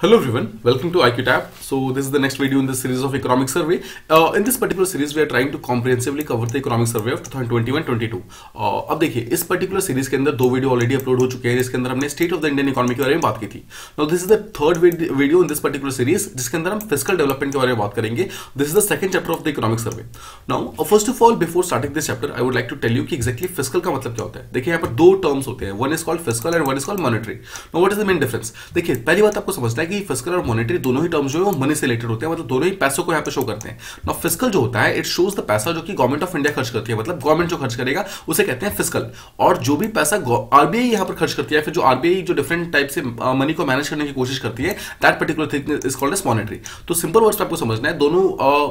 Hello everyone, welcome to IQTab. So this is the next video in this series of economic survey. In this particular series we are trying to comprehensively cover the economic survey of 2021-22. अब देखिए इस particular series के अंदर दो video already upload हो चुके हैं जिसके अंदर हमने state of the Indian economy के बारे में बात की थी. Now this is the third video in this particular series जिसके अंदर हम फिस्कल डेवलपमेंट के बारे में बात करेंगे. This is the second chapter of the economic survey. Now first of all before starting this chapter I would like to tell you कि exactly fiscal का मतलब क्या होता है. देखिए यहाँ पर दो टर्म्स होते हैं, one is called fiscal and one is called monetary. Now what is the main difference. देखिए पहली बात आपको समझना है कि फिस्कल और मॉनेटरी दोनों ही टर्म्स जो है वो मनी से रिलेटेड होते हैं, मतलब दोनों ही पैसों को यहाँ पे शो करते हैं. नाउ फिस्कल जो होता है इट शोज द पैसा जो कि गवर्नमेंट ऑफ इंडिया खर्च करती है, मतलब गवर्नमेंट जो खर्च करेगा उसे कहते हैं फिस्कल. और जो भी पैसा आरबीआई यहाँ पर खर्च करती है, फिर जो आरबीआई जो डिफरेंट टाइप से मनी को मैनेज करने की कोशिश करती है, that particular thing is called as monetary. तो सिंपल वर्ड्स में आपको समझना है दोनों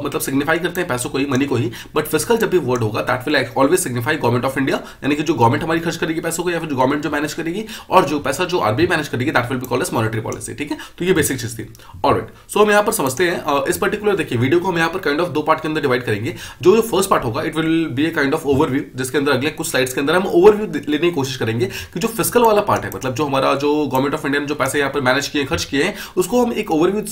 मतलब सिग्निफाई करते हैं पैसों को ही, मनी को ही, बट फिस्कल जब भी वर्ड होगा that will always signify government of India, यानी कि जो गवर्नमेंट हमारी खर्च करेगी पैसों को या फिर जो गवर्नमेंट जो मैनेज करेगी, और जो पैसा जो आरबीआई मैनेज करेगी that will be called as monetary policy. ठीक है, तो ये बेसिक चीज थी. ऑलराइट, सो हम यहाँ पर समझते हैं इस पर्टिकुलर देखिए वीडियो को हम यहाँ पर काइंड ऑफ दो पार्ट के अंदर डिवाइड करेंगे. जो फर्स्ट पार्ट होगा it will B a kind of overview, जिसके अंदर अगले कुछ स्लाइड्स के अंदर हम ओवरव्यू लेने की कोशिश करेंगे कि जो फिस्कल वाला पार्ट है, मतलब जो हमारा जो गवर्नमेंट ऑफ इंडिया ने जो पैसे यहाँ पर मैनेज किए खर्च किए हैं, उसको हम एक ओवरव्यू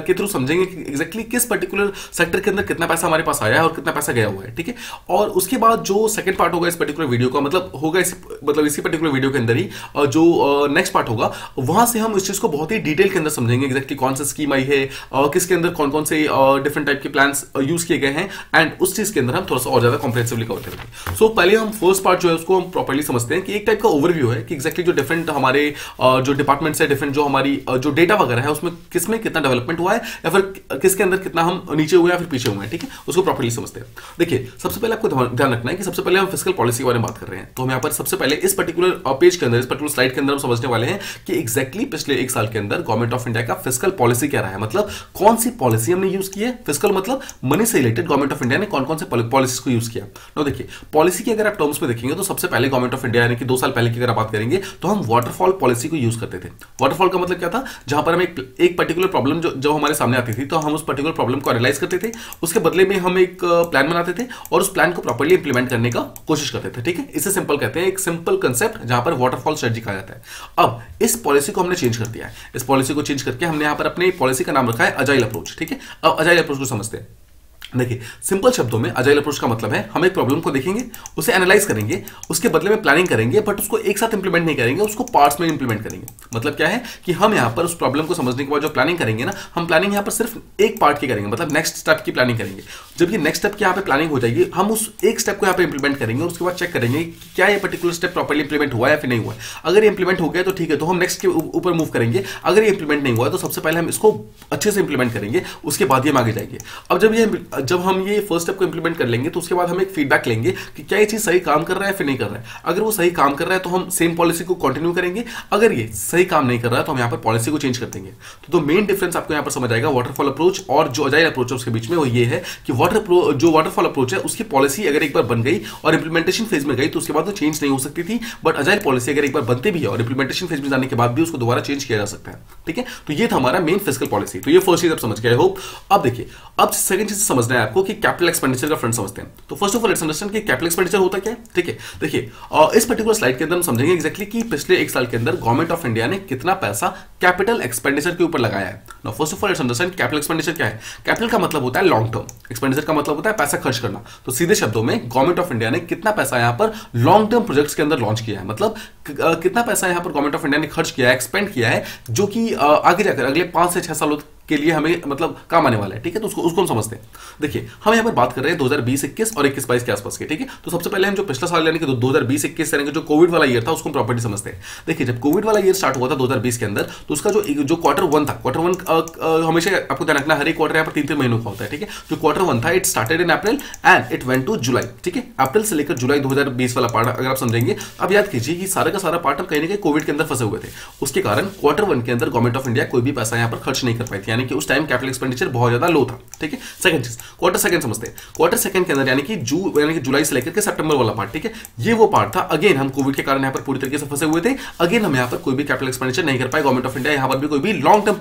के थ्रू समझेंगे कि एग्जैक्टली किस पर्टिकुलर सेक्टर के अंदर कितना पैसा हमारे पास आया है और कितना पैसा गया हुआ है. ठीक है, और उसके बाद जो सेकंड पार्ट होगा इस पर्टिकुलर वीडियो का, मतलब होगा इसी पर्टिकुलर वीडियो के अंदर ही जो नेक्स्ट पार्ट होगा, वहां से हम इस चीज को बहुत ही डिटेल के अंदर समझेंगे एग्जैक्टली कौन सा स्कीम आई है, किसके अंदर कौन कौन से डिफरेंट टाइप के प्लान्स यूज किए गए हैं, एंड उस चीज के अंदर हम थोड़ा सा और ज्यादा कॉम्प्रिहेंसिवली कवर करेंगे. सो पहले हम फर्स्ट पार्ट जो है उसको हम प्रॉपर्ली समझते हैं कि एक टाइप का ओवरव्यू है कि एग्जैक्टली जो डिफरेंट हमारे जो डिपार्टमेंट्स है, डिफरेंट जो हमारी जो डेटा वगैरह है उसमें किसमें कितना डेवलपमेंट हुआ है या फिर किसके अंदर कितना हम नीचे हुए या फिर पीछे हुए हैं. ठीक है, उसको प्रॉपर्ली समझते हैं. देखिए सबसे पहले आपको ध्यान रखना है कि सबसे पहले हम फिस्कल पॉलिसी के बारे में बात कर रहे हैं, तो हम यहाँ पर सबसे पहले इस पर्टिकुलर पेज के अंदर, इस पर्टिकुलर स्लाइड के अंदर हम समझने वाले हैं कि एग्जैक्टली पिछले एक साल के अंदर गवर्नमेंट ऑफ इंडिया का फिस्कल पॉलिसी क्या रहा है, मतलब कौन सी पॉलिसी हमने यूज की है. फिस्कल मतलब मनी से रिलेटेड गवर्नमेंट ऑफ इंडिया ने कौन कौन से पॉलिसीज को यूज किया. नो देखिए पॉलिसी की अगर आप टर्म्स में देखेंगे तो सबसे पहले गवर्नमेंट ऑफ इंडिया यानी कि 2 साल पहले की अगर आप बात करेंगे तो हम वाटरफॉल पॉलिसी को यूज करते थे. वाटरफॉल का मतलब क्या था, जहां पर हम एक पर्टिकुलर प्रॉब्लम जो हमारे सामने आती थी तो हम उस पर्टिकुलर प्रॉब्लम को एनालाइज करते थे, उसके बदले में हम एक प्लान बनाते थे और उस प्लान को प्रॉपर्ली इंप्लीमेंट करने का कोशिश करते थे. ठीक है, इसे सिंपल कहते हैं, एक सिंपल कंसेप्ट जहां पर वाटरफॉल स्ट्रेटजी कहा जाता है. अब इस पॉलिसी को हमने चेंज कर दिया है, इस पॉलिसी को चेंज करके हमने यहां पर अपने पॉलिसी का नाम रखा है अजाइल अप्रोच. ठीक है, अब अजाइल अप्रोच को समझते हैं. देखिए सिंपल शब्दों में अजाइल अप्रोच का मतलब है हम एक प्रॉब्लम को देखेंगे, उसे एनालाइज करेंगे, उसके बदले में प्लानिंग करेंगे, बट उसको एक साथ इंप्लीमेंट नहीं करेंगे, उसको पार्ट्स में इंप्लीमेंट करेंगे. मतलब क्या है कि हम यहां पर उस प्रॉब्लम को समझने के बाद जो प्लानिंग करेंगे ना, हम प्लानिंग यहां पर सिर्फ एक पार्ट की करेंगे, मतलब नेक्स्ट स्टेप की प्लानिंग करेंगे. जब ये नेक्स्ट स्टेप की यहां पे प्लानिंग हो जाएगी, हम उस एक स्टेप को यहां पे इंप्लीमेंट करेंगे और उसके बाद चेक करेंगे कि क्या ये पर्टिकुलर स्टेप प्रॉपर्ली इंप्लीमेंट हुआ है या फिर नहीं हुआ है. अगर ये इंप्लीमेंट हो गया तो ठीक है, तो हम नेक्स्ट के ऊपर मूव करेंगे. अगर ये इंप्लीमेंट नहीं हुआ है तो सबसे पहले हम इसको अच्छे से इंप्लीमेंट करेंगे, उसके बाद ही हम आगे जाएंगे. अब जब हम ये फर्स्ट स्टेप को इंप्लीमेंट कर लेंगे तो उसके बाद हम एक फीडबैक लेंगे कि क्या ये चीज सही काम कर रहा है फिर नहीं कर रहा है. अगर वो सही काम कर रहा है तो हम सेम पॉलिसी को कंटिन्यू करेंगे, अगर ये सही काम नहीं कर रहा है तो हम यहाँ पर पॉलिसी को चेंज कर देंगे. तो मेन डिफरेंस आपको यहाँ पर समझ आएगा वाटरफॉल अप्रोच और जो अजाइल अप्रोच है उसके बीच में, वो ये है कि जो वाटरफॉल अप्रोच है उसकी पॉलिसी अगर एक बार बन गई और इंप्लीमेंटेशन फेज में गई तो उसके बाद वो चेंज नहीं हो सकती थी, बट अजाइल पॉलिसी अगर एक बार बनते भी है और इंप्लीमेंटेशन फेज में जाने के बाद भी उसको दोबारा चेंज किया जा सकता है. ठीक है, तो ये था हमारा मेन फिस्कल पॉलिसी. तो ये फर्स्ट चीज आप समझ गए होप. अब देखिए अब सेकंड चीज समझना है आपको कि कैपिटल एक्सपेंडिचर का फ्रंट समझते हैं. तो first of all let's understand कि कैपिटल एक्सपेंडिचर होता क्या है. ठीक है, देखिए इस पर्टिकुलर स्लाइड के अंदर हम समझेंगे एग्जैक्टली कि पिछले एक साल के अंदर गवर्नमेंट ऑफ इंडिया ने कितना पैसा कैपिटल एक्सपेंडिचर के ऊपर लगाया है. Now first of all let's understand capital expenditure क्या है. कैपिटल का मतलब होता है लॉन्ग टर्म, एक्सपेंडिचर का मतलब होता है पैसा खर्च करना. तो सीधे शब्दों में गवर्नमेंट ऑफ इंडिया ने कितना पैसा यहां पर लॉन्ग टर्म प्रोजेक्ट्स के अंदर लॉन्च किया है, मतलब कितना पैसा यहां पर गवर्नमेंट ऑफ इंडिया ने खर्च किया है, एक्सपेंड किया है, जो कि आगे जाकर अगले 5 से 6 सालों के लिए हमें मतलब काम आने वाला है. ठीक है, तो उसको हम समझते हैं. देखिए हम यहाँ पर बात कर रहे हैं 2020-21 और 21-22 के आसपास के. ठीक है, तो सबसे पहले हम जो पिछला साल यानी कि 2020-21 यानी कि जो कोविड वाला ईयर था उसको हम प्रॉपर्टी समझते हैं. देखिए जब कोविड वाला ईयर स्टार्ट हुआ था 2020 के अंदर, तो उसका जो क्वार्टर 1 था, क्वार्टर 1 हमेशा आपको ध्यान रखना हर एक क्वार्टर यहाँ पर 3-3 महीनों का होता है. ठीक है, जो क्वार्टर 1 था it started in April and it went to July. ठीक है, अप्रैल से लेकर जुलाई 2020 वाला पार्ट अगर आप समझेंगे. अब याद कीजिए कि सारा का सारा पार्ट हम कहीं ना कहीं कोविड के अंदर फंसे हुए थे. उसके कारण क्वार्टर 1 के अंदर गवर्नमेंट ऑफ इंडिया कोई भी पैसा यहाँ पर खर्च नहीं कर पाई थी, यानी कि उस टाइम कैपिटल एक्सपेंडिचर बहुत ज्यादा लो था. ठीक है, सेकंड चीज क्वार्टर सेकंड समझते हैं. क्वार्टर सेकंड के अंदर यानी कि जुलाई से लेकर के सितंबर वाला पार्ट. ठीक है, ये वो पार्ट था. अगेन हम कोविड के कारण यहाँ पर पूरी तरीके से फंसे हुए थे. अगेन हम यहाँ पर कोई भी कैपिटल एक्सपेंडिचर नहीं कर पाए. गवर्नमेंट ऑफ इंडिया यहाँ पर भी कोई भी लॉन्ग टर्म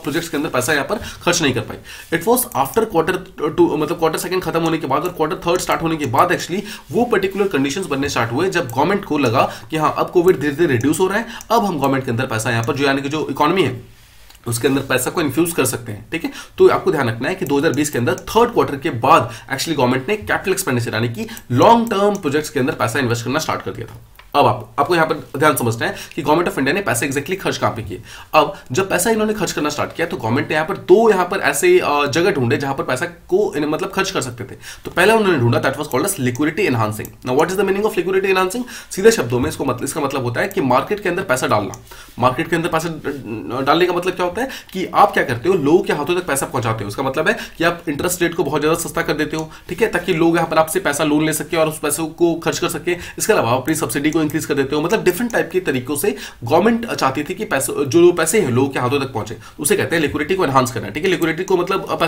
प्रोजेक्ट्स के अंदर पैसा यहाँ पर खर्च नहीं कर पाई. इट वॉज आफ्टर क्वार्टर 2 मतलब क्वार्टर सेकंड खत्म होने के बाद और क्वार्टर थर्ड स्टार्ट होने के बाद एक्चुअली वो पर्टिकुलर कंडीशंस बनने स्टार्ट हुए जब गवर्नमेंट को लगा कि हाँ अब कोविड धीरे धीरे रिड्यूस हो रहा है, अब हम गवर्नमेंट के अंदर पैसा यहाँ पर जो यानी कि जो इकोनॉमी है उसके अंदर पैसा को इन्फ्यूज कर सकते हैं, ठीक है। तो आपको ध्यान रखना है कि 2020 के अंदर थर्ड क्वार्टर के बाद एक्चुअली गवर्नमेंट ने कैपिटल एक्सपेंडिचर यानी कि लॉन्ग टर्म प्रोजेक्ट्स के अंदर पैसा इन्वेस्ट करना स्टार्ट कर दिया था। अब आपको यहां पर ध्यान समझना है कि गवर्नमेंट ऑफ इंडिया ने पैसे एग्जैक्टली खर्च कहां पे किए। अब जब पैसा इन्होंने खर्च करना स्टार्ट किया तो गवर्नमेंट ने यहां पर ऐसे जगह ढूंढे जहां पर पैसा को मतलब खर्च कर सकते थे। तो पहले उन्होंने ढूंढा that was called as liquidity enhancing. Now what is the meaning of liquidity enhancing? सीधे शब्दों में इसका मतलब होता है कि मार्केट के अंदर पैसा डालना। मार्केट के अंदर पैसा डालने का मतलब क्या होता है कि आप क्या करते हो, लोगों के हाथों तक पैसा पहुंचाते हो। उसका मतलब है कि आप इंटरेस्ट रेट को बहुत ज्यादा सस्ता कर देते हो, ठीक है, ताकि लोग यहां पर आपसे पैसा लोन ले सके और उस पैसे को खर्च कर सके। इसके अलावा अपनी सब्सिडी को इंक्रीज कर देते हो। मतलब डिफरेंट टाइप के तरीकों से गवर्नमेंट चाहती थी कि जो पैसे हैं लोगों के हाथों तक पहुंचे। उसे कहते हैं लिक्विडिटी को एनहांस करना, ठीक है। लिक्विडिटी को मतलब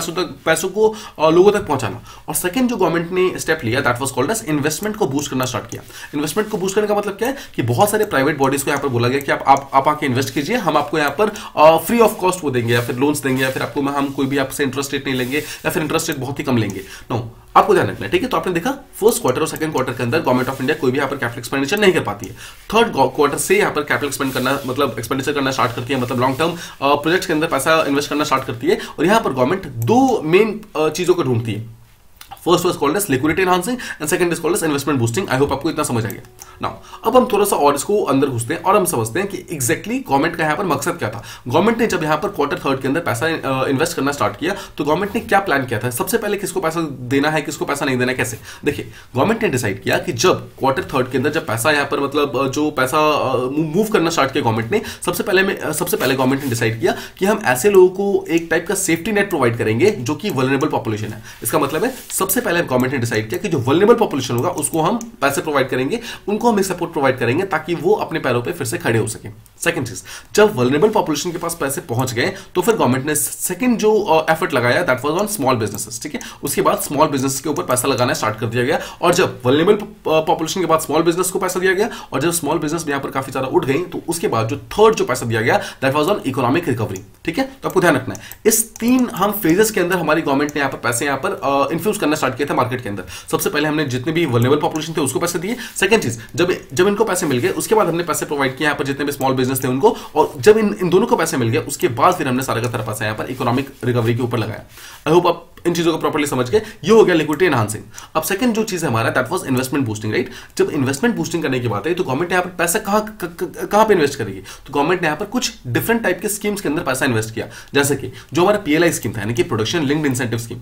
पैसों को लोगों तक पहुंचाना। और सेकंड जो गवर्नमेंट ने स्टेप लिया that was called as investment को बूस्ट करना स्टार्ट किया। इन्वेस्टमेंट को बूस्ट करने का मतलब क्या है कि बहुत सारे प्राइवेट बॉडीज को यहां पर बोला गया कि आप आके इन्वेस्ट कीजिए, हम आपको यहां पर फ्री ऑफ कॉस्ट वो देंगे या फिर लोन्स देंगे या फिर आपको हम कोई भी आपसे इंटरेस्ट रेट नहीं लेंगे या फिर इंटरेस्ट रेट बहुत ही कम लेंगे। नो, आपको ध्यान रखना है, ठीक है। तो आपने देखा फर्स्ट क्वार्टर और सेकंड क्वार्टर के अंदर गवर्नमेंट ऑफ इंडिया कोई भी यहां पर कैपिटल एक्सपेंडिचर नहीं कर पाती है। थर्ड क्वार्टर से यहां पर कैपिटल एक्सपेंडिचर करना स्टार्ट करती है, मतलब लॉन्ग टर्म प्रोजेक्ट्स के अंदर पैसा इन्वेस्ट करना स्टार्ट करती है। और यहां पर गवर्नमेंट दो मेन चीजों को ढूंढती है। First was called as liquidity enhancing and second is called as investment boosting. I hope आपको इतना समझ आ गया। नाउ अब हम थोड़ा सा और इसको अंदर घुसते हैं और हम समझते हैं कि एग्जैक्टली गवर्नमेंट का यहां पर मकसद क्या था। गवर्नमेंट ने जब यहां पर क्वार्टर थर्ड के अंदर पैसा इन्वेस्ट करना स्टार्ट किया तो गवर्नमेंट ने क्या प्लान किया था। सबसे पहले किसको पैसा देना है, किसको पैसा नहीं देना है, कैसे? देखिए, गवर्नमेंट ने डिसाइड किया कि जब क्वार्टर थर्ड के अंदर जब पैसा यहां पर मतलब जो पैसा मूव करना स्टार्ट किया गवर्नमेंट ने, सबसे पहले गवर्नमेंट ने डिसाइड किया कि हम ऐसे लोगों को एक टाइप का सेफ्टी नेट प्रोवाइड करेंगे जो कि वल्नरेबल पॉपुलेशन है। इसका मतलब है सबसे पहले गवर्नमेंट ने डिसाइड किया कि जो वल्नरेबल पॉपुलेशन होगा उसको हम पैसे प्रोवाइड करेंगे, उनको हम सपोर्ट प्रोवाइड करेंगे ताकि वो अपने पैरों पे फिर से खड़े हो सके। सेकंड चीज, जब वल्नरेबल पॉपुलेशन के पास पैसे पहुंच गए तो फिर गवर्नमेंट ने सेकंड जो एफर्ट लगाया that was on small businesses, ठीक है। उसके बाद स्मॉल बिजनेस के ऊपर पैसा लगाना स्टार्ट कर दिया गया। और जब वल्नरेबल पॉपुलेशन के बाद स्मॉल बिजनेस को पैसा दिया गया और जब स्मॉल बिजनेस यहां पर काफी ज्यादा उठ गई तो उसके बाद जो थर्ड जो पैसा दिया गया that was on economic recovery, ठीक है। तो आपको ध्यान रखना है इस तीन हम फेजेस के अंदर हमारी गवर्नमेंट ने यहां पर पैसे यहां पर इन्फ्यूज करना स्टार्ट किया था मार्केट के अंदर। सबसे पहले हमने जितने भी वल्नरेबल पॉपुलेशन थे उसको पैसे दिए। सेकंड चीज, जब इनको पैसे मिल गए उसके बाद हमने पैसे प्रोवाइड किए यहां पर जितने भी स्मॉल बिजनेस थे उनको। और जब इन दोनों को पैसे मिल गए उसके बाद फिर हमने सारा का सारा पैसा यहां पर इकोनॉमिक रिकवरी के ऊपर लगाया। आई होप आप इन चीजों को प्रॉपर्ली समझ गए। ये हो गया लिक्विडिटी एनहांसिंग। अब सेकंड जो चीज है हमारा that was investment boosting, right. जब इन्वेस्टमेंट बूस्टिंग करने की बात है तो गवर्नमेंट यहां पर पैसा कहां पे इन्वेस्ट करेगी। तो गवर्नमेंट ने यहां पर कुछ डिफरेंट टाइप के स्कीम्स के अंदर पैसा इन्वेस्ट किया। जैसे कि जो हमारा पीएलआई स्कीम था यानी कि प्रोडक्शन लिंक्ड इंसेंटिव स्कीम,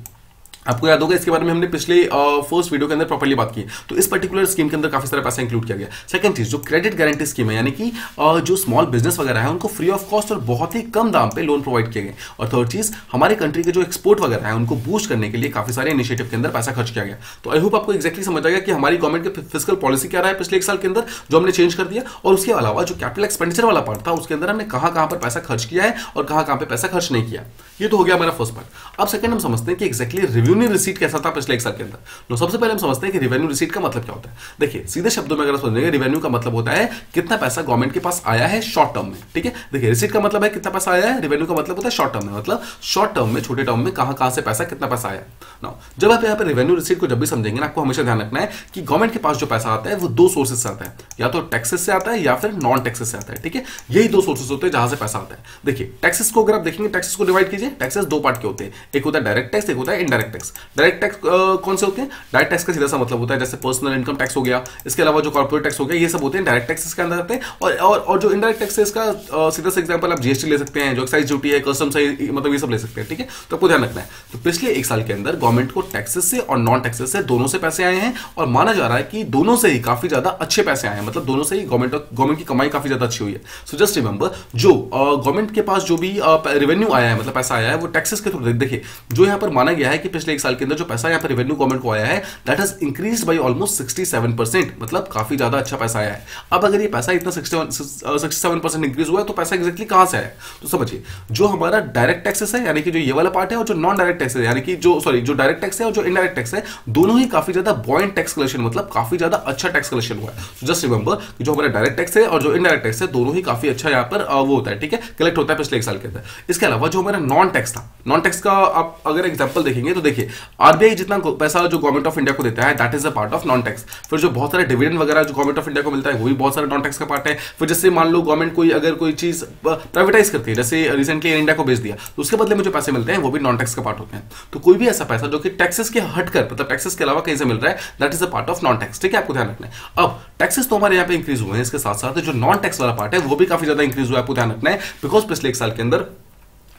आपको याद होगा इसके बारे में हमने पिछले फर्स्ट वीडियो के अंदर प्रॉपर्ली बात की। तो इस पर्टिकुलर स्कीम के अंदर काफी सारा पैसा इंक्लूड किया गया। सेकंड चीज, जो क्रेडिट गारंटी स्कीम है यानी कि जो स्मॉल बिजनेस वगैरह है उनको फ्री ऑफ कॉस्ट और बहुत ही कम दाम पे लोन प्रोवाइड किए गए। और थर्ड चीज, हमारे कंट्री के जो एक्सपोर्ट वगैरह है उनको बूस्ट करने के लिए काफी सारे इनिशिएटिव के अंदर पैसा खर्च किया गया। तो आई होप आपको एक्जैक्टली समझ आएगा कि हमारी गवर्नमेंट के फिस्कल पॉलिसी क्या रहा है पिछले एक साल के अंदर जो हमने चेंज कर दिया। और उसके अलावा जो कैपिटल एक्सपेंडिचर वाला पार्ट था उसके अंदर हमने कहां पर पैसा खर्च किया है और कहां पे पैसा खर्च नहीं किया। ये तो हो गया हमारा फर्स्ट पार्ट। अब सेकंड हम समझते हैं कि एक्जैक्टली रेवेन्यू रिसीट कैसा था पिछले एक साल के अंदर। तो सबसे पहले हम समझते हैं कि रेवेन्यू रिसीट का मतलब क्या होता है। देखिए, सीधे शब्दों में अगर समझेंगे रेवेन्यू का मतलब होता है कितना पैसा गवर्नमेंट के पास आया है शॉर्ट टर्म में, ठीक है। देखिए, रिसीट का मतलब है कितना पैसा आया है, रेवेन्यू का मतलब होता है शॉर्ट टर्म में, मतलब शॉर्ट टर्म में छोटे टर्म में कहां से पैसा कितना पैसा आया। नाउ जब आप यहां पर रेवेन्यू रिसीट को जब भी समझेंगे ना, आपको हमेशा ध्यान रखना है कि गवर्नमेंट के पास जो पैसा आता है वो दो सोर्सेज से आता है, या तो टैक्सेस से आता है या फिर नॉन टैक्सेस से आता है, ठीक है। यही दो सोर्सेज होते हैं जहां से पैसा आता है। देखिए, टैक्सेस को अगर आप देखेंगे, टैक्सेस को डिवाइड कीजिए, टैक्सेस दो पार्ट के होते हैं, एक होता है डायरेक्ट टैक्स, एक होता है इनडायरेक्ट टैक्स। डायरेक्ट टैक्स कौन से होते हैं? डायरेक्ट टैक्स का सीधा सा मतलब होता है जैसे पर्सनल इनकम टैक्स हो गया, इसके अलावा जो कॉर्पोरेट टैक्स हो गया, ये सब होते हैं डायरेक्ट टैक्सेस के अंदर आते हैं। और जो इनडायरेक्ट टैक्स है इसका सीधा सा एग्जांपल आप जीएसटी ले सकते हैं, जो एक्साइज ड्यूटी है, कस्टम्स है, मतलब ये सब ले सकते हैं, ठीक है। तो आपको ध्यान रखना है। तो पिछले एक साल के अंदर गवर्नमेंट को टैक्सेस से और नॉन टैक्सेस से दोनों से पैसे आए हैं और माना जा रहा है कि दोनों से ही काफी ज्यादा अच्छे पैसे आए हैं, मतलब दोनों से ही गवर्नमेंट की कमाई काफी ज्यादा अच्छी हुई है। सो जस्ट रिमेंबर, जो गवर्नमेंट के पास जो भी रेवेन्यू आया है, मतलब पैसा आया है, वो टैक्सेस के थ्रू। देखिए, जो यहां पर माना गया है कि पिछले एक साल के अंदर जो पैसा यहां पर रेवेन्यू गवर्नमेंट को आया है that has increased by almost 67%, मतलब काफी ज्यादा अच्छा पैसा आया है। अब अगर ये पैसा इतना 67% इंक्रीज हुआ है तो पैसा एक्जैक्टली कहां से आया है? तो समझिए, जो हमारा डायरेक्ट टैक्सेस है यानी कि जो ये वाला पार्ट है और जो नॉन डायरेक्ट टैक्स है यानी कि जो डायरेक्ट टैक्स है और जो इनडायरेक्ट टैक्स है, दोनों ही काफी ज्यादा बॉइंट टैक्स कलेक्शन, मतलब काफी ज्यादा अच्छा टैक्स कलेक्शन हुआ है। जस्ट रिमेंबर कि जो हमारा डायरेक्ट टैक्स है और जो इनडायरेक्ट टैक्स है दोनों ही काफी अच्छा यहाँ पर वो होता है, ठीक है, कलेक्ट होता है पिछले एक साल के अंदर। इसके अलावा जो हमारा नॉन टैक्स था, नॉन टैक्स का आप अगर एग्जांपल देखेंगे तो देखिए देखिए आरबीआई जितना पैसा जो गवर्नमेंट ऑफ इंडिया को देता है that is a part of non tax. फिर जो बहुत सारे डिविडेंड वगैरह जो गवर्नमेंट ऑफ इंडिया को मिलता है वो भी बहुत सारे नॉन टैक्स का पार्ट है। फिर जैसे मान लो गवर्नमेंट कोई अगर कोई चीज प्राइवेटाइज करती है, जैसे रिसेंटली एयर इंडिया को बेच दिया, तो उसके बदले में जो पैसे मिलते हैं वो भी नॉन टैक्स का पार्ट होते हैं। तो कोई भी ऐसा पैसा जो कि टैक्सेस के हटकर मतलब टैक्सेस के अलावा कहीं से मिल रहा है that is a part of non tax. ठीक है, आपको ध्यान रखना है। अब टैक्सेस तो हमारे यहाँ पे इंक्रीज हुए हैं, इसके साथ साथ जो नॉन टैक्स वाला पार्ट है वो भी काफी ज्यादा इंक्रीज हुआ है, आपको ध्यान रखना है। बिकॉज पिछले एक साल के अंदर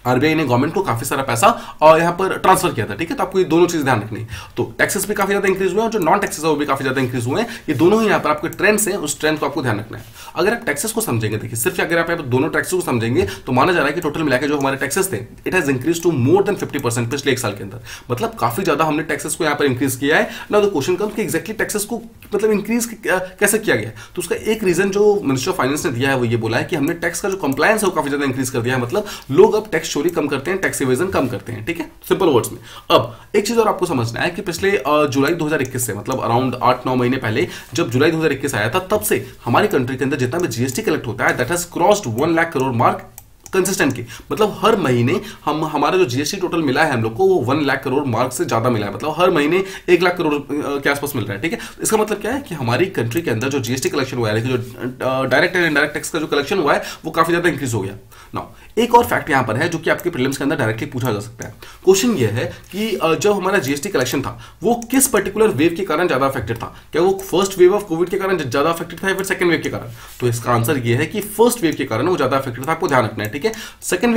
आरबीआई ने गवर्नमेंट को काफी सारा पैसा और यहाँ पर ट्रांसफर किया था। ठीक है, तो आपको ये दोनों चीज ध्यान रखनी है। तो टैक्सेस भी काफी ज्यादा इंक्रीज हुए हैं और जो नॉन टैक्सेस है वो भी काफी ज्यादा इंक्रीज हुए हैं। ये दोनों ही यहाँ पर आपके ट्रेंड्स हैं, उस ट्रेंड को आपको ध्यान रखना है। अगर आप टैक्सेस को समझेंगे, देखिए सिर्फ अगर आप दोनों टैक्सेस को समझेंगे तो माना जा रहा है कि टोटल मिलाकर जो हमारे टैक्सेस थे it has increase to more than 50% पिछले एक साल के अंदर। मतलब काफी ज्यादा हमने टैक्सेस को यहाँ पर इंक्रीज किया है। नाउ द क्वेश्चन कम्स कि एग्जैक्टली टैक्सेस को मतलब इंक्रीज कैसे किया गया। तो उसका एक रीजन जो मिनिस्ट्री ऑफ फाइनेंस ने दिया है वो ये बोला है कि हमने टैक्स का जो कंप्लायंस है वो काफी ज्यादा इंक्रीज कर दिया है। मतलब लोग अब टैक्स चोरी कम करते हैं, टैक्स इवेजन कम करते हैं। ठीक है, सिंपल वर्ड्स में। अब एक चीज और आपको समझना है कि पिछले जुलाई 2021 से मतलब अराउंड 8-9 महीने पहले जब जुलाई 2021 आया था तब से हमारी कंट्री के अंदर जितना भी जीएसटी कलेक्ट होता है that has crossed 1 lakh crore mark consistently. मतलब हर महीने हमारा जो जीएसटी टोटल मिला है हम लोग को वो 1 लाख करोड़ मार्क से ज्यादा मिला है। मतलब हर महीने 1 लाख करोड़ के आसपास मिल रहा है। ठीक है, इसका मतलब क्या है कि हमारी कंट्री के अंदर जो जीएसटी कलेक्शन हुआ है, जो डायरेक्ट एंड इनडायरेक्ट टैक्स का जो कलेक्शन हुआ है वो काफी ज्यादा इंक्रीज हो गया। नाउ एक और फैक्ट यहां पर है जो कि आपके प्रीलिम्स के अंदर डायरेक्टली पूछा जा सकता है। क्वेश्चन ये है कि जब हमारा जीएसटी कलेक्शन था वो किस पर्टिकुलर वेव के कारण ज्यादा अफेक्टेड था। क्या वो फर्स्ट वेव ऑफ कोविड के कारण ज्यादा अफेक्टेड था या फिर सेकंड वेव के कारण? तो इसका आंसर ये है कि फर्स्ट वेव के कारण वो ज्यादा अफेक्टेड था, आपको ध्यान रखना है। ठीक है, सेकंड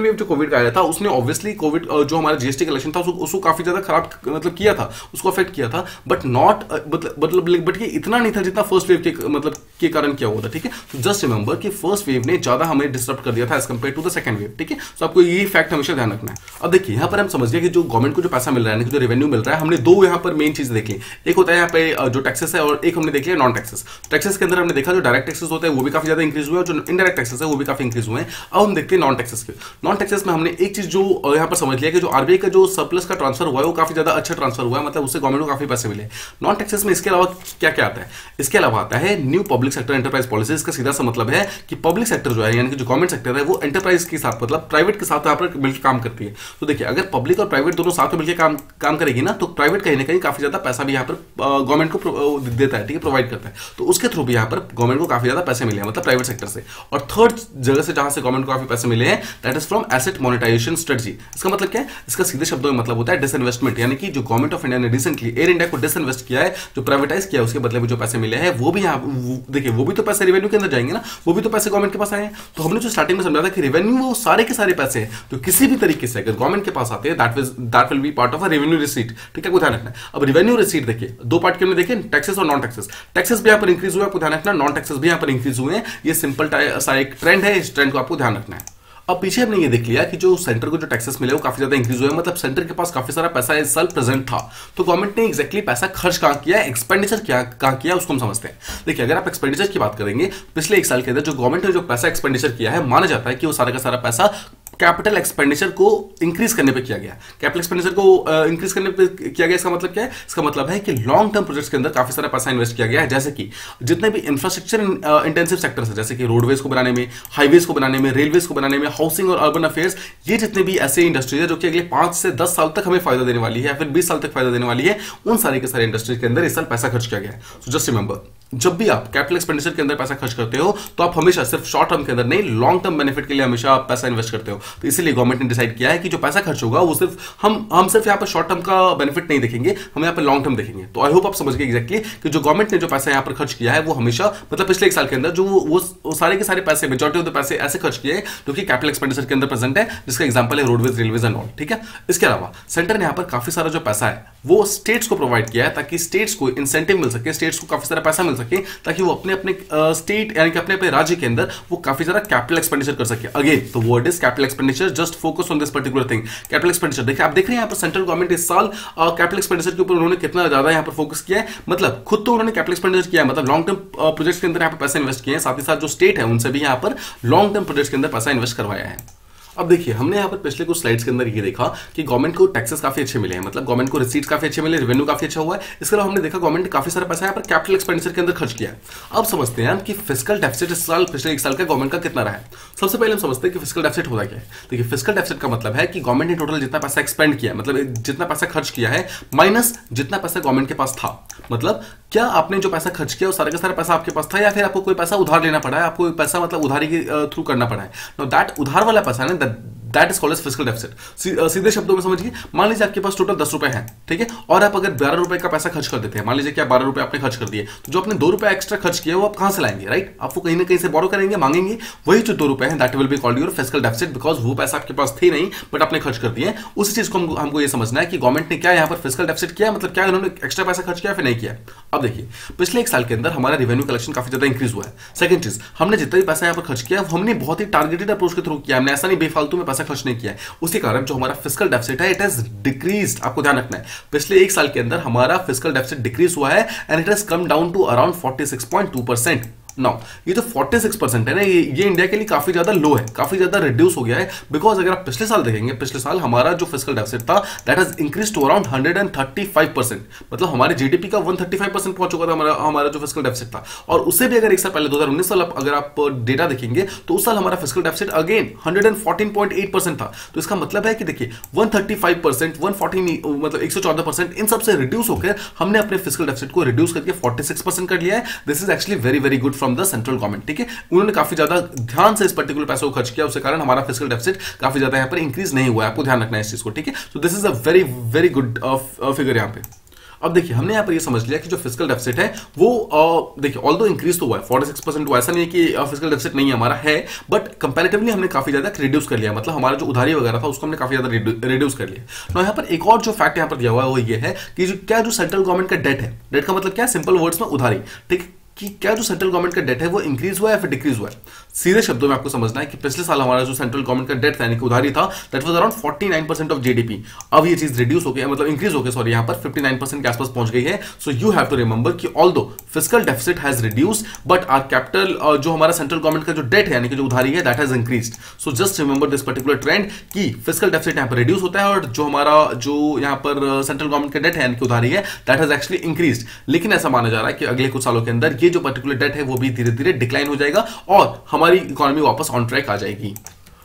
वेव जो कोविड का आया था उसने ऑब्वियसली कोविड जो हमारा जीएसटी कलेक्शन था उसको काफी ज्यादा खराब मतलब किया था, उसको अफेक्ट किया था, बट नॉट बट ये इतना नहीं था जितना फर्स्ट वेव के मतलब के कारण किया हुआ था। ठीक है, तो जस्ट रिमेंबर कि फर्स्ट वेव ने ज्यादा हमें डिस्टर्ब कर दिया था as compare to the second wave. ठीक है, तो आपको ये फैक्ट हमेशा ध्यान रखना है। अब देखिए यहाँ पर हम समझ गए कि जो गवर्नमेंट को जो पैसा मिल रहा है, जो रेवेन्यू मिल रहा है, हमने दो यहाँ पर मेन चीज देख ली। एक होता है यहाँ पे जो टैक्सेस है और एक हमने देख लिया नॉन टैक्सेस। टैक्सेस के अंदर हमने देखा जो डायरेक्ट टैक्सेस होते हैं वो भी काफी ज्यादा इंक्रीज हुए और जो इनडायरेक्ट टैक्सेस है वो भी काफी इंक्रीज हुए हैं। अब हम देखते हैं नॉन टैक्सेस के। नॉन टैक्सेस में हमने एक चीज जो यहाँ पर समझ लिया कि जो आरबीआई का जो सरप्लस का ट्रांसफर हुआ है वो काफी ज्यादा अच्छा ट्रांसफर हुआ है, मतलब उससे गवर्नमेंट को काफी पैसे मिले। नॉन टैक्सेस में इसके अलावा क्या क्या आता है? इसके अलावा आता है new public sector enterprise policy. इसका सीधा सा मतलब है कि पब्लिक सेक्टर जो है यानी कि जो गवर्नमेंट सेक्टर है वो एंटरप्राइज के साथ मतलब प्राइवेट के साथ यहाँ पर मिलकर काम करती है। तो देखिए अगर पब्लिक और प्राइवेट दोनों साथ में मिलकर काम करेगी ना तो प्राइवेट कहीं ना कहीं काफी ज्यादा पैसा भी यहाँ पर गवर्नमेंट को देता है। ठीक है, प्रोवाइड करता है, तो उसके थ्रू भी यहाँ पर गवर्नमेंट को काफी ज्यादा पैसे मिले हैं मतलब प्राइवेट सेक्टर से। और थर्ड जगह से जहां से गवर्नमेंट को काफी पैसे मिले हैं that is from asset monetisation strategy. इसका मतलब क्या है? इसका सीधे शब्दों में मतलब होता है डिसइन्वेस्टमेंट, यानी कि जो गवर्नमेंट ऑफ इंडिया ने रिसेंटली एयर इंडिया को डिसइन्वेस्ट किया है, जो प्राइवेटाइज किया है, उसके बदले में जो पैसे मिले हैं वो भी यहाँ देखिए वो भी तो पैसे रेवेन्यू के अंदर जाएंगे ना, वो भी तो पैसे गवर्नमेंट के पास आए हैं। तो हमने जो स्टार्टिंग में समझा था कि रेवेन्यू वो सारे के सारे पैसे हैं जो किसी भी तरीके से अगर गवर्नमेंट के पास आते हैं that will B part of a revenue receipt. ठीक है, को ध्यान रखना है। अब रेवेन्यू रिसीट देखिए दो पार्ट के हमने देखे, टैक्सेस और नॉन टैक्सेस। टैक्सेस भी यहाँ पर इंक्रीज हुआ है, आपको ध्यान रखना, नॉन टैक्सेस भी यहाँ पर इंक्रीज हुए हैं। ये सिंपल सा एक ट्रेंड है, इस ट्रेंड को आपको ध्यान रखना है। अब पीछे हमने ये देख लिया कि जो सेंटर को जो टैक्सेस मिले वो काफी ज्यादा इंक्रीज हुआ है, मतलब सेंटर के पास काफी सारा पैसा इस साल प्रेजेंट था। तो गवर्नमेंट ने एक्जैक्टली पैसा खर्च कहां किया, एक्सपेंडिचर कहां किया, उसको हम समझते हैं। देखिए अगर आप एक्सपेंडिचर की बात करेंगे पिछले एक साल के अंदर जो गवर्नमेंट ने जो पैसा एक्सपेंडिचर किया है, माना जाता है कि वो सारा का सारा पैसा कैपिटल एक्सपेंडिचर को इंक्रीज करने पे किया गया। कैपिटल एक्सपेंडिचर को इंक्रीज करने पे किया गया, इसका मतलब क्या है? इसका मतलब है कि लॉन्ग टर्म प्रोजेक्ट्स के अंदर काफी सारा पैसा इन्वेस्ट किया गया है, जैसे कि जितने भी इंफ्रास्ट्रक्चर इंटेंसिव सेक्टर्स है, जैसे कि रोडवेज को बनाने में, हाईवेज को बनाने में, रेलवेज को बनाने में, हाउसिंग और अर्बन अफेयर्स, ये जितने भी ऐसे इंडस्ट्रीज है जो कि अगले 5 से 10 साल तक हमें फायदा देने वाली है या फिर 20 साल तक फायदा देने वाली है, उन सारे के सारे इंडस्ट्रीज के अंदर इस साल पैसा खर्च किया गया है। सो जस्ट रिमेंबर, जब भी आप कैपिटल एक्सपेंडिचर के अंदर पैसा खर्च करते हो तो आप हमेशा सिर्फ शॉर्ट टर्म के अंदर नहीं, लॉन्ग टर्म बेनिफिट के लिए हमेशा आप पैसा इन्वेस्ट करते हो। तो इसीलिए गवर्नमेंट ने डिसाइड किया है कि जो पैसा खर्च होगा वो सिर्फ हम सिर्फ यहाँ पर शॉर्ट टर्म का बेनिफिट नहीं देखेंगे, हम यहाँ पर लॉन्ग टर्म देखेंगे। तो आई होप आप समझ गए एक्जैक्टली कि जो गवर्नमेंट ने जो पैसा यहाँ पर खर्च किया है वो हमेशा मतलब पिछले एक साल के अंदर जो वो सारे के सारे पैसे, मेजॉरिटी ऑफ द पैसे ऐसे खर्च किए जो कि कैपिटल एक्सपेंडिचर के अंदर प्रेजेंट है, जिसका एग्जांपल है रोडवेज, रेलवेज एंड ऑल। ठीक है, इसके अलावा सेंटर ने यहाँ पर काफी सारा जो पैसा है वो स्टेट्स को प्रोवाइड किया है ताकि स्टेट्स को इंसेंटिव मिल सके, स्टेट्स को काफी सारा पैसा मिल सके ताकि वो अपने अपने स्टेट यानी कि अपने अपने राज्य के अंदर वो काफी सारा कैपिटल एक्सपेंडिचर कर सके। Again the word is capital expenditure, just focus on this particular thing, capital expenditure. देखिए आप देख रहे हैं यहाँ पर सेंट्रल गवर्नमेंट इस साल कैपिटल एक्सपेंडिचर के ऊपर उन्होंने कितना ज्यादा यहाँ पर फोकस किया है, मतलब खुद तो उन्होंने कैपिटल एक्सपेंडिचर किया है, मतलब लॉन्ग टर्म प्रोजेक्ट्स के अंदर यहाँ पर पैसा इन्वेस्ट किए हैं, साथ ही साथ जो स्टेट है उनसे भी यहाँ पर लॉन्ग टर्म प्रोजेक्ट्स के अंदर पैसा इन्वेस्ट करवाया है। अब देखिए हमने यहाँ पर पिछले कुछ स्लाइड्स के अंदर ये देखा कि गवर्नमेंट को टैक्सेस काफी अच्छे मिले हैं, मतलब गवर्नमेंट को रिसीट्स काफी अच्छे मिले, रेवेन्यू काफी अच्छा हुआ है। इसके अलावा हमने देखा गवर्नमेंट ने काफी सारा पैसा यहाँ पर कैपिटल एक्सपेंडिचर के अंदर खर्च किया है। अब समझते हैं हम कि फिस्कल डेफिसिट इस साल पिछले एक साल का गवर्नमेंट का कितना रहा है। सबसे पहले हम समझते हैं कि फिस्कल डेफिसिट होता क्या है। देखिए फिस्कल डेफिसिट का मतलब है कि गवर्नमेंट ने टोटल जितना पैसा एक्सपेंड किया है, मतलब जितना पैसा खर्च किया है माइनस जितना पैसा गवर्नमेंट के पास था। मतलब क्या आपने जो पैसा खर्च किया वो सारा का सारा पैसा आपके पास था या फिर आपको कोई पैसा उधार लेना पड़ा है, आपको पैसा मतलब उधारी के थ्रू करना पड़ा है। नाउ दैट उधार वाला पैसा है ना, that is called as fiscal deficit. सीधे शब्दों में समझिए, मान लीजिए आपके पास टोटल 10 रुपए हैं, ठीक है, और आप अगर 12 रुपए का पैसा खर्च कर देते हैं, मान लीजिए कि आप 12 रुपए आपने खर्च कर दिए, तो जो आपने 2 रुपए एक्स्ट्रा खर्च किया वो आप कहां से लाएंगे, राइट? आप वो कहीं ना कहीं से बोरो करेंगे, मांगेंगे। वही जो 2 रुपए हैं that will be called your fiscal deficit, because वो पैसा आपके पास थे नहीं बट आपने खर्च कर दिए। उसी चीज को हमको ये समझना है कि गवर्नमेंट ने क्या यहाँ पर फिस्कल डेफिसिट किया, मतलब क्या उन्होंने एक्स्ट्रा पैसा खर्च किया फिर नहीं किया। अब देखिए पिछले एक साल के अंदर हमारा रेवेन्यू कलेक्शन काफी ज्यादा इंक्रीज हुआ है। सेकंड चीज, हमने जितना भी पैसा यहाँ पर खर्च किया हमने बहुत ही टारगेटेड अप्रोच के थ्रू किया, हमने ऐसा नहीं बेफालतू में पैसा खर्च नहीं किया है। उसी कारण जो हमारा फिस्कल डेफिसिट है इट हैज डिक्रीज्ड। आपको ध्यान रखना है पिछले एक साल के अंदर हमारा फिस्कल डेफिसिट डिक्रीज हुआ है and it has come down to around 46.2%। Now ये जो 46% है ना, ये इंडिया के लिए काफी ज्यादा लो है, काफी ज्यादा रिड्यूस हो गया है। बिकॉज अगर आप पिछले साल देखेंगे, पिछले साल हमारा जो फिस्कल डेफिसिट था that has increase to around 135%, मतलब हमारे जीडीपी का 135% पहुंच चुका था हमारा जो फिस्कल डेफिसिट था। और उससे भी अगर एक साल पहले 2019 साल अगर आप डेटा देखेंगे तो उस साल हमारा फिस्कल डेफिसिट अगेन 114.8% था। तो इसका मतलब है कि देखिए 135%, 114 मतलब 114% इन सबसे रिड्यूस होकर हमने अपने फिस्कल डेफिसिट को रिड्यूस करके 46% कर लिया है। This is actually very very good from the central government, ठीक है। उन्होंने काफी ज्यादा ध्यान से इस पर्टिकुलर पैसे को खर्च किया, उसके कारण हमारा फिस्कल डेफिसिट काफी ज्यादा यहां पर इंक्रीज नहीं हुआ है। आपको ध्यान रखना है इस चीज को, ठीक है। So this is a very very good figure यहां पे। अब देखिए हमने यहां पर ये समझ लिया कि जो फिस्कल डेफिसिट है वो देखिए ऑल्दो इंक्रीज तो हुआ है 46% हुआ, ऐसा नहीं है कि फिस्कल डेफिसिट नहीं है हमारा है, बट कंपैरेटिवली हमने काफी ज्यादा रिड्यूस कर लिया, मतलब हमारा जो उधारी वगैरह था उसको हमने काफी ज्यादा रिड्यूस कर लिया। तो यहाँ पर एक और जो फैक्ट यहाँ पर दिया हुआ है वो ये है कि जो सेंट्रल गवर्नमेंट का डेट है, डेट का मतलब क्या है, सिंपल वर्ड्स में उधारी, ठीक है, कि क्या जो सेंट्रल गवर्नमेंट का डेट है वो इंक्रीज हुआ है या फिर डिक्रीज हुआ है। सीधे शब्दों में आपको समझना है कि पिछले साल हमारा जो सेंट्रल गवर्नमेंट का डेट था यानी कि उधारी था that was around 49% of GDP. अब ये चीज रिड्यूस हो गया, मतलब इंक्रीज हो गया, सॉरी, यहाँ पर 59% के आसपास पहुंच गई है। So you have to remember कि although fiscal deficit has reduce but our capital जो हमारा सेंट्रल गवर्नमेंट का जो डेट है यानी कि जो उधारी है that has increased. So just remember this particular trend कि फिस्कल डेफिसिट यहाँ पर रिड्यूस होता है और जो हमारा जो यहाँ पर सेंट्रल गवर्नमेंट का डेट है यानी कि उधारी है दैट हैज एक्चुअली इंक्रीज्ड। लेकिन ऐसा माना जा रहा है कि अगले कुछ सालों के अंदर ये जो पर्टिकुलर डेट है वो भी धीरे धीरे डिक्लाइन हो जाएगा और हमारी इकोनॉमी वापस ऑन ट्रैक आ जाएगी।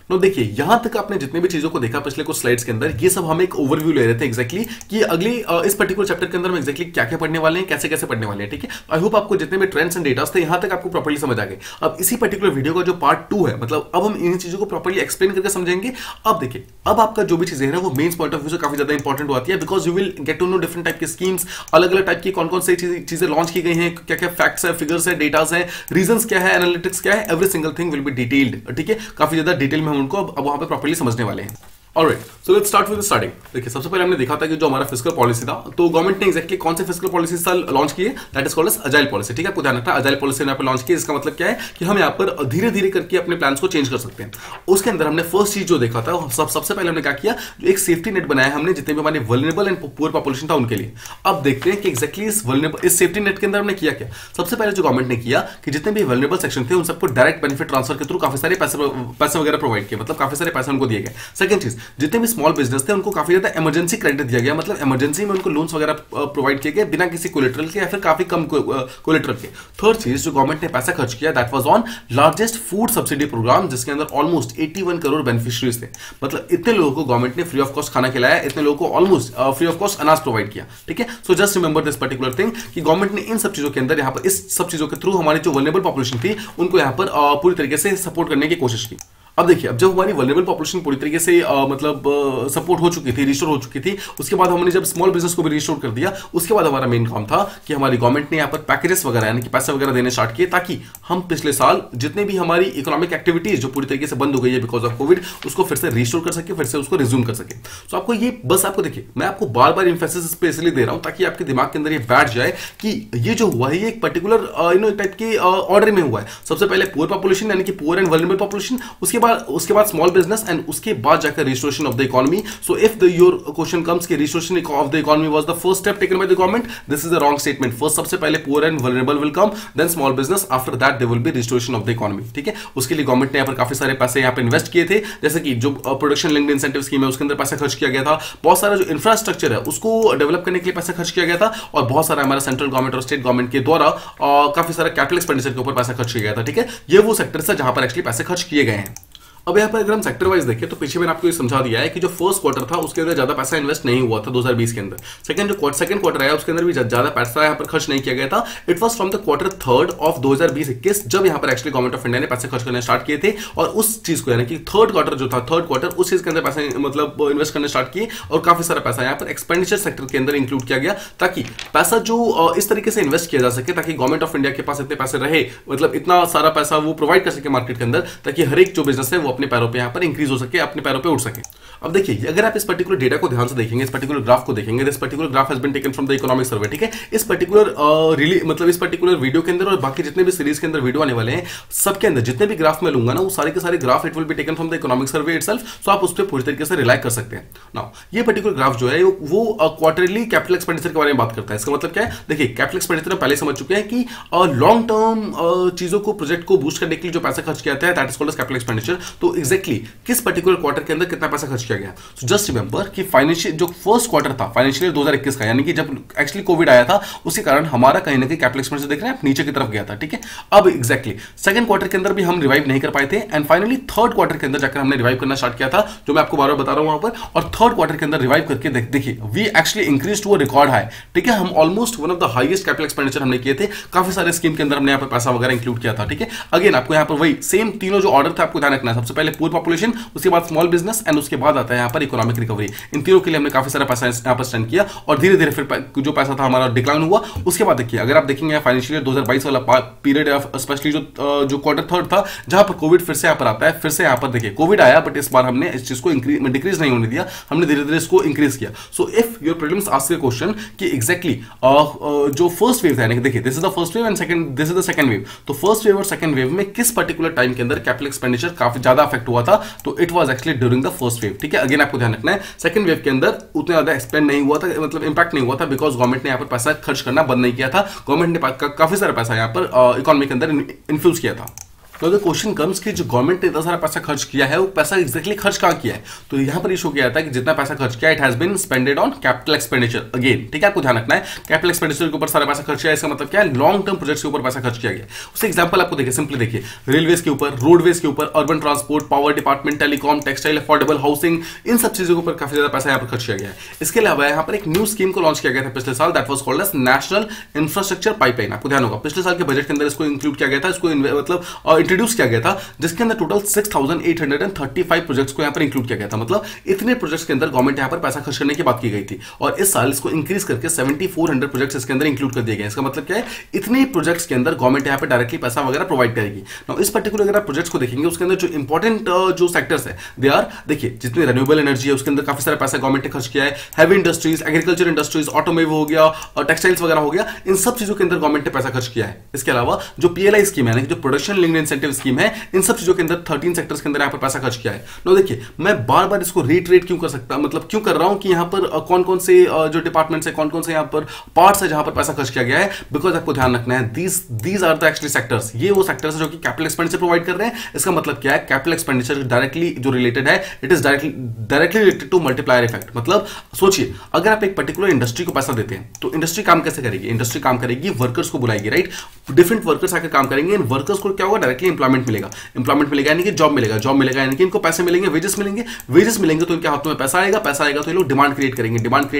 तो देखिए यहां तक आपने जितने भी चीजों को देखा पिछले कुछ स्लाइड्स के अंदर, ये सब हम एक ओवरव्यू ले रहे थे एग्जैक्टली कि अगली इस पर्टिकुलर चैप्टर के अंदर हम एग्जैक्टली क्या क्या पढ़ने वाले हैं, कैसे कैसे पढ़ने वाले हैं, ठीक है। आई होप आपको जितने भी ट्रेंड्स एंड डेटास थे यहां तक आपको प्रॉपर्ली समझ आ गए। अब इसी पर्टिकुलर वीडियो का जो पार्ट 2 है, मतलब अब हम इन चीजों को प्रॉपर्ली एक्सप्लेन करके समझेंगे। अब देखिए अब आपका जो भी चीजें है वो मेन्स पॉइंट ऑफ व्यू से काफी ज्यादा इंपॉर्टेंट होती है, because you will get to know different type की स्कीम्स, अलग अलग टाइप की कौन कौन सी चीजें लॉन्च की गई हैं, क्या क्या फैक्ट्स है, फिगर्स है, डेटास है, रीजंस क्या है, एनालिटिक्स क्या है, every single thing will be detailed, ठीक है। काफी ज्यादा डिटेल में हम उनको अब वहां पे प्रॉपर्ली समझने वाले हैं। Alright, so let's start with starting. देखिए सबसे पहले हमने देखा था कि जो हमारा फिस्कल पॉलिसी था, तो गवर्नमेंट ने एक्जैक्टली कौन से फिस्कल पॉलिसी साल लॉन्च की है, that is called as agile policy, ठीक है। आपको ध्यान रखना अजाइल पॉलिसी यहाँ पर लॉन्च की, इसका मतलब क्या है कि हम यहाँ पर धीरे धीरे करके अपने प्लान्स को चेंज कर सकते हैं। उसके अंदर हमने फर्स्ट चीज जो देखा था सबसे पहले हमने क्या किया, जो एक सेफ्टी नेट बनाया हमने जितने भी हमारे वल्नरेबल एंड पुअर पॉपुलेशन था उनके लिए। अब देखते हैं कि एक्जैक्टली इस सेफ्टी नेट के अंदर हमने किया क्या। सबसे पहले जो गवर्नमेंट ने किया कि जितने भी वल्नरेबल सेक्शन थे उन सबको डायरेक्ट बेनिफिट ट्रांसफर के थ्रू काफी सारे पैसे वगैरह प्रोवाइड किए, मतलब काफी सारे पैसे उनको दिए गए। सेकंड चीज, जितने भी स्मॉल बिजनेस थे उनको काफी ज्यादा इमरजेंसी क्रेडिट दिया गया, मतलब इमरजेंसी में उनको लोन्स वगैरह प्रोवाइड किए गए बिना किसी कोलेटरल के या फिर काफी कम कोलेटरल के। थर्ड चीज जो गवर्नमेंट ने पैसा खर्च किया that was on largest food subsidy programme, जिसके अंदर ऑलमोस्ट 81 करोड़ बेनिफिशियरीज थे। मतलब इतने लोगों को गवर्नमेंट ने फ्री ऑफ कॉस्ट खाना खिलाया, इतने लोगों को ऑलमोस्ट फ्री ऑफ कॉस्ट अनाज प्रोवाइड किया, ठीक है। So just remember this particular thing कि गवर्नमेंट ने इन सब चीजों के अंदर यहाँ पर इस सब चीजों के थ्रू हमारी जो वल्नरेबल पॉपुलेशन थी उनको यहाँ पर पूरी तरीके से सपोर्ट करने की कोशिश की। अब देखिए अब जब हमारी वल्नरेबल पॉपुलेशन पूरी तरीके से मतलब सपोर्ट हो चुकी थी, रिस्टोर हो चुकी थी, उसके बाद हमने जब स्मॉल बिजनेस को भी रिस्टोर कर दिया, उसके बाद हमारा मेन काम था कि हमारी गवर्नमेंट ने यहाँ पर पैकेजेस वगैरह यानी कि पैसे वगैरह देने स्टार्ट किए, ताकि हम पिछले साल जितने भी हमारी इकोनॉमिक एक्टिविटीज जो पूरी तरीके से बंद हो गई है बिकॉज ऑफ कोविड, उसको फिर से रिस्टोर कर सके, फिर से उसको रिज्यूम कर सके। तो आपको ये बस आपको देखिए मैं आपको बार बार इंफेसिस पे इसलिए दे रहा हूं ताकि आपके दिमाग के अंदर ये बैठ जाए कि ये जो हुआ है ये एक पर्टिकुलर टाइप के ऑर्डर में हुआ है। सबसे पहले पुअर पॉपुलेशन यानी कि पुअर एंड वल्नरेबल पॉपुलेशन, उसके बाद बाद स्मॉल बिजनेस एंड उसके बाद जाकर restoration of the economy. So if the your question comes कि restoration of the economy was the first step taken by the government, this is the wrong statement. First सबसे पहले poor and vulnerable will come, then small business, after that there will be restoration of the economy. ठीक है, उसके लिए government ने यहाँ पर काफी सारे पैसे यहाँ पर इन्वेस्ट किए थे, जैसे कि जो प्रोडक्शन लिंक्ड इंसेंटिव स्कीम है उसके अंदर पैसा खर्च किया गया था. बहुत सारा जो इंफ्रास्ट्रक्चर है उसको डेवलप करने के लिए पैसा खर्च किया गया था, और बहुत सारा हमारा सेंट्रल गवर्नमेंट और स्टेट गवर्नमेंट के द्वारा काफी सारा कैपिटल एक्सपेंडिचर के ऊपर पैसा खर्च किया गया था. ठीक है, ये वो सेक्टर्स है जहां पर एक्चुअली पैसे खर्च किए गए हैं. अब यहाँ पर अगर हम सेक्टर वाइज देखें तो पीछे मैंने आपको ये समझा दिया है कि जो फर्स्ट क्वार्टर था उसके अंदर ज्यादा पैसा इन्वेस्ट नहीं हुआ था 2020 के अंदर. सेकंड क्वार्टर आया उसके अंदर भी ज्यादा पैसा यहाँ पर खर्च नहीं किया गया था. It was from the quarter third of 2020-21 जब यहाँ पर एक्चुअली गवर्नमेंट ऑफ इंडिया ने पैसे खर्च करने स्टार्ट किए थे, और उस चीज को यानी कि थर्ड क्वार्टर उस चीज के अंदर पैसा मतलब इन्वेस्ट करने स्टार्ट किए, और काफी सारा पैसा यहाँ पर एक्सपेंडिचर सेक्टर के अंदर इंक्लूड किया गया, ताकि पैसा जो इस तरीके से इन्वेस्ट किया जा सके, ताकि गवर्नमेंट ऑफ इंडिया के पास इतने पैसे रहे, मतलब इतना सारा पैसा वो प्रोवाइड कर सके मार्केट के अंदर, ताकि हर एक जो बिजनेस है वो अपने पैरों पर यहाँ पर इंक्रीज हो सके, अपने पैरों पे उठ सके. अब देखिए, अगर आप इस पर्टिकुलर डेटा को ध्यान से देखेंगे, इस पर्टिकुलर ग्राफ को देखेंगे, this particular graph has been taken from the economic survey. ठीक है, इस पर्टिकुलर वीडियो के अंदर और बाकी जितने भी सीरीज के अंदर वीडियो आने वाले हैं, सबके अंदर जितने भी ग्राफ मैं लूंगा ना, वो सारे के सारे graph it will be taken from the economic survey itself. सो आप उस पर पूरी तरीके से रिलाई कर सकते हैं. नाउ ये पर्टिकुलर ग्राफ जो है वो क्वार्टरली कैपिटल एक्सपेंडिचर के बारे में बात करता है. इसका मतलब क्या है, देखिए कैपिटल एक्सपेंडिचर पहले समझ चुके हैं कि लॉन्ग टर्म चीजों को, प्रोजेक्ट को बूस्ट करने के लिए जो पैसा खर्च किया जाता है, that is called as capital expenditure. तो एग्जैक्टली किस पर्टिकुलर क्वार्टर के अंदर कितना पैसा खर्च किया गया. सो जस्ट रिमेंबर कि फाइनेंशियल जो फर्स्ट क्वार्टर था फाइनेंशियल 2021 का, यानी कि जब एक्चुअली कोविड आया था, उसी कारण हमारा कहीं ना कहीं कैपिटल एक्सपेंडिचर देख रहे हैं आप नीचे की तरफ गया था. ठीक है, अब एग्जैक्टली सेकंड क्वार्टर के अंदर भी हम रिवाइव नहीं कर पाए थे, एंड फाइनली थर्ड क्वार्टर के अंदर जाकर हमने रिवाइव करना स्टार्ट किया था, जो मैं आपको बार बार बता रहा हूं वहां पर. और थर्ड क्वार्टर के अंदर रिवाइव करके देखिए we actually increase to a record high. ठीक है, हम almost one of the highest capital expenditure हमने किए थे. काफी सारे स्कीम के अंदर हमने यहाँ पर पैसा वगैरह इंक्लूड किया था. ठीक है, अगेन आपको यहाँ पर वही सेम तीनों जो ऑर्डर था आपको ध्यान रखना है. सबसे पहले पुअर पॉपुलेशन, उसके बाद स्मॉल बिजनेस, एंड उसके बाद आता है यहाँ पर इकोनॉमिक रिकवरी. इन तीनों के लिए हमने काफी सारा पैसा यहाँ पर स्पेंड किया, और धीरे धीरे फिर जो पैसा था हमारा डिक्लाइन हुआ. उसके बाद देखिए, अगर आप देखेंगे फाइनेंशियल ईयर 2022 वाला पीरियड, स्पेशली जो क्वार्टर थर्ड था, जहां पर कोविड फिर से यहाँ पर आता है, फिर से यहाँ पर देखिए कोविड आया, बट इस बार हमने इस चीज को डिक्रीज नहीं होने दिया, हमने धीरे धीरे इसको इंक्रीज किया. So if your prelims ask a question कि एग्जैक्टली जो फर्स्ट वेव था, यानी कि देखिए this is the first wave and this is the second wave, तो फर्स्ट वेव और सेकंड वेव में किस पर्टिकुलर टाइम के अंदर कैपिटल एक्सपेंडिचर काफी ज्यादा अफेक्ट हुआ था, तो it was actually during the first wave. ठीक है, अगेन आपको ध्यान रखना है, सेकंड वेव के अंदर उतना ज्यादा एक्सपेंड नहीं हुआ था, मतलब इंपैक्ट नहीं हुआ था, बिकॉज गवर्नमेंट ने यहाँ पर पैसा खर्च करना बंद नहीं किया था. गवर्नमेंट ने काफी सारा पैसा यहाँ पर इकोनॉमी के अंदर इन्फ्यूज किया था. तो द क्वेश्चन कम्स कि जो गवर्नमेंट ने इतना सारा पैसा खर्च किया है, वो पैसा एग्जैक्टली खर्च कहाँ किया है. तो यहाँ पर इशू किया जाता है कि जितना पैसा खर्च किया, it has been spended on capital expenditure. Again ठीक है, आपको ध्यान रखना है, कैपिटल एक्सपेंडिचर के ऊपर सारा पैसा खर्च किया, इसका मतलब क्या है, लॉन्ग टर्म प्रोजेक्ट्स के ऊपर पैसा खर्च किया गया. उससे एग्जांपल आपको देखिए, सिंपली देखिए, रेलवेज के ऊपर, रोडवेज के ऊपर, urban transport, power department, telecom, textile, affordable housing, इन सब चीजों के ऊपर काफी ज्यादा पैसा यहाँ पर खर्च किया गया है. इसके अलावा यहाँ पर एक न्यू स्कीम को लॉन्च किया गया था पिछले साल, that was called as national infrastructure pipeline. आपको ध्यान होगा पिछले साल के बजट के अंदर इसको इंक्लूड किया गया था, इसको मतलब इंट्रोड्यूस किया गया था, जिसके अंदर टोटल 6,835 प्रोजेक्ट्स को यहां पर इंक्लूड किया गया था. मतलब इतने प्रोजेक्ट्स के अंदर गवर्नमेंट यहां पर पैसा खर्च करने की बात की गई थी, और इस साल इसको इंक्रीज करके 7,400 प्रोजेक्ट्स इसके अंदर इंक्लूड कर दिए गए. इसका मतलब क्या है, इतने प्रोजेक्ट्स के अंदर गवर्नमेंट यहां पर डायरेक्टली पैसा वगैरह प्रोवाइड करेगी. नाउ इस पर्टिकुलर अगर आप प्रोजेक्ट्स को देखेंगे, उसके अंदर जो इंपॉर्टेंट जो सेक्टर्स है, दे आर, देखिए जितनी रिन्यूएबल एनर्जी है उसके अंदर काफी सारा पैसा गवर्नमेंट ने खर्च किया है. Heavy industries, agriculture industries, automobile हो गया, टेक्सटाइल्स वगैरह हो गया, इन सब चीजों के अंदर गवर्नमेंट ने पैसा खर्च किया है. इसके अलावा जो पीएलआई स्कीम है, जो प्रोडक्शन लिंक्ड इंसेंटिव स्कीम है, इन सब चीजों के अंदर 13 सेक्टर्स के अंदर यहाँ पर पैसा खर्च किया है. नो देखिए, मैं बार बार इसको रीट्रेट क्यों कर सकता, मतलब क्यों कर रहा हूं कि यहाँ पर कौन कौन से जो डिपार्टमेंट्स है, कौन कौन से यहाँ पर पार्ट्स है जहां पर पैसा खर्च किया गया है, बिकॉज आपको ध्यान रखना है, these are the actually sectors. ये वो सेक्टर्स है जो कि कैपिटल एक्सपेंडिचर प्रोवाइड कर रहे हैं. इसका मतलब क्या है, कैपिटल एक्सपेंडिचर डायरेक्टली जो रिलेटेड है, it is directly related to multiplier effect. मतलब सोचिए, अगर आप एक पर्टिकुलर इंडस्ट्री को पैसा देते हैं, तो इंडस्ट्री काम कैसे करेगी, इंडस्ट्री काम करेगी, वर्कर्स को बुलाएगी, राइट, डिफरेंट वर्कर्स आकर काम करेंगे. इन वर्कर्स को क्या होगा, डायरेक्टली इंप्लॉयमेंट मिलेगा यानी कि जॉब मिलेगा यानी कि इनको पैसे मिलेंगे, वेजेस मिलेंगे, तो इनके हाथों में पैसा आएगा तो ये लोग डिमांड क्रिएट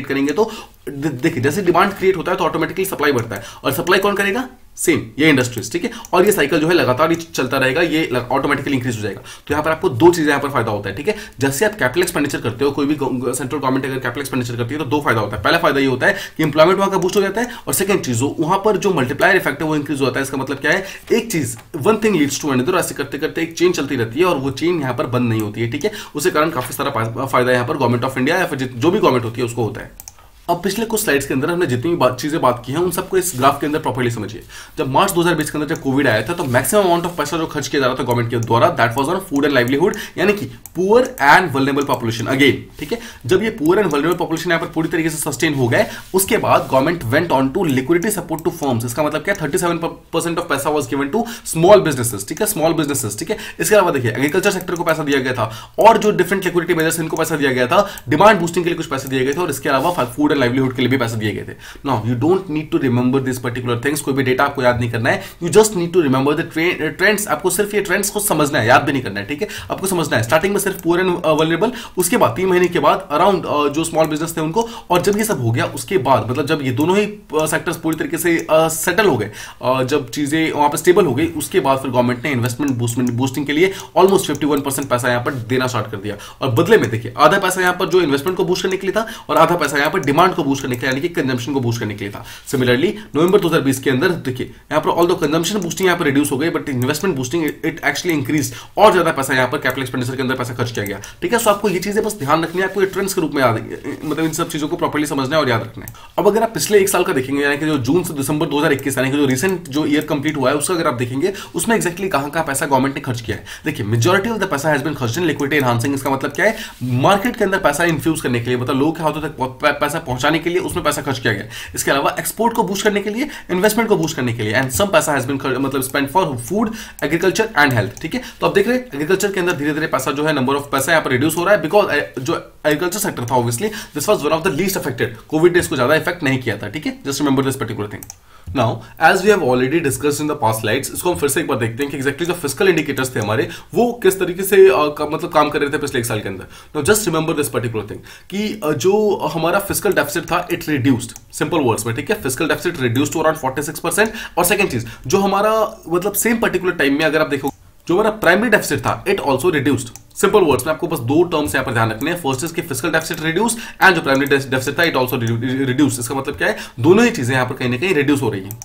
करेंगे. तो देखिए, जैसे डिमांड क्रिएट होता है तो ऑटोमेटिकली सप्लाई बढ़ता है, और सप्लाई कौन करेगा, सेम ये इंडस्ट्रीज. ठीक है, और ये साइकिल जो है लगातार चलता रहेगा, ये ऑटोमेटिकली इंक्रीज हो जाएगा. तो यहाँ पर आपको दो चीजें यहाँ पर फायदा होता है. ठीक है, जैसे आप कैपिटल एक्सपेंडिचर करते हो, कोई भी सेंट्रल गवर्नमेंट अगर कैपिटल एक्सपेंडिचर करती है, तो दो फायदा होता है. पहला फायदा ये होता है कि इंप्लॉयमेंट वहां का बूस्ट हो जाता है, और सेकंड चीज वहां पर जो मल्टीप्लायर इफेक्ट है वो इंक्रीज होता है. इसका मतलब क्या है, एक चीज, one thing leads to another, ऐसे करते करते एक चेन चलती रहती है, और वो चेन यहाँ पर बंद नहीं होती है. ठीक है, उसके कारण काफी सारा फायदा यहाँ पर गवर्नमेंट ऑफ इंडिया या फिर जो भी गवर्नमेंट होती है उसको होता है. अब पिछले कुछ स्लाइड्स के अंदर हमने जितनी भी चीजें बात की हैं उन सबको इस ग्राफ के अंदर प्रॉपर्ली समझिए। जब मार्च 2020 के अंदर जब कोविड आया था तो मैक्सिमम अमाउंट ऑफ पैसा जो खर्च किया जा रहा था गवर्नमेंट के द्वारा that was on food and livelihood, यानी कि poor and vulnerable population. Again ठीक है, जब ये पुअर एंड वल्नरेबल पॉपुलेशन यहाँ पर पूरी तरीके से सस्टेन हो गए उसके बाद government went on to liquidity support to firms. इसका मतलब क्या, 37% ऑफ पैसा was given to small businesses. ठीक है, स्मॉल बिजनेसेस। ठीक है, इसके अलावा देखिए एग्रीकल्चर सेक्टर को पैसा दिया गया था और जो डिफरेंट लिक्विडिटी मेजर्स इनको पैसा दिया गया था, डिमांड बूस्टिंग के लिए कुछ पैसे दिए गए थे और इसके अलावा फूड एंड लाइवलीहुड के लिए भी पैसे दिए गए थे। Now you don't need to remember this particular things, कोई भी डेटा आपको याद नहीं करना है, you just need to remember the trends. आपको सिर्फ ये ट्रेंड्स को समझना है, याद भी नहीं करना है। ठीक है, आपको समझना है स्टार्टिंग में सिर्फ पुअर एंड वल्नरेबल, उसके बाद 3 महीने के बाद अराउंड जो स्मॉल बिजनेस थे उनको, और जब ये सब हो गया उसके बाद मतलब जब ये दोनों ही सेक्टर्स पूरी तरीके से सेटल हो गए, जब चीजें वहां पर स्टेबल हो गई उसके बाद फिर गवर्नमेंट ने इन्वेस्टमेंट बूस्टिंग के लिए ऑलमोस्ट 51% पैसा यहां पर देना स्टार्ट कर दिया। और बदले में देखिए आधा पैसा यहां पर जो इन्वेस्टमेंट को बूस्ट करने के लिए था और आधा पैसा यहां पर डिमांड को बूस्ट करने के लिए यानी कि कंजम्पशन को बूस्ट करने के लिए था। सिमिलरली नवंबर 2020 के अंदर देखिए यहां पर ऑल्दो कंजम्पशन बूस्टिंग यहां पर रिड्यूस हो गई but investment boosting it actually increase, और ज्यादा पैसा यहां पर कैपिटल एक्सपेंडिचर के अंदर पैसा खर्च किया गया। ठीक है, सो आपको ये चीजें बस ध्यान रखनी है, आपको ये ट्रेंड्स के रूप में याद मतलब इन सब चीजों को प्रॉपर्ली समझना है और याद रखना है। अब अगर आप पिछले 1 साल का देखेंगे यानी कि जो जून से दिसंबर 2021 यानी कि जो रिसेंट जो ईयर कंप्लीट हुआ है उसका अगर आप देखेंगे उसमें एक्जैक्टली कहां का पैसा गवर्नमेंट ने खर्च किया है। देखिए मेजॉरिटी ऑफ द पैसा हैज बीन खर्च्ड इन लिक्विडिटी एनहांसिंग। इसका मतलब क्या है, मार्केट के अंदर पैसा इन्फ्यूज करने के लिए, मतलब लोगों के हाथों तक पैसा पहुंचाने के लिए उसमें पैसा खर्च किया गया। इसके अलावा एक्सपोर्ट को बूस्ट करने के लिए, इन्वेस्टमेंट को बूस्ट करने के लिए, एंड सम पैसा हैज बीन मतलब spend for food, agriculture and health. ठीक है, तो आप देख रहे हैं एग्रीकल्चर के अंदर धीरे धीरे पैसा जो है नंबर ऑफ पैसा यहाँ पर रिड्यूस हो रहा है बिकॉज जो एग्रीकल्चर सेक्टर था obviously this was one of the least affected. Covid ने इसको ज्यादा इफेक्ट नहीं किया था। ठीक है, just remember this particular thing. Now as we have already discussed in the past slides, इसको हम फिर से एक बार देखते हैं कि एक्जैक्टली जो फिस्कल इंडिकेटर्स थे हमारे वो किस तरीके से मतलब काम कर रहे थे पिछले 1 साल के अंदर। Now just remember this particular thing कि जो हमारा फिस्कल डेफिसिट था इट रिड्यूस्ड, सिंपल वर्ड्स में। ठीक है, fiscal deficit reduced to around 46%। और सेकंड चीज जो हमारा मतलब सेम पर्टिकुलर टाइम में अगर आप देखो जो हमारा प्राइमरी डेफिसिट था it also reduced. Simple words में आपको बस 2 टर्म्स यहां पर ध्यान रखने हैं, फर्स्ट इज कि फिस्कल डेफिसिट रिड्यूस एंड जो प्राइमरी डेफिसिट था इट आल्सो रिड्यूस। इसका मतलब क्या है, दोनों ही चीजें यहां पर कहीं ना कहीं रिड्यूस हो रही हैं।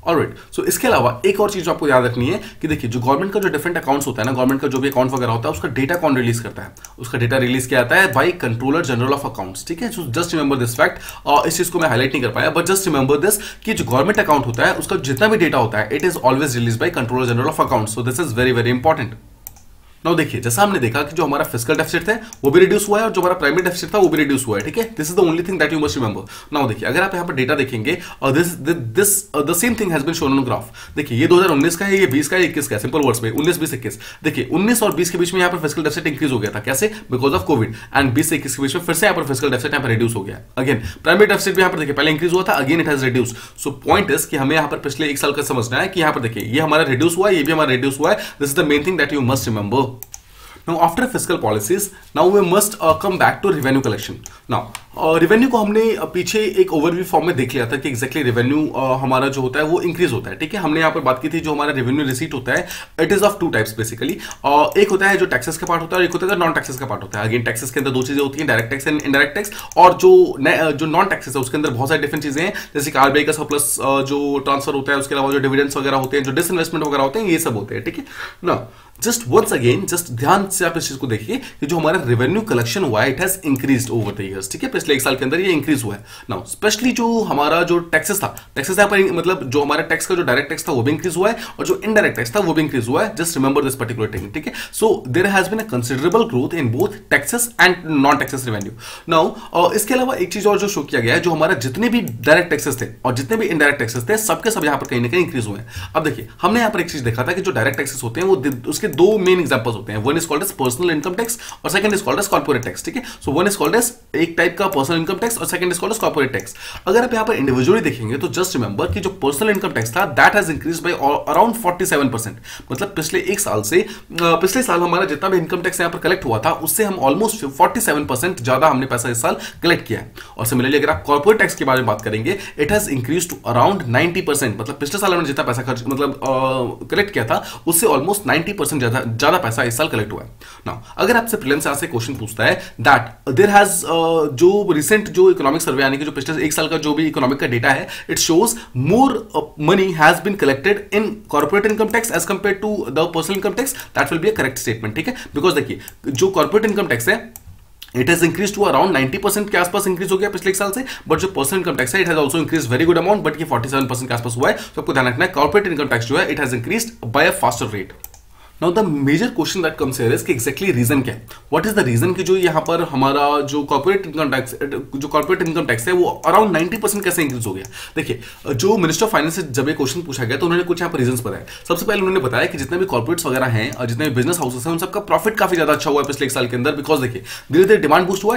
ऑलराइट, सो इसके अलावा एक और चीज आपको याद रखनी है कि देखिए जो गवर्नमेंट का जो डिफरेंट अकाउंट्स होता है ना, गवर्नमेंट का जो भी अकाउंट वगैरह होता है उसका डेटा कौन रिलीज करता है, उसका डेटा रिलीज किया जाता है by controller general of accounts. ठीक है, so just remember this fact. इस चीज को मैं हाईलाइट नहीं कर पाया बट जस्ट रिमेंबर दिस कि जो गवर्नमेंट अकाउंट होता है उसका जितना भी डेटा होता है it is always release by controller general of accounts. So this is very very important. Now देखिए जैसा हमने देखा कि जो हमारा फिस्कल डेफिसिट है वो भी रिड्यूस हुआ है और जो हमारा प्राइमरी डेफिसिट था वो भी रिड्यूस हुआ है। ठीक है, this is the only thing that you must remember. Now देखिए अगर आप यहाँ पर डेटा देखेंगे और this the same thing has been shown on graph. देखिए ये 2019 का है, ये 20 का है, 21 का है। सिंपल वर्ड्स में 19, 20, 21। देखिए 19 और 20 के बीच में यहाँ पर फिस्कल डेफिसिट इंक्रीज हो गया था, कैसे, बिकॉज ऑफ कोविड। एंड 20 से 21 के बीच में फिर से यहाँ पर फिस्कल डेफिसिट यहाँ पर रिड्यूस हो गया। अगेन प्राइमरी डेफिसिट भी यहाँ पर देखिए पहले इंक्रीज हुआ था, again it has reduce. So point is कि हमें यहाँ पर पिछले 1 साल का समझना है कि यहाँ पर देखिए ये हमारा रिड्यूस हुआ है, ये भी हमारा रिड्यूस हुआ है। This is the main thing that you must remember. Now after fiscal policies, now we must come back to revenue collection. Now revenue को हमने पीछे एक ओवरव्यू फॉर्म में देख लिया था कि एक्जैक्टली रेवेन्यू हमारा जो होता है वो इंक्रीज होता है। ठीक है, हमने यहाँ पर बात की थी जो हमारा रेवेन्यू रिसीट होता है it is of 2 types basically. एक होता है जो टैक्सेस का पार्ट होता है और एक होता है नॉन टैक्सेस का पार्ट होता है। अगेन टैक्सेस के अंदर 2 चीजें होती हैं, direct tax and indirect tax. और जो नॉन टैक्सेस है उसके अंदर बहुत सारी डिफरेंट चीजें हैं, जैसे कि आरबीआई का सरप्लस जो ट्रांसफर होता है, उसके अलावा जो डिविडेंड्स वगैरह होते हैं, जो डिसइन्वेस्टमेंट वगैरह होते हैं, ये सब होते हैं। ठीक है ना, जस्ट वंस अगेन जस्ट ध्यान से आप इस चीज को देखिए कि जो हमारा रेवेन्यू कलेक्शन हुआ है it has increased over the years. ठीक है, पिछले 1 साल के अंदर ये इंक्रीज हुआ है। नाउ स्पेशली जो हमारा जो टैक्सेस था, टैक्सेस यहाँ पर मतलब जो हमारा टैक्स का जो डायरेक्ट टैक्स था वो भी इंक्रीज हुआ है और जो इनडायरेक्ट टैक्स था वो भी इंक्रीज हुआ है। Just remember this particular thing. ठीक है, so there has been a considerable growth in both taxes and non taxes revenue. Now इसके अलावा एक चीज और जो शो किया गया है, जो हमारा जितने भी डायरेक्ट टैक्सेस थे और जितने भी इनडायरेक्ट टैक्सेस थे सबके सब यहाँ पर कहीं ना कहीं इंक्रीज हुए हैं। अब देखिए हमने यहाँ पर एक चीज देखा था कि जो डायरेक्ट टैक्सेस होते हैं वो उसके 2 मेन एग्जांपल्स होते हैं। One is called as personal income tax और second is called as corporate tax. ठीक है, so one is called as एक टाइप का पर्सनल इनकम टैक्स और second is called as corporate tax. अगर आप यहाँ पर इंडिविजुअली देखेंगे तो जस्ट रिमेंबर कि जो पर्सनल इनकम टैक्स था that has increased by around 47%। मतलब पिछले 1 साल से पिछले साल हमारा जितना भी इनकम टैक्स यहाँ पर कलेक्ट हुआ था उससे हम ऑलमोस्ट 47% ज्यादा हमने पैसा इस साल कलेक्ट किया है। और सिमिलरली अगर आप कॉर्पोरेट टैक्स के बारे में बात करेंगे it has increase to around 90%। मतलब पिछले साल हमने जितना पैसा खर्च मतलब कलेक्ट किया था उससे ऑलमोस्ट 90% ज्यादा पैसा इस साल कलेक्ट हुआ है। नाउ अगर आपसे प्रीलिम्स से क्वेश्चन पूछता है दैट देयर हैज जो रिसेंट जो इकोनॉमिक सर्वे यानी कि जो पिछले 1 साल का जो भी इकोनॉमिक का डेटा है it shows more money has been collected in corporate income tax as compare to the personal income tax, that will be a correct statement. ठीक है, बिकॉज देखिए जो कॉर्पोरेट इनकम टैक्स है it has increase to around 90% के आसपास increase हो गया पिछले एक साल से, बट जो पर्सनल इनकम टैक्स है it has also increase very good amount, but ये 47% के आसपास हुआ है। तो आपको ध्यान रखना है कॉर्पोरेट इनकम टैक्स जो है it has increase by a faster rate. Now the major question that comes here is कि एग्जैक्टली रीजन क्या है, व्हाट इज द रीजन कि जो यहाँ पर हमारा जो कॉर्पोरेट इनकम टैक्स है वो अराउंड 90% कैसे इंक्रीज हो गया। देखिए जो मिनिस्टर ऑफ फाइनेंस से जब ये क्वेश्चन पूछा गया तो उन्होंने कुछ यहाँ पर रीजन बताया। सबसे पहले उन्होंने बताया कि जितने भी कॉर्पोरेट्स वगैरह हैं और जितने भी बिजनेस हाउसेस हैं उन सबका प्रॉफिट काफी ज्यादा अच्छा हुआ है पिछले एक साल के अंदर, बिकॉज देखिए धीरे धीरे डिमांड बूस्ट हुआ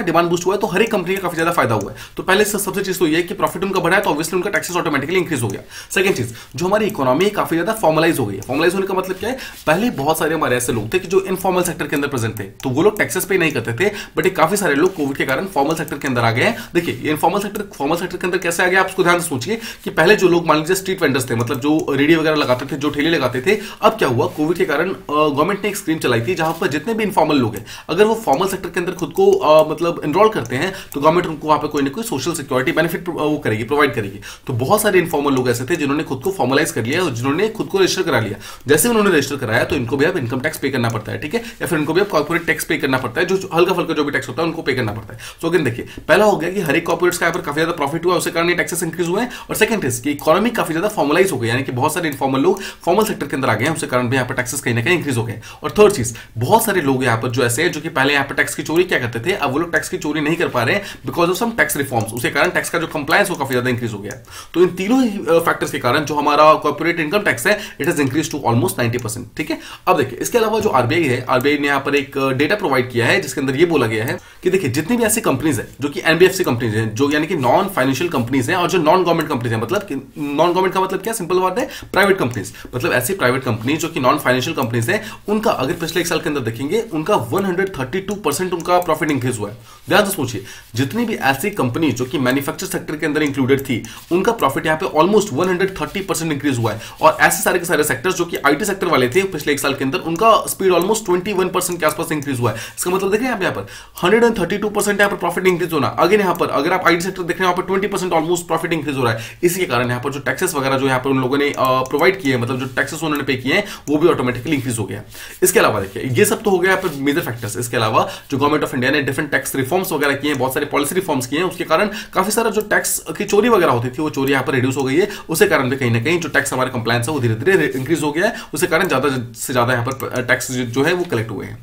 है तो हर एक कंपनी का काफी ज्यादा फायदा हुआ है। तो पहले सबसे चीज तो ये है कि प्रॉफिट उनका बढ़ा है तो ऑब्वियसली उनका टैक्सेस ऑटोमेटिकली इंक्रीज हो गया। सेकंड चीज, जो हमारी इकोनॉमी काफी ज्यादा फॉर्मलाइज हो गई है। फॉर्मलाइज होने का मतलब क्या है, पहले बहुत सारे हमारे ऐसे लोग थे कि जो इनफॉर्मल सेक्टर के अंदर प्रेजेंट थे तो वो लोग टैक्सेस पे नहीं करते थे, बट ये काफी सारे लोग कोविड के कारण फॉर्मल सेक्टर के अंदर आ गए हैं। देखिए ये फॉर्मल सेक्टर के अंदर कैसे आ गया, आप उसको ध्यान से सोचिए कि पहले जो लोग मान लीजिए स्ट्रीट वेंडर्स थे, मतलब जो रेडी वगैरह लगाते थे, जो ठेले लगाते थे, अब क्या हुआ कोविड के कारण गवर्नमेंट ने एक स्कीम चलाई थी जहां पर जितने भी इनफॉर्मल लोग हैं अगर वो फॉर्मल सेक्टर के अंदर खुद को मतलब एनरोल करते हैं तो गवर्नमेंट उनको वहां पर कोई ना कोई सोशल सिक्योरिटी बेनिफिट वो करेगी, प्रोवाइड करेगी। तो बहुत सारे इनफॉर्मल लोग ऐसे थे जिन्होंने खुद को फॉर्मलाइज कर लिया और जिन्होंने खुद को रजिस्टर करा लिया। जैसे उन्होंने रजिस्टर कराया तो इनको भी अब इनकम टैक्स पे करना पड़ता है, ठीक है, या फिर इनको भी अब कॉर्पोरेट टैक्स पे करना पड़ता है, जो हल्का फल्का जो भी टैक्स होता है उनको पे करना पड़ता है। सो अगेन देखिए पहला हो गया कि हर एक कॉर्पोरेट्स का यहाँ पर काफी ज्यादा प्रॉफिट हुआ, उसके कारण ये टैक्सेस इंक्रीज हुए हैं। और सेकंड इज कि इकोनॉमी काफी ज्यादा फॉर्मलाइज हो गई, यानी कि बहुत सारे इनफॉर्मल लोग फॉर्मल सेक्टर के अंदर आ गए हैं, उसके कारण भी यहाँ पर टैक्सेस कहीं ना कहीं इंक्रीज हो गए। और थर्ड चीज, बहुत सारे लोग यहाँ पर जो ऐसे हैं जो कि पहले यहाँ पर टैक्स की चोरी क्या करते थे, अब वो लोग टैक्स की चोरी नहीं कर पा रहे हैं because of some tax reforms, उसके कारण टैक्स का जो कंप्लायंस वो काफी ज्यादा इंक्रीज हो गया है। तो इन तीनों ही फैक्टर्स के कारण जो हमारा कॉर्पोरेट इनकम टैक्स है it has increase to almost 90%, ठीक है। अब देखिए इसके अलावा जो आरबीआई है, आरबीआई ने यहाँ पर एक डेटा प्रोवाइड किया है जिसके अंदर ये बोला गया है कि देखिए जितनी भी ऐसी कंपनीज है जो कि एनबीएफसी कंपनीज हैं, जो यानी कि नॉन फाइनेंशियल कंपनीज हैं, और जो नॉन गवर्नमेंट कंपनीज हैं, मतलब नॉन गवर्नमेंट का मतलब क्या, सिंपल बात है प्राइवेट कंपनीज, मतलब ऐसी प्राइवेट कंपनीज जो कि नॉन फाइनेंशियल कंपनीज हैं, उनका अगर पिछले एक साल के अंदर देखेंगे उनका 132% उनका प्रॉफिट इंक्रीज हुआ है। ध्यान से सोचिए जितनी भी ऐसी कंपनी जो कि मैन्युफैक्चर सेक्टर के अंदर इंक्लूडेड थी उनका प्रॉफिट यहाँ पे ऑलमोस्ट 130% इंक्रीज हुआ है। और ऐसे सारे के सारे सेक्टर्स जो कि आईटी सेक्टर वाले थे पिछले एक साल के अंदर उनका स्पीड ऑलमोस्ट 21% के आसपास इंक्रीज हुआ है। इसका मतलब देखें यहाँ पर 132% यहाँ पर प्रॉफिट इंक्रीज होना। अगेन यहाँ पर अगर आप आईटी सेक्टर देख रहे हैं वहां पर 20% ऑलमोस्ट प्रॉफिट इंक्रीज हो रहा है। इसी के कारण यहाँ पर जो टैक्सेस वगैरह जो यहाँ पर उन लोगों ने प्रोवाइड किए, मतलब जो टैक्सेस उन्होंने पे किए हैं वो भी ऑटोमेटिकली इंक्रीज हो गया। इसके अलावा देखिए ये सब तो हो गया यहाँ पर मेजर फैक्टर्स। इसके अलावा जो गवर्नमेंट ऑफ इंडिया ने डिफरेंट टैक्स रिफॉर्म्स वगैरह किए हैं, बहुत सारे पॉलिसी रिफॉर्म्स किए हैं, उसके कारण काफी सारा जो टैक्स की चोरी वगैरह होती थी वो चोरी यहाँ पर रिड्यूस हो गई है। उसके कारण भी कहीं ना कहीं जो टैक्स हमारे कंप्लायंस है वो धीरे धीरे इंक्रीज हो गया है। उसके कारण ज्यादा से ज्यादा यहाँ पर टैक्स जो है वो कलेक्ट हुए हैं।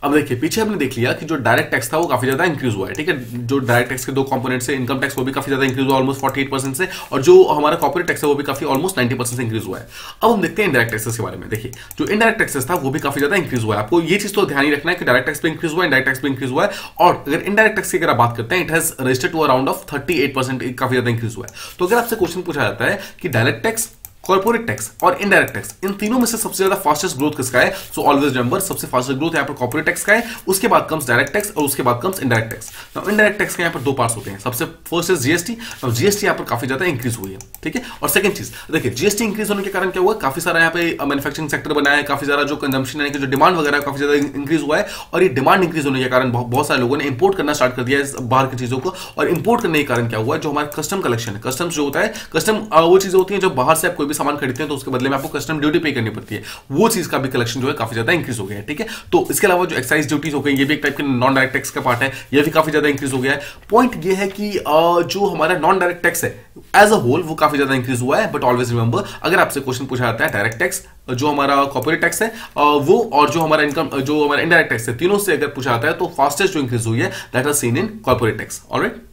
अब देखिए पीछे हमने देख लिया कि जो डायरेक्ट टैक्स था वो काफी ज्यादा इंक्रीज हुआ है, ठीक है। जो डायरेक्ट टैक्स के दो कंपोनेंट्स है, इनकम टैक्स वो भी काफी ज्यादा इंक्रीज हुआ ऑलमोस्ट 48% से, और जो हमारा कॉर्पोरेट टैक्स है वो भी काफी ऑलमोस्ट 90% से इंक्रीज हुआ है। अब हम देखते हैं इंडायरेक्ट टैक्सेस के बारे में। देखिए जो इंडायरेक्ट टैक्सेस था वो भी काफी ज्यादा इंक्रीज हुआ है। आपको ये चीज तो ध्यान ही रखना है कि डायरेक्ट टैक्स पे इंक्रीज हुआ है, इंडायरेक्ट टैक्स पे इंक्रीज हुआ है। और अगर इंडायरेक्ट टैक्स की अगर आप बात करते हैं it has registered to around of 38%, काफी ज्यादा इंक्रीज हुआ है। तो अगर आपसे क्वेश्चन पूछा जाता है कि डायरेक्ट टैक्स, कॉर्पोरेट टैक्स और इनडायरेक्ट टैक्स, इन तीनों में से सबसे ज्यादा फास्टेस्ट ग्रोथ किसका है, सो ऑलवेज रिमेंबर सबसे फास्टेस्ट ग्रोथ यहाँ पर कॉर्पोरेट टैक्स का है, उसके बाद कम्स डायरेक्ट टैक्स और उसके बाद comes indirect tax. Now indirect tax के यहाँ पर दो पार्ट्स होते हैं। सबसे फर्स्ट है जीएसटी। नाउ जीएसटी यहाँ पर काफी ज्यादा इंक्रीज हुई है, ठीक है। और सेकंड चीज देखिए जीएसटी इंक्रीज होने के कारण क्या हुआ, काफी सारा यहाँ पे मैन्युफैक्चरिंग सेक्टर बना है, काफी सारा जो कंजम्पशन है, जो डिमांड वगैरह काफी ज्यादा इंक्रीज हुआ है। और ये डिमांड इंक्रीज होने के कारण बहुत सारे लोगों ने इंपोर्ट करना स्टार्ट कर दिया है बाहर की चीजों को। और इंपोर्ट करने के कारण क्या हुआ, जो हमारा कस्टम कलेक्शन है, कस्टम्स जो होता है, कस्टम वो चीजें होती है जब बाहर से आप कोई भी सामान खरीदते हैं तो उसके बदले में आपको कस्टम ड्यूटी पे करनी पड़ती है, वो चीज का भी कलेक्शन जो है काफी ज्यादा इंक्रीज हो गया है, ठीक है। तो इसके अलावा जो एक्साइज ड्यूटीज हो गई ये भी एक टाइप के नॉन डायरेक्ट टैक्स का पार्ट है, ये भी काफी ज्यादा इंक्रीज हो गया है। पॉइंट ये है कि जो हमारा नॉन डायरेक्ट टैक्स है एज अ होल वो काफी ज्यादा इंक्रीज हुआ है। बट ऑलवेज रिमेंबर अगर आपसे क्वेश्चन पूछा जाता है डायरेक्ट टैक्स, जो हमारा कॉर्पोरेट टैक्स है वो, और जो हमारा इनकम, जो हमारा इनडायरेक्ट टैक्स है, तीनों से अगर पूछा जाता है तो फास्टेस्ट जो इंक्रीज हुई है that was seen in corporate tax. Alright,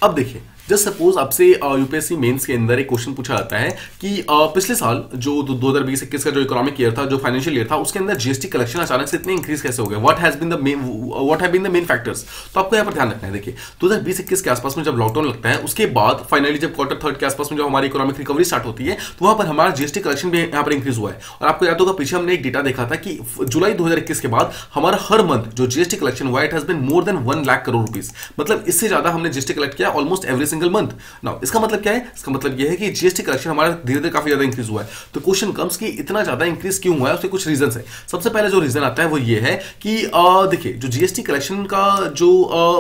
अब देखिए जस्ट सपोज आपसे यूपीएससी मेंस के अंदर एक क्वेश्चन पूछा जाता है कि पिछले साल जो 2020-21 का जो इकोनॉमिक ईयर था, जो फाइनेंशियल ईयर था, उसके अंदर जीएसटी कलेक्शन अचानक से इतने इंक्रीज कैसे हो गया, what have been the main factors. तो आपको यहाँ पर ध्यान रखना है। देखिए 2020-21 के आसपास में जब लॉकडाउन लगता है उसके बाद फाइनली जब क्वार्टर थर्ड के आसपास में जब हमारी इकोनॉमिक रिकवरी स्टार्ट होती है तो वहां पर हमारा जीएसटी कलेक्शन भी यहाँ पर इंक्रीज हुआ है। और आपको याद होगा पीछे हमने एक डेटा देखा था कि जुलाई 2021 के बाद हमारा हर मंथ जो जीएसटी कलेक्शन हुआ it has been more than 1 lakh crore rupees, मतलब इससे ज्यादा हमने जीएसटी कलेक्ट किया almost every single month. Now इसका मतलब क्या है, इसका मतलब यह है कि जीएसटी कलेक्शन हमारा धीरे धीरे काफी ज्यादा इंक्रीज हुआ है। तो क्वेश्चन कम्स कि इतना ज्यादा इंक्रीज क्यों हुआ है, उसके कुछ रीजन है। सबसे पहले जो रीजन आता है वो ये है कि देखिए जो जीएसटी कलेक्शन का जो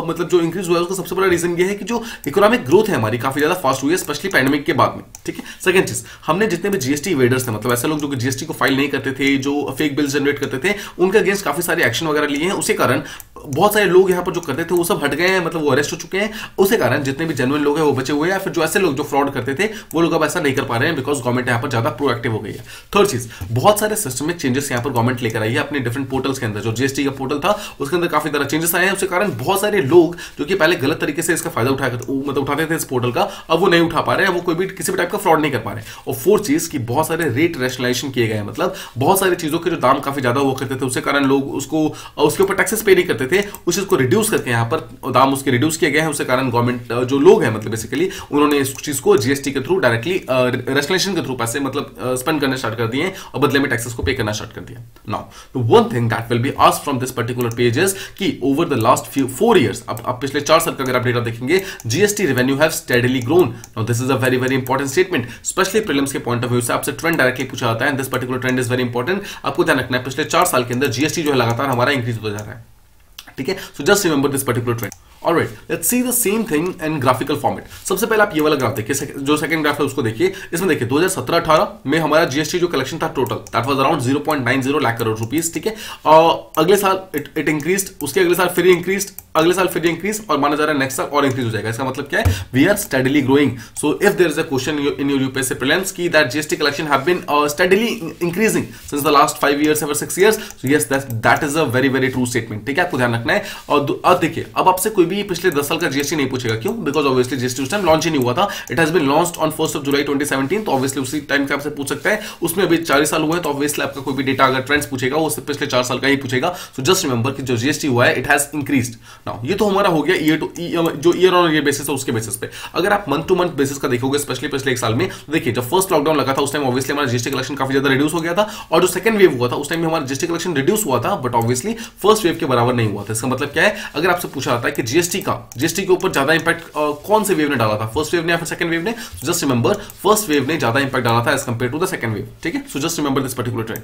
मतलब जो इंक्रीज हुआ है उसका सबसे बड़ा रीजन ये है कि जो इकोनॉमिक ग्रोथ है हमारी काफी ज्यादा फास्ट हुई है, स्पेशली पैंडेमिक के बाद में, ठीक है। सेकंड चीज, हमने जितने भी जीएसटी इवेडर्स थे, मतलब ऐसे लोग जो जीएसटी को फाइल नहीं करते थे, जो फेक बिल्स जनरेट करते थे, उनके अगेंस्ट काफी सारे एक्शन वगैरह लिए हैं। उसके कारण बहुत सारे लोग यहाँ पर जो करते थे वो सब हट गए हैं, मतलब वो अरेस्ट हो चुके हैं। उसके कारण जितने भी जेन्युइन लोग हैं वो बचे हुए हैं, या फिर जो ऐसे लोग जो फ्रॉड करते थे वो लोग अब ऐसा नहीं कर पा रहे हैं, बिकॉज गवर्नमेंट यहाँ पर ज्यादा प्रोएक्टिव हो गई है। थर्ड चीज, बहुत सारे सिस्टमिक चेंजेस यहाँ पर गवर्नमेंट लेकर आई है अपने डिफरेंट पोर्टल्स के अंदर। जो जीएसटी का पोर्टल था उसके अंदर काफी ज्यादा चेंजेस आए हैं, उसके कारण बहुत सारे लोग जो कि पहले गलत तरीके से इसका फायदा उठाते थे इस पोर्टल का, अब वो नहीं उठा पा रहे हैं, वो कोई भी किसी भी टाइप का फ्रॉड नहीं कर पा रहे। और फोर्थ चीज की बहुत सारे रेट रैशनलाइजेशन किए गए हैं, मतलब बहुत सारी चीजों के जो दाम काफी ज्यादा हुआ करते थे उसके कारण लोग उसके ऊपर टैक्सेस पे नहीं करते थे, उस चीज को रिड्यूस करके यहाँ पर दाम उसके रिड्यूस किए गए हैं। उसके कारण गवर्नमेंट जो लोग हैं मतलब बेसिकली उन्होंने इस चीज को जीएसटी के थ्रू डायरेक्टली रैशनलाइजेशन के थ्रू पैसे मतलब स्पेंड करना स्टार्ट कर दिए और बदले में टैक्सेस को पे करना स्टार्ट कर दिया। Now one thing that will be asked from this particular page is कि ओवर द लास्ट 4 years, अब पिछले 4 साल का अगर आप डेटा देखेंगे, GST revenue have steadily grown. Now this is a very very important statement, specially prelims के point of view से आपसे ट्रेंड डायरेक्टली पूछा जाता है, and this particular trend is very important. आपको ध्यान रखना है पिछले 4 साल के अंदर जीएसटी जो है लगातार हमारा इंक्रीज होता जा रहा है, ठीक है। So just remember this particular trend. Alright, let's see the same thing in graphical format. सबसे पहले आप ये वाला ग्राफ देखिए, जो सेकंड ग्राफ है उसको देखिए। इसमें देखिए 2017-18 में हमारा जीएसटी जो कलेक्शन था total that was around 0.90 lakh crore rupees, ठीक है। अगले साल इट इंक्रीज्ड, उसके अगले साल फिर इंक्रीज्ड, अगले साल फिर इंक्रीज, और माना जा रहा है नेक्स्ट साल और इंक्रीज हो जाएगा। इसका मतलब क्या है, we are steadily growing. So if there is a question in your UPSC prelims की that GST collection have been steadily increasing since the last 5 years or 6 years, so yes that is a very very true statement, ठीक है। आपको ध्यान रखना है। और अब देखिए, अब आपसे कोई भी पिछले 10 साल का जीएसटी नहीं पूछेगा, क्यों? बिकॉज ऑब्वियसली जीएसटी उस टाइम लॉन्च ही नहीं हुआ था, it has been launched on 1 July 2017, तो ऑब्वियसली उसी टाइम का आपसे पूछ सकता है। उसमें अभी 4 साल हुए हैं, तो ऑब्वियसली आपका कोई भी डेटा अगर ट्रेंड्स पूछेगा वो सिर्फ पिछले 4 साल का ही पूछेगा। सो जस्ट रिमेंबर कि जो जीएसटी हुआ है इट हैज इंक्रीज्ड। नाउ ये तो हमारा हो गया जो ईयर ऑन ईयर बेसिस है उसके बेसिस पे। अगर आप मंथ टू मंथ बेसिस का देखोगे, स्पेशली पिछले 1 साल में, तो देखिए जब फर्स्ट लॉकडाउन लगा था उस टाइम ऑब्वियसली हमारा जीएसटी कलेक्शन काफी ज्यादा रिड्यूस हो गया था, और जो सेकंड वेव हुआ था उस टाइम में हमारा जीएसटी कलेक्शन रिड्यूस हुआ था, बट ऑब्वियसली फर्स्ट वेव के बराबर नहीं हुआ था। इसका मतलब क्या है, अगर आपसे पूछा जाता है कि जीएसटी के ऊपर ज्यादा इंपैक्ट कौन से वेव ने डाला था, फर्स्ट वेव ने या फिर सेकंड वेव ने, जस्ट रिमेंबर फर्स्ट वेव ने ज्यादा इंपैक्ट डाला था as compare to the second wave, ठीक है। So just remember this particular trend.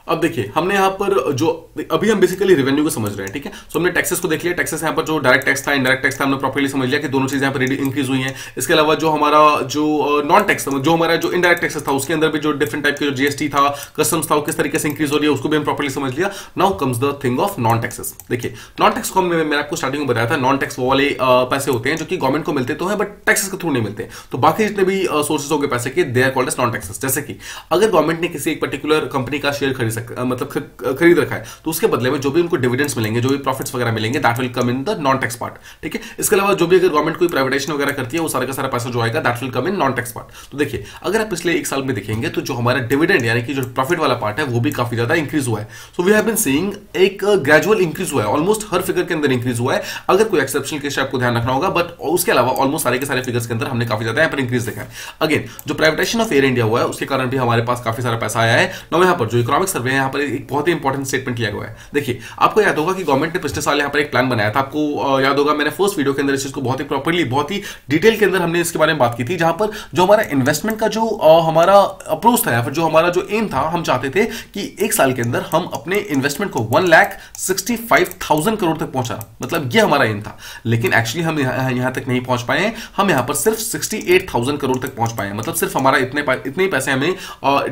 अब देखिए हमने यहाँ पर जो अभी हम बेसिकली रेवेन्यू को समझ रहे हैं, ठीक है। सो हमने टैक्सेस को देख लिया, टैक्सेस यहाँ पर जो डायरेक्ट टैक्स था, इनडायरेक्ट टैक्स था, हमने प्रॉपर्ली समझ लिया कि दोनों चीजें यहाँ पर इंक्रीज हुई हैं। इसके अलावा जो हमारा जो नॉन टैक्स, जो हमारा जो इनडायरेक्ट टैक्सेस था उसके अंदर भी जो डिफरेंट टाइप के जो जीएसटी था, कस्टम्स था, वो किस तरीके से इंक्रीज हो रही है उसको भी हम प्रॉपर्ली समझ लिया। Now comes the thing of non taxes. देखिए नॉन टैक्स को मैंने आपको स्टार्टिंग में बताया था, नॉन टैक्स वो वाले पैसे होते हैं जो कि गवर्नमेंट को मिलते तो है बट टैक्सेस के थ्रू नहीं मिलते। तो बाकी जितने भी सोर्सेज हो गए पैसे के, they are called as non taxes. जैसे कि अगर गवर्नमेंट ने किसी एक पर्टिकुलर कंपनी का शेयर खरीद रखा है, तो उसके बदले में जो भी उनको डिविडेंड्स मिलेंगे, जो भी प्रॉफिट्स वगैरह मिलेंगे, that will come in the non tax part, ठीक है। इसके अलावा जो भी अगर गवर्नमेंट कोई प्राइवेटाइजेशन वगैरह करती है, वो सारा का सारा पैसा जो आएगा that will come in non tax part. तो देखिए अगर आप पिछले 1 साल में देखेंगे तो जो हमारा डिविडेंड यानी कि जो प्रॉफिट वाला पार्ट है वो भी काफी ज्यादा इंक्रीज हुआ है। So we have been seeing एक ग्रेजुअल इंक्रीज हुआ है, ऑलमोस्ट हर फिगर के अंदर इंक्रीज हुआ है। अगर कोई एक्सेप्शनल केस आपको ध्यान रखना होगा, बट उसके अलावा ऑलमोस्ट सारे के सारे फिगर्स के अंदर हमने काफी ज्यादा यहाँ पर इंक्रीज देखा है। अगेन जो प्राइवेटाइजेशन ऑफ एयर इंडिया हुआ है उसके कारण भी हमारे पास काफी सारा पैसा आया है। नाउ यहाँ पर जो इकोनॉमिक सर्वे है, यहाँ पर एक बहुत ही इंपॉर्टेंट स्टेटमेंट लिया गया है। देखिए आपको याद होगा कि गवर्नमेंट ने पिछले साल यहाँ पर एक प्लान बनाया था, आपको याद होगा मैंने फर्स्ट वीडियो के अंदर इस चीज को बहुत ही प्रॉपर्ली, बहुत ही डिटेल के अंदर हमने इसके बारे में बात की थी, जहां पर जो हमारा इन्वेस्टमेंट का जो हमारा अप्रोच था या फिर जो हमारा जो एम था, हम चाहते थे कि 1 साल के अंदर हम अपने इन्वेस्टमेंट को 1,65,000 करोड़ तक पहुंचाना, मतलब ये हमारा एम था। लेकिन एक्चुअली हम यहां तक नहीं पहुंच पाए, हम यहां पर सिर्फ 68,000 करोड़ तक पहुंच पाए, मतलब सिर्फ हमारा इतने ही पैसे हमें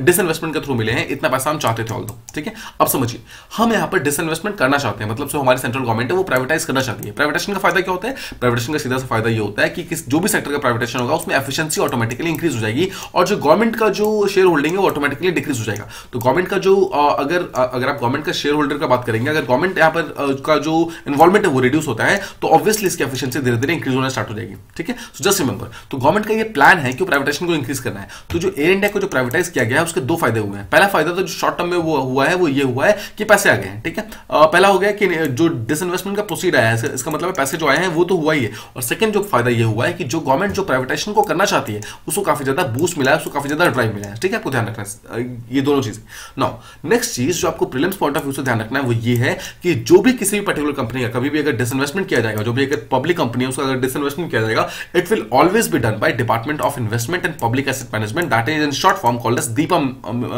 डिसइन्वेस्टमेंट के थ्रू मिले हैं, इतना पैसा हम चाहते थे ऑल्दो, ठीक है। अब समझिए हम यहां पर डिसइन्वेस्टमेंट करना चाहते हैं, मतलब जो हमारी सेंट्रल गवर्नमेंट है वो प्राइवेटाइज करना चाहती है। प्राइवेटाइजेशन का फायदा क्या होता है? प्राइवेटाइजेशन का सीधा सा फायदा ये होता है कि जो भी सेक्टर का प्राइवेटाइजेशन होगा उसमें एफिशिएंसी ऑटोमेटिकली इंक्रीज हो जाएगी, और जो गवर्नमेंट का जो शेयर होल्डिंग है वो ऑटोमेटिकली डिक्रीज हो जाएगा। तो गवर्नमेंट का जो अगर आप गवर्नमेंट का शेयर होल्डर का बात करेंगे, अगर गवर्नमेंट यहाँ पर का जो इन्वॉल्वमेंट है वो रिड्यूस होता है, तो ऑब्वियसली इसकी एफिशिएंसी धीरे धीरे इंक्रीज होना स्टार्ट हो जाएगी, ठीक है। सो जस्ट रिमेंबर, तो गवर्नमेंट का ये प्लान है कि प्राइवेटाइजेशन को इंक्रीज करना है। तो जो एयर इंडिया को जो प्राइवेटाइज किया गया है उसके 2 फायदे हुए हैं। पहला फायदा तो जो शॉर्ट टर्म में वो हुआ है वो ये हुआ है कि पैसे आ गए हैं, ठीक है। पहला हो गया कि जो डिसइन्वेस्टमेंट का प्रोसीड आया है, इसका मतलब पैसे जो आए हैं वो तो हुआ ही है, और सेकंड जो फायदा ये हुआ है कि जो गवर्नमेंट जो प्राइवेटाइजेशन को करना चाहती है उसको काफी ज्यादा बूस्ट मिला है, उसको काफी ज्यादा ड्राइव मिला है, ठीक है। आपको ध्यान रखना है ये दोनों चीजें। नाउ नेक्स्ट चीज जो आपको प्रीलिम्स पॉइंट ऑफ व्यू से ध्यान रखना है वो ये है कि जो भी किसी भी पर्टिकुलर कंपनी का कभी भी अगर डिसइन्वेस्टमेंट किया जाएगा, जो भी अगर पब्लिक कंपनी है उसका अगर डिसइन्वेस्टमेंट किया जाएगा, it will always be done by department of investment and public asset management, that is in short form called as DIPAM,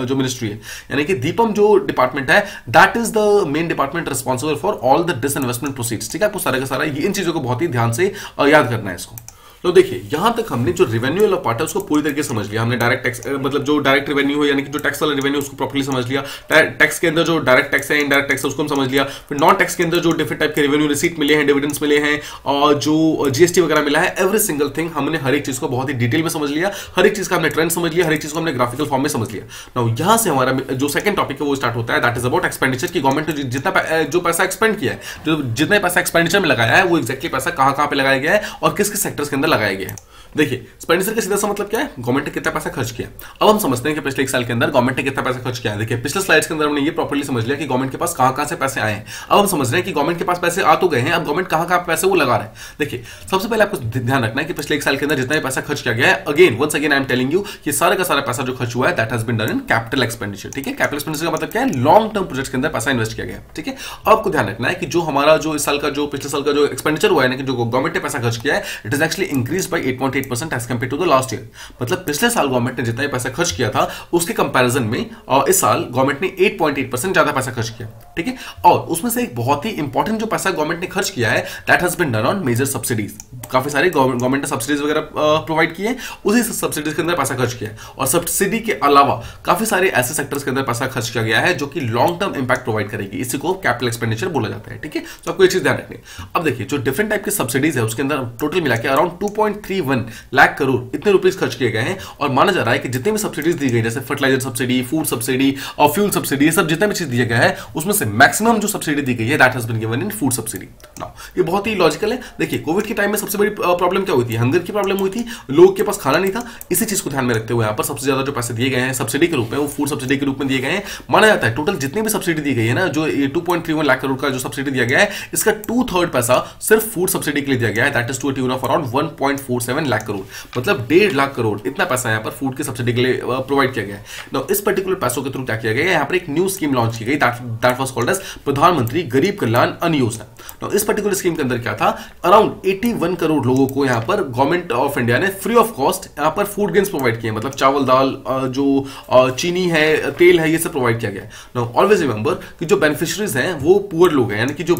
जो मिनिस्ट्री है, यानी कि दीपम जो डिपार्टमेंट है that is the main department responsible for all the disinvestment proceeds, ठीक है। आपको सारे का सारा इन चीजों को बहुत ही ध्यान से याद करना है इसको। तो देखिए यहां तक हमने जो रेवेन्यू वाला पार्ट है उसको पूरी तरीके से समझ लिया। हमने डायरेक्ट टैक्स मतलब जो डायरेक्ट रेवेन्यू है यानी कि जो टैक्स वाला रेवेन्यू उसको प्रॉपर्ली समझ लिया। टैक्स के अंदर जो डायरेक्ट टैक्स है, इनडायरेक्ट टैक्स है, उसको हम समझ लिया। फिर नॉन टैक्स के अंदर जो डिफरेंट टाइप के रेवेन्यू रिसीट मिले हैं, डिविडेंड्स मिले हैं और जो जीएसटी वगैरह मिला है, एवरी सिंगल थिंग हमने हर एक चीज को बहुत ही डिटेल में समझ लिया। हर एक चीज का हमने ट्रेंड समझ लिया, हर एक चीज को हमने ग्राफिकल फॉर्म में समझ लिया। नाउ यहां से हमारा जो सेकंड टॉपिक है वो स्टार्ट होता है, दैट इज अबाउट एक्सपेंडिचर की गवर्नमेंट ने जितना जो पैसा एक्सपेंड किया है, जो जितना पैसा एक्सपेंडिचर में लगाया है वो एक्जैक्टली पैसा कहां पे लगाया गया है और किस किस सेक्टर्स के अंदर लगाया गया है। देखिए एक्सपेंडिचर का सीधा सा मतलब क्या है, गवर्नमेंट ने कितना पैसा खर्च किया। अब हम समझते हैं कि पिछले एक साल के अंदर गवर्नमेंट ने कितना पैसा खर्च किया है। देखिए पिछले स्लाइड्स के अंदर हमने ये प्रॉपर्ली समझ लिया कि गवर्नमेंट के पास कहां से पैसे आए हैं। अब हम समझ रहे हैं कि गवर्नमेंट के पास पैसे आ तो गए हैं, अब गवर्नमेंट कहां पैसे वो लगा रहे हैं। देखिए सबसे पहले आपको ध्यान रखना है कि पिछले एक साल के अंदर जितना भी पैसा खर्च किया गया है, again once again I am telling you कि सारा का सारा पैसा जो खर्च हुआ है that has been done in capital expenditure. ठीक है, कैपिटल एक्सपेंडिचर का मतलब क्या है, लॉन्ग टर्म प्रोजेक्ट्स के अंदर पैसा इन्वेस्ट किया गया। ठीक है, आपको ध्यान रखना है कि जो हमारा जो इस साल का जो पिछले साल का जो एक्सपेंडिचर हुआ है ना, कि जो गवर्नमेंट ने पैसा खर्च किया है, it is actually increase by 8.8% as compare to the last year. मतलब पिछले साल गवर्नमेंट ने जितना पैसा खर्च किया था उसके कंपैरिजन में इस साल गवर्नमेंट ने 8.8% ज्यादा पैसा खर्च किया। ठीक है, और उसमें से एक बहुत ही इंपॉर्टेंट जो पैसा गवर्नमेंट ने खर्च किया है that has been done on major subsidies. काफी सारे गवर्नमेंट ने सब्सिडीज वगैरह प्रोवाइड किए, उसी सब्सिडीज के अंदर पैसा खर्च किया। और सब्सिडी के अलावा काफी सारे ऐसे सेक्टर्स के अंदर पैसा खर्च किया गया है जो कि लॉन्ग टर्म इंपैक्ट प्रोवाइड करेगी। इसी को कैपिटल एक्सपेंडिचर बोला जाता है। ठीक है, तो आपको ये चीज ध्यान रखनी है। अब देखिए जो डिफरेंट टाइप के सब्सिडीज है उसके अंदर टोटल मिला के अराउंड 2.31 लाख करोड़ इतने रुपीज खर्च किए गए हैं। और माना जा रहा है कि जितने भी सब्सिडीज दी गई, जैसे फर्टिलाइजर सब्सिडी, फूड सब्सिडी और फ्यूल सब्सिडी, ये सब जितना भी चीज दिया गया है उसमें से मैक्सिमम जो सब्सिडी दी गई है that has been given in food subsidy. Now ये बहुत ही लॉजिकल है। देखिए कोविड के टाइम में सबसे बड़ी प्रॉब्लम क्या हुई थी, हंगर की प्रॉब्लम हुई थी, लोगों के पास खाना नहीं था। इसी चीज को ध्यान में रखते हुए यहाँ पर सबसे ज्यादा जो पैसे दिए गए हैं सब्सिडी के रूप में वो फूड सब्सिडी के रूप में दिए गए हैं। माना जाता है टोटल जितनी भी सब्सिडी दी गई है ना, जो 2.31 लाख करोड़ का जो सब्सिडी दिया गया है, इसका 2/3 पैसा सिर्फ फूड सब्सिडी के लिए दिया गया है, that is to a tune of around 1.47 lakh crore. मतलब 1.5 लाख करोड़ इतना पैसा यहाँ पर फूड की सब्सिडी के लिए प्रोवाइड किया गया है। नाउ इस पर्टिकुलर पैसों के थ्रू क्या किया गया है, यहाँ पर एक न्यू स्कीम लॉन्च की गई दैट वाज कॉल्ड एज प्रधानमंत्री गरीब कल्याण अन्न योजना। नाउ इस पर्टिकुलर स्कीम के अंदर क्या था, अराउंड 81 करोड़ लोगों को यहाँ पर गवर्नमेंट ऑफ इंडिया ने फ्री ऑफ कॉस्ट यहाँ पर फूड गेन्स प्रोवाइड किए। मतलब चावल, दाल, जो चीनी है, तेल है, ये सब प्रोवाइड किया गया है। नाउ ऑलवेज रिमेंबर कि जो बेनिफिशियरीज हैं वो पुअर लोग हैं, यानी कि जो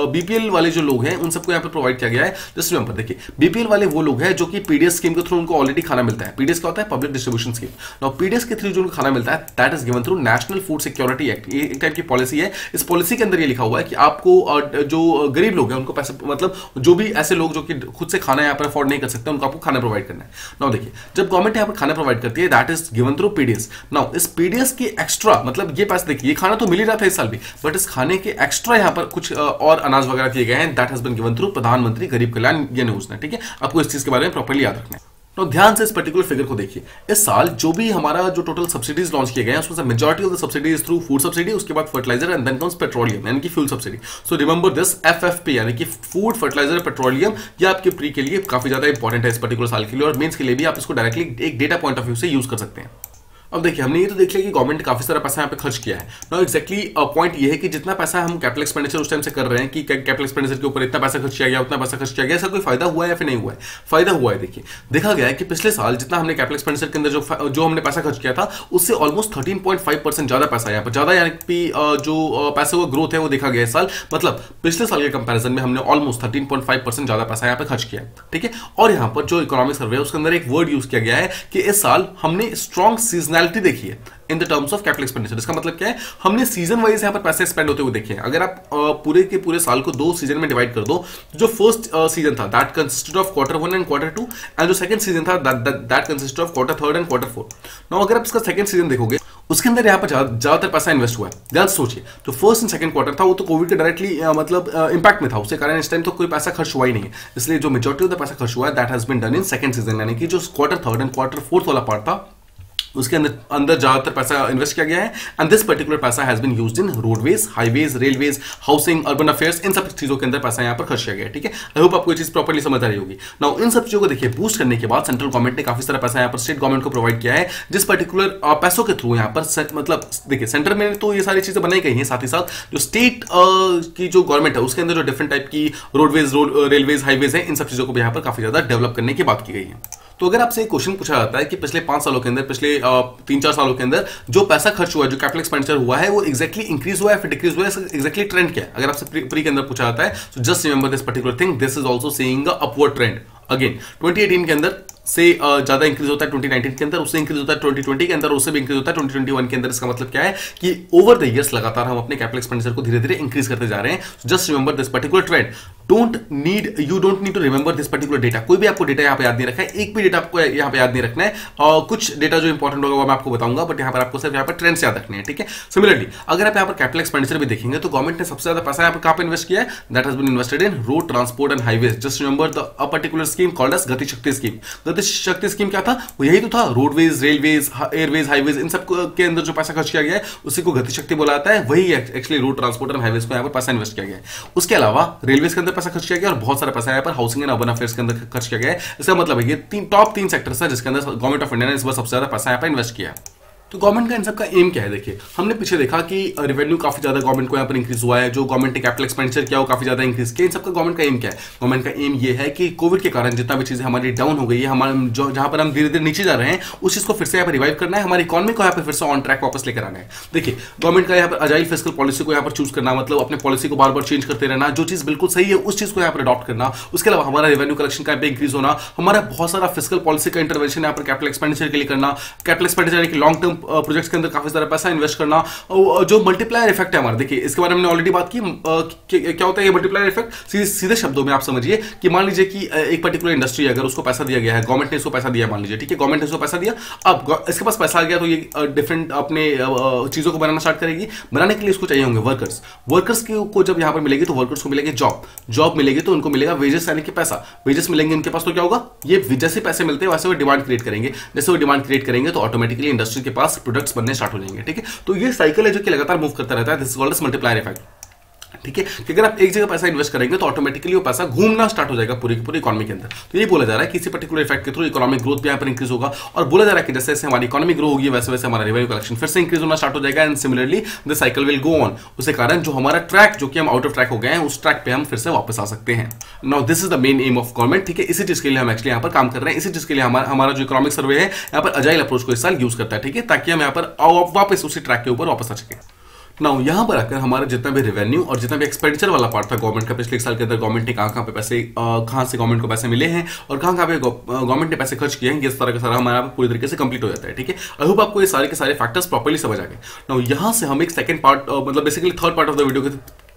बीपीएल वाले जो लोग हैं उन सबको यहाँ पर प्रोवाइड किया गया है। जस्ट रिमेंबर देखिए बीपीएल वाले वो लोग हैं जो कि पीडीएस स्कीम के थ्रू उनको ऑलरेडी खाना मिलता है। पीडीएस क्या होता है, public distribution scheme. Now PDS के थ्रू जो उनको खाना मिलता है that is given through national food security act. ये एक टाइप की पॉलिसी है। इस पॉलिसी के अंदर ये लिखा हुआ है कि आपको जो गरीब लोग हैं उनको पैसे, मतलब जो भी ऐसे लोग जो कि खुद से खाना यहाँ पर अफोर्ड नहीं कर सकते उनको आपको खाना प्रोवाइड करना है। नाउ देखिए जब गवर्नमेंट यहाँ पर खाना प्रोवाइड करती है that is given through PDS. Now इस पीडीएस के एक्स्ट्रा, मतलब ये पैसे देखिए, ये खाना तो मिल ही रहा था इस साल भी, बट इस खाने के एक्स्ट्रा यहाँ पर कुछ और अनाज वगैरह दिए गए हैं, that has been given through Pradhan Mantri Garib Kalyan Yojana. ठीक है, आपको इस चीज के बारे में प्रॉपर्ली याद रखना है। तो ध्यान से इस पर्टिकुलर फिगर को देखिए। इस साल जो भी हमारा जो टोटल सब्सिडीज लॉन्च किए गए हैं उसमें से majority of the subsidies through food subsidy, उसके बाद fertiliser and then comes petroleum यानी कि fuel subsidy. So remember this FFP यानी कि फूड, फर्टिलाइजर, पेट्रोलियम, ये आपके प्री के लिए काफी ज्यादा इंपॉर्टेंट है इस पर्टिकुलर साल के लिए, और मेंस के लिए भी आप इसको डायरेक्टली एक डेटा पॉइंट ऑफ व्यू से यूज कर सकते हैं। अब देखिए हमने ये तो देख लिया कि गवर्नमेंट काफी सारा पैसा यहाँ पे खर्च किया है। नाउ एक्जैक्टली पॉइंट ये है कि जितना पैसा हम कैपिटल एक्सपेंडिचर उस टाइम से कर रहे हैं कि कैपिटल एक्सपेंडिचर के ऊपर इतना पैसा खर्च किया गया, उतना पैसा खर्च किया गया, ऐसा कोई फायदा हुआ है या फिर नहीं हुआ है? फायदा हुआ है। देखिए देखा गया है कि पिछले साल जितना हमने कैपिटल एक्सपेंडिचर के अंदर जो हमने पैसा खर्च किया था उससे ऑलमोस्ट 13.5% ज्यादा पैसा यहाँ पर ज्यादा, यानी कि जो पैसे का ग्रोथ है वो देखा गया इस साल। मतलब पिछले साल के कंपेरिजन में हमने ऑलमोस्ट 13.5% ज्यादा पैसा यहाँ पे खर्च किया है। ठीक है, और यहाँ पर जो इकोनॉमिक सर्वे है उसके अंदर एक वर्ड यूज किया गया है कि इस साल हमने स्ट्रॉन्ग सीजनैलिटी देखी है in the terms of capital expenditure. इसका मतलब क्या है, हमने सीजन वाइज यहाँ पर पैसे स्पेंड होते हुए देखे हैं। अगर आप पूरे के पूरे साल को 2 सीजन में डिवाइड कर दो, जो फर्स्ट सीजन था that consisted of Q1 and Q2 and जो सेकंड सीजन था that consisted of Q3 and Q4। Now अगर आप इसका सेकंड सीजन देखोगे उसके अंदर यहाँ पर ज्यादातर पैसा इन्वेस्ट हुआ है। ध्यान सोचिए, जो फर्स्ट एंड सेकंड क्वार्टर था वो तो कोविड के डायरेक्टली मतलब इंपैक्ट में था, उसके कारण इस टाइम तो कोई पैसा खर्च हुआ ही नहीं है। इसलिए जो मेजॉरिटी ऑफ द पैसा खर्च हुआ है that has been done in second season, यानी कि जो Q3 एंड Q4 वाला पार्ट था उसके अंदर ज्यादातर पैसा इन्वेस्ट किया गया है। एंड दिस पर्टिकुलर पैसा has been used in roadways, highways, railways, housing, urban affairs, इन सब चीजों के अंदर पैसा यहाँ पर खर्च किया गया है। ठीक है, आई होप आपको ये चीज प्रॉपर्ली समझ आ रही होगी। नाउ इन सब चीजों को देखिए बूस्ट करने के बाद सेंट्रल गवर्नमेंट ने काफी सारा पैसा यहाँ पर स्टेट गवर्नमेंट को प्रोवाइड किया है, जिस पर्टिकुलर पैसों के थ्रू यहाँ पर मतलब देखिए सेंटर में तो ये सारी चीजें बनाई गई हैं, साथ ही साथ जो स्टेट की जो गवर्नमेंट है उसके अंदर जो डिफरेंट टाइप की रोडवेज, रेलवेज, हाईवेज है, इन सब चीजों को भी यहाँ पर काफी ज्यादा डेवलप करने की बात की गई है। तो अगर आपसे एक क्वेश्चन पूछा जाता है कि पिछले 5 सालों के अंदर, पिछले 3-4 सालों के अंदर जो पैसा खर्च हुआ है, जो कैपिटल एक्सपेंडिचर हुआ है, वो एक्जैक्टली इंक्रीज हुआ है फिर डिक्रीज हुआ है, एक्जैक्टली ट्रेंड क्या है? अगर आपसे प्री के अंदर पूछा जाता है, so just remember this particular thing, this is also seeing a upward trend. Again 2018 के अंदर से ज्यादा इंक्रीज होता है 2019 के अंदर, उससे इंक्रीज होता है 2020 के अंदर, उससे भी इंक्रीज होता है 2021 के अंदर। इसका मतलब क्या है कि ओवर द इयर्स लगातार हम अपने कैपिटल एक्सपेंडिचर को धीरे धीरे इंक्रीज करते जा रहे हैं। Just remember this particular trend, you don't need to remember this particular data. कोई भी आपको डेटा यहाँ पे याद नहीं रखा है, एक भी डेटा आपको यहाँ पे याद नहीं रखना है, और कुछ डेटा जो इंपॉर्टेंट होगा वो मैं आपको बताऊंगा, बट यहाँ पर आपको सिर्फ यहाँ पर ट्रेंड्स याद रखने हैं, ठीक है। सिमिलरली अगर आप यहाँ पर कैपिटल एक्सपेंडिचर भी देखेंगे तो गवर्नमेंट ने सबसे ज्यादा पैसा यहाँ पर कहाँ पे इन्वेस्ट किया है, that has been invested in road transport and highways. Just remember the particular scheme called as Gati Shakti scheme. गति शक्ति स्कीम क्या था, वो यही तो था, रोडवेज, रेलवेज, एयरवेज, हाईवेज, इन सब के अंदर जो पैसा खर्च किया गया है उसी को गति शक्ति बोला जाता है। वही actually road transport and highways को यहाँ पर पैसा इन्वेस्ट किया गया है। उसके अलावा रेलवेज के अंदर पैसा खर्च किया गया और बहुत सारा पैसा यहाँ पर हाउसिंग एंड अर्बन अफेयर्स के अंदर खर्च किया गया है। इसका मतलब है ये टॉप तीन सेक्टर्स है जिसके अंदर गवर्नमेंट ऑफ इंडिया ने इस बार सबसे ज्यादा पैसा यहाँ पर इन्वेस्ट किया है। तो गवर्नमेंट का इन सब का एम क्या है, देखिए हमने पीछे देखा कि रेवेन्यू काफी ज्यादा गवर्नमेंट को यहाँ पर इंक्रीज हुआ है, जो गवर्नमेंट ने कैपिटल एक्सपेंडिचर किया वो काफी ज्यादा इंक्रीज किया। इन सब का गवर्नमेंट का एम क्या है, गवर्नमेंट का एम ये है कि कोविड के कारण जितना भी चीजें हमारी डाउन हो गई है, हमारे जहां पर हम धीरे धीरे नीचे जा रहे हैं, उस चीज को फिर से यहाँ पर रिवाइव करना है, हमारी इकोनॉमी को यहाँ पर फिर से ऑन ट्रैक वापस लेकर आना है। देखिए गवर्नमेंट का यहाँ पर अजाइल फिस्कल पॉलिसी को यहाँ पर चूज करना, मतलब अपने पॉलिसी को बार बार चेंज करते रहना, जो चीज बिल्कुल सही है उस चीज को यहाँ पर अडॉप्ट करना। उसके अलावा हमारा रेवेन्यू कलेक्शन का इंक्रीज होना, हमारा बहुत सारा फिस्कल पॉलिसी का इंटरवेंशन यहाँ पर कैपिटल एक्सपेंडिचर के लिए करना, capital expenditure long term projects के अंदर काफी सारा पैसा इन्वेस्ट करना, जो मल्टीप्लायर इफेक्ट है हमारा। देखिए इसके बारे में हमने ऑलरेडी बात की, क्या होता है ये मल्टीप्लायर इफेक्ट। सीधे शब्दों में आप समझिए कि मान लीजिए कि एक पर्टिकुलर इंडस्ट्री अगर उसको पैसा दिया गया है, गवर्नमेंट ने इसको पैसा दिया, मान लीजिए ठीक है, गवर्नमेंट ने इसको पैसा दिया, अब इसके पास पैसा आ गया तो ये डिफरेंट अपने चीजों को बनाना स्टार्ट करेगी। बनाने के लिए इसको चाहिए होंगे वर्कर्स, वर्कर्स को जब यहां पर मिलेगी तो वर्कर्स को मिलेगी जॉब मिलेगी तो उनको मिलेगा वेजेस, यानी कि पैसा, वेजेस मिलेंगे उनके पास तो क्या होगा, ये जैसे पैसे मिलते हैं वैसे वो डिमांड क्रिएट करेंगे, जैसे वो डिमांड क्रिएट करेंगे तो ऑटोमेटिकली इंडस्ट्री के पास प्रोडक्ट्स बनने स्टार्ट हो जाएंगे, ठीक है। तो ये साइकिल है जो कि लगातार मूव करता रहता है, this is called as multiplier effect, ठीक है। कि अगर आप एक जगह पैसा इन्वेस्ट करेंगे तो ऑटोमेटिकली वो पैसा घूमना स्टार्ट हो जाएगा पूरी की पूरी इकोनॉमी के अंदर। तो ये बोला जा रहा है कि इसी पर्टिकुलर इफेक्ट के थ्रू इकोनॉमिक ग्रोथ भी यहाँ पर इंक्रीज होगा, और बोला जा रहा है कि जैसे जैसे हमारी इकोनॉमी ग्रो होगी वैसे वैसे हमारा रेवेन्यू कलेक्शन फिर से इंक्रीज होना स्टार्ट हो जाएगा, and similarly the cycle will go on. उसके कारण जो हमारा ट्रैक, जो कि हम आउट ऑफ ट्रैक हो गए हैं, उस ट्रैक पे हम फिर से वापस आ सकते हैं। Now this is the main M of government, ठीक है। इसी चीज के लिए हम एक्चुअली यहाँ पर काम कर रहे हैं, इसी चीज के लिए हमारा जो इकोनॉमिक सर्वे है यहाँ पर अजाइल अप्रोच को इस साल यूज करता है, ठीक है, ताकि हम यहाँ पर वापस उसी ट्रैक के ऊपर वापस आ सके। नाउ यहाँ पर आकर हमारा जितना भी रेवेन्यू और जितना भी एक्सपेंडिचर वाला पार्ट था गवर्नमेंट का, पिछले एक साल के अंदर गवर्नमेंट ने कहाँ पे पैसे, कहाँ से गवर्नमेंट को पैसे मिले हैं और कहाँ पे गवर्नमेंट ने पैसे खर्च किए हैं, ये सारा का सारा हमारा पूरी तरीके से कंप्लीट हो जाता है, ठीक है। आई होप आपको ये सारे के सारे फैक्टर्स प्रॉपर्ली समझ आ गए। नाउ यहाँ से हम एक सेकंड पार्ट, मतलब basically third part of the video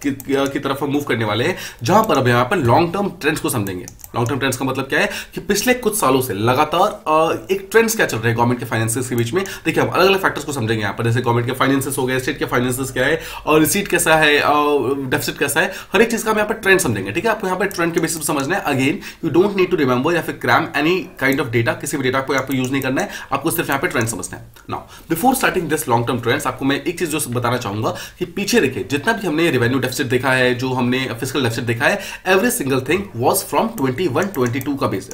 की तरफ हम मूव करने वाले हैं, जहां पर अब यहाँ पर लॉन्ग टर्म ट्रेंड्स को समझेंगे। लॉन्ग टर्म ट्रेंड्स का मतलब क्या है कि पिछले कुछ सालों से लगातार एक ट्रेंड्स क्या चल रहे हैं गवर्नमेंट के फाइनेंसेस के बीच में। देखिए हम अलग अलग फैक्टर्स को समझेंगे यहाँ पर, जैसे गवर्नमेंट के फाइनेंसेस हो गए, स्टेट के फाइनेंसेस क्या है, और रिसीट कैसा है, डेफिसिट कैसा है, हर एक चीज का हम यहाँ पर ट्रेंड समझेंगे, ठीक है। आपको यहाँ पर ट्रेंड के बेसिस पर समझना है। Again you don't need to remember या फिर cram any kind of data, किसी भी डेटा को यहाँ पर यूज नहीं करना है, आपको सिर्फ यहाँ पर ट्रेंड समझना है। Now before starting this long term trends, आपको मैं एक चीज जो बताना चाहूंगा कि पीछे देखिए जितना भी हमने रेवेन्यू डेफिसिट देखा है, जो हमने फिस्कल डेफिसिट देखा है, every single thing was from 21-22 का बेस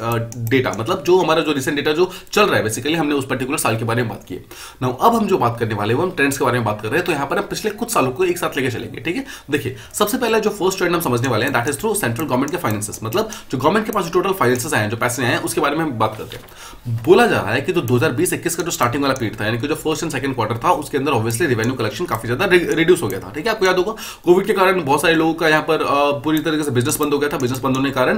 डेटा, मतलब जो हमारा जो रिसेंट डेटा जो चल रहा है, बेसिकली हमने उस पर्टिकुलर साल के बारे में बात की है। नाउ अब हम जो बात करने वाले हैं वो हम ट्रेंड्स के बारे में बात कर रहे हैं, तो यहां पर हम पिछले कुछ सालों को एक साथ लेके चलेंगे, ठीक है। देखिए सबसे पहले जो फर्स्ट ट्रेंड हम समझने वाले हैं, that is through central government के फाइनेंसेस, मतलब जो गवर्नमेंट के पास जो टोटल फाइनेंसेस आए हैं, जो पैसे आए हैं, उसके बारे में हम बात करते हैं। बोला जा रहा है कि जो 2020-21 का जो स्टार्टिंग वाला पीरियड था, यानी कि जो फर्स्ट एंड सेकंड क्वार्टर था, उसके अंदर ऑब्वियसली रेवेन्यू कलेक्शन काफी ज्यादा रिड्यूस हो गया था, ठीक है। आपको याद होगा कोविड के कारण बहुत सारे लोगों का यहाँ पर पूरी तरीके से बिजनेस बंद हो गया था, बिजनेस बंद होने के कारण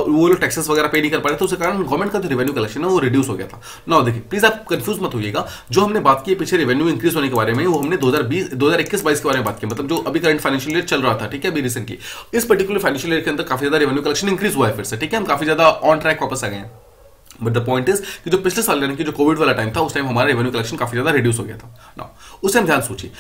वो लोग टैक्सेस वगैरह पे नहीं कर पा रहे थे, उसके कारण गवर्नमेंट का जो रेवेन्यू कलेक्शन है वो रिड्यूस हो गया था। नाउ देखिए प्लीज आप कंफ्यूज मत होइएगा, जो हमने बात की पीछे रेवेन्यू इंक्रीज होने के बारे में, वो हमने 2021-22 के बारे में बात की, मतलब जो अभी करंट फाइनेंशियल ईयर चल रहा था, ठीक है, अभी रिसेंटली इस पर्टिकुलर फाइनेंशियल ईयर के अंदर काफी ज्यादा रेवेन्यू कलेक्शन इंक्रीज हुआ है फिर से, ठीक है, हम काफी ज्यादा ऑन ट्रैक वापस आ गए हैं। बट द पॉइंट इज कि जो पिछले साल यानी कि जो कोविड वाला टाइम था, उस टाइम हमारा रेवेन्यू कलेक्शन काफी ज्यादा रिड्यूस हो गया था। ना उस टाइम ध्यान सोचिए,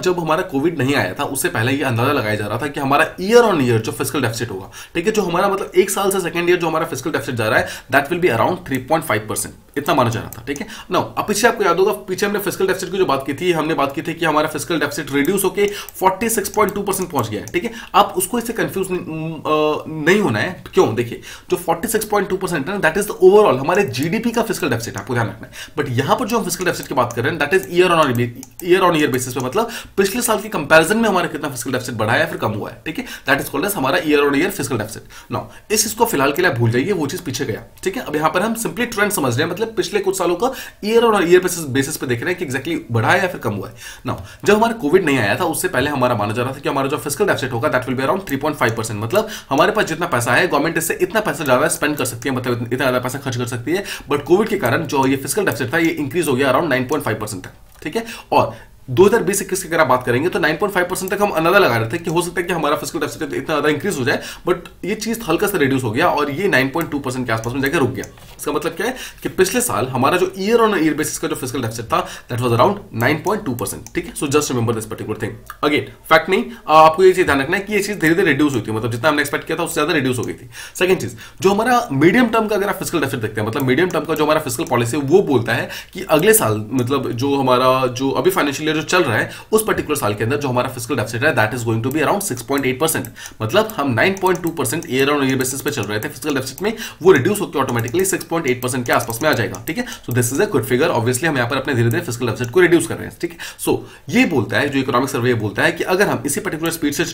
जब हमारा कोविड नहीं आया था उससे पहले ये अंदाजा लगाया जा रहा था कि हमारा ईयर ऑन ईयर जो फिस्कल डेफिसिट होगा, ठीक है, जो हमारा मतलब एक साल से सेकंड ईयर जो हमारा फिस्कल डेफिसिट जा रहा है, दैट विल बी अराउंड 3.5%, इतना माना जा रहा था, ठीक है। ना अब पीछे आपको याद होगा, पीछे हमने फिस्कल डेफिसिट की जो बात की थी, हमने बात की थी कि हमारा फिस्कल डेफिसिट रिड्यूस होकर 46.2% पहुंच गया है, ठीक है। आप उसको इससे कंफ्यूज नहीं होना है, क्यों? देखिए जो 46.2% है, दैट इज द ओवरऑल हमारे जीडीपी का फिस्कल डेफिसिट, आपको ध्यान रखना है। बट यहां पर जो हम फिस्कल डेफिसिट की बात कर रहे हैं, that is year on year basis पे, मतलब पिछले साल के कंपैरिजन में हमारा कितना फिस्कल डेफिसिट बढ़ा है या फिर कम हुआ है, ठीक है, दैट इज कॉल्ड एज हमारा year on year fiscal deficit. Now इस चीज को फिलहाल के लिए भूल जाइए, वो चीज पीछे गया, ठीक है। अब यहां पर हम सिंपली ट्रेंड समझ रहे हैं, मतलब पिछले कुछ सालों का ईयर और ईयर बेसिस पे देख रहे हैं कि एग्जैक्टली बढ़ा है या फिर कम हुआ है ना। जब हमारा कोविड नहीं आया था उससे पहले हमारा माना जा रहा था कि हमारा जो फिस्कल डेफिसिट होगा दैट विल बी अराउंड 3.5%, मतलब हमारे पास जितना पैसा है गवर्नमेंट इससे इतना पैसा ज्यादा स्पेंड कर सकती है, मतलब इतना ज्यादा पैसा खर्च कर सकती है। बट कोविड के कारण जो ये फिस्कल डेफिसिट था ये इंक्रीज हो गया अराउंड 9.5% तक, ठीक है। और 2020-21 की अगर आप बात करेंगे तो 9.5% तक हम अंदाजा लगा रहे थे कि हो सकता है कि हमारा फिस्कल डेफिसिट इतना ज्यादा इंक्रीज हो जाए, बट ये चीज हल्का सा रिड्यूस हो गया और ये 9.2% के आसपास में जाकर रुक गया। इसका मतलब क्या है कि पिछले साल हमारा जो ईयर ऑन ईयर बेसिस का जो फिस्कल डेफिसिट था दैट वाज अराउंड 9.2%, ठीक है। So just remember this particular thing. Again fact नहीं, आपको ये चीज ध्यान रखना है कि ये चीज धीरे धीरे रिड्यूस हुई थी, मतलब जितना हमने एक्सपेक्ट किया था उससे ज्यादा रिड्यूस हो गई थी। सेकंड चीज, जो हमारा मीडियम टर्म का अगर आप फिस्कल डेफिसिट देखते हैं, मतलब मीडियम टर्म का जो हमारा फिस्कल पॉलिसी है वो बोलता है कि अगले साल, मतलब जो हमारा जो अभी फाइनेंशियल ईयर जो चल रहा है उस पर्टिकुलर साल के अंदर जो हमारा फिस्कल डेफिसिट है that is going to be around 6.8%, मतलब हम 9.2% ईयर ऑन ईयर बेसिस पे चल रहे थे फिस्कल डेफिसिट में, वो रिड्यूस होकर ऑटोमेटिकली 6.8% के आसपास में आ जाएगा, ठीक है। So this is a good figure. Obviously हम यहां पर अपने धीरे धीरे फिस्कल डेफिसिट को रिड्यूस कर रहे हैं, ठीक है। सो ये बोलता है, जो इकोनॉमिक सर्वे बोलता है कि अगर हम इसी पर्टिकुलर स्पीड से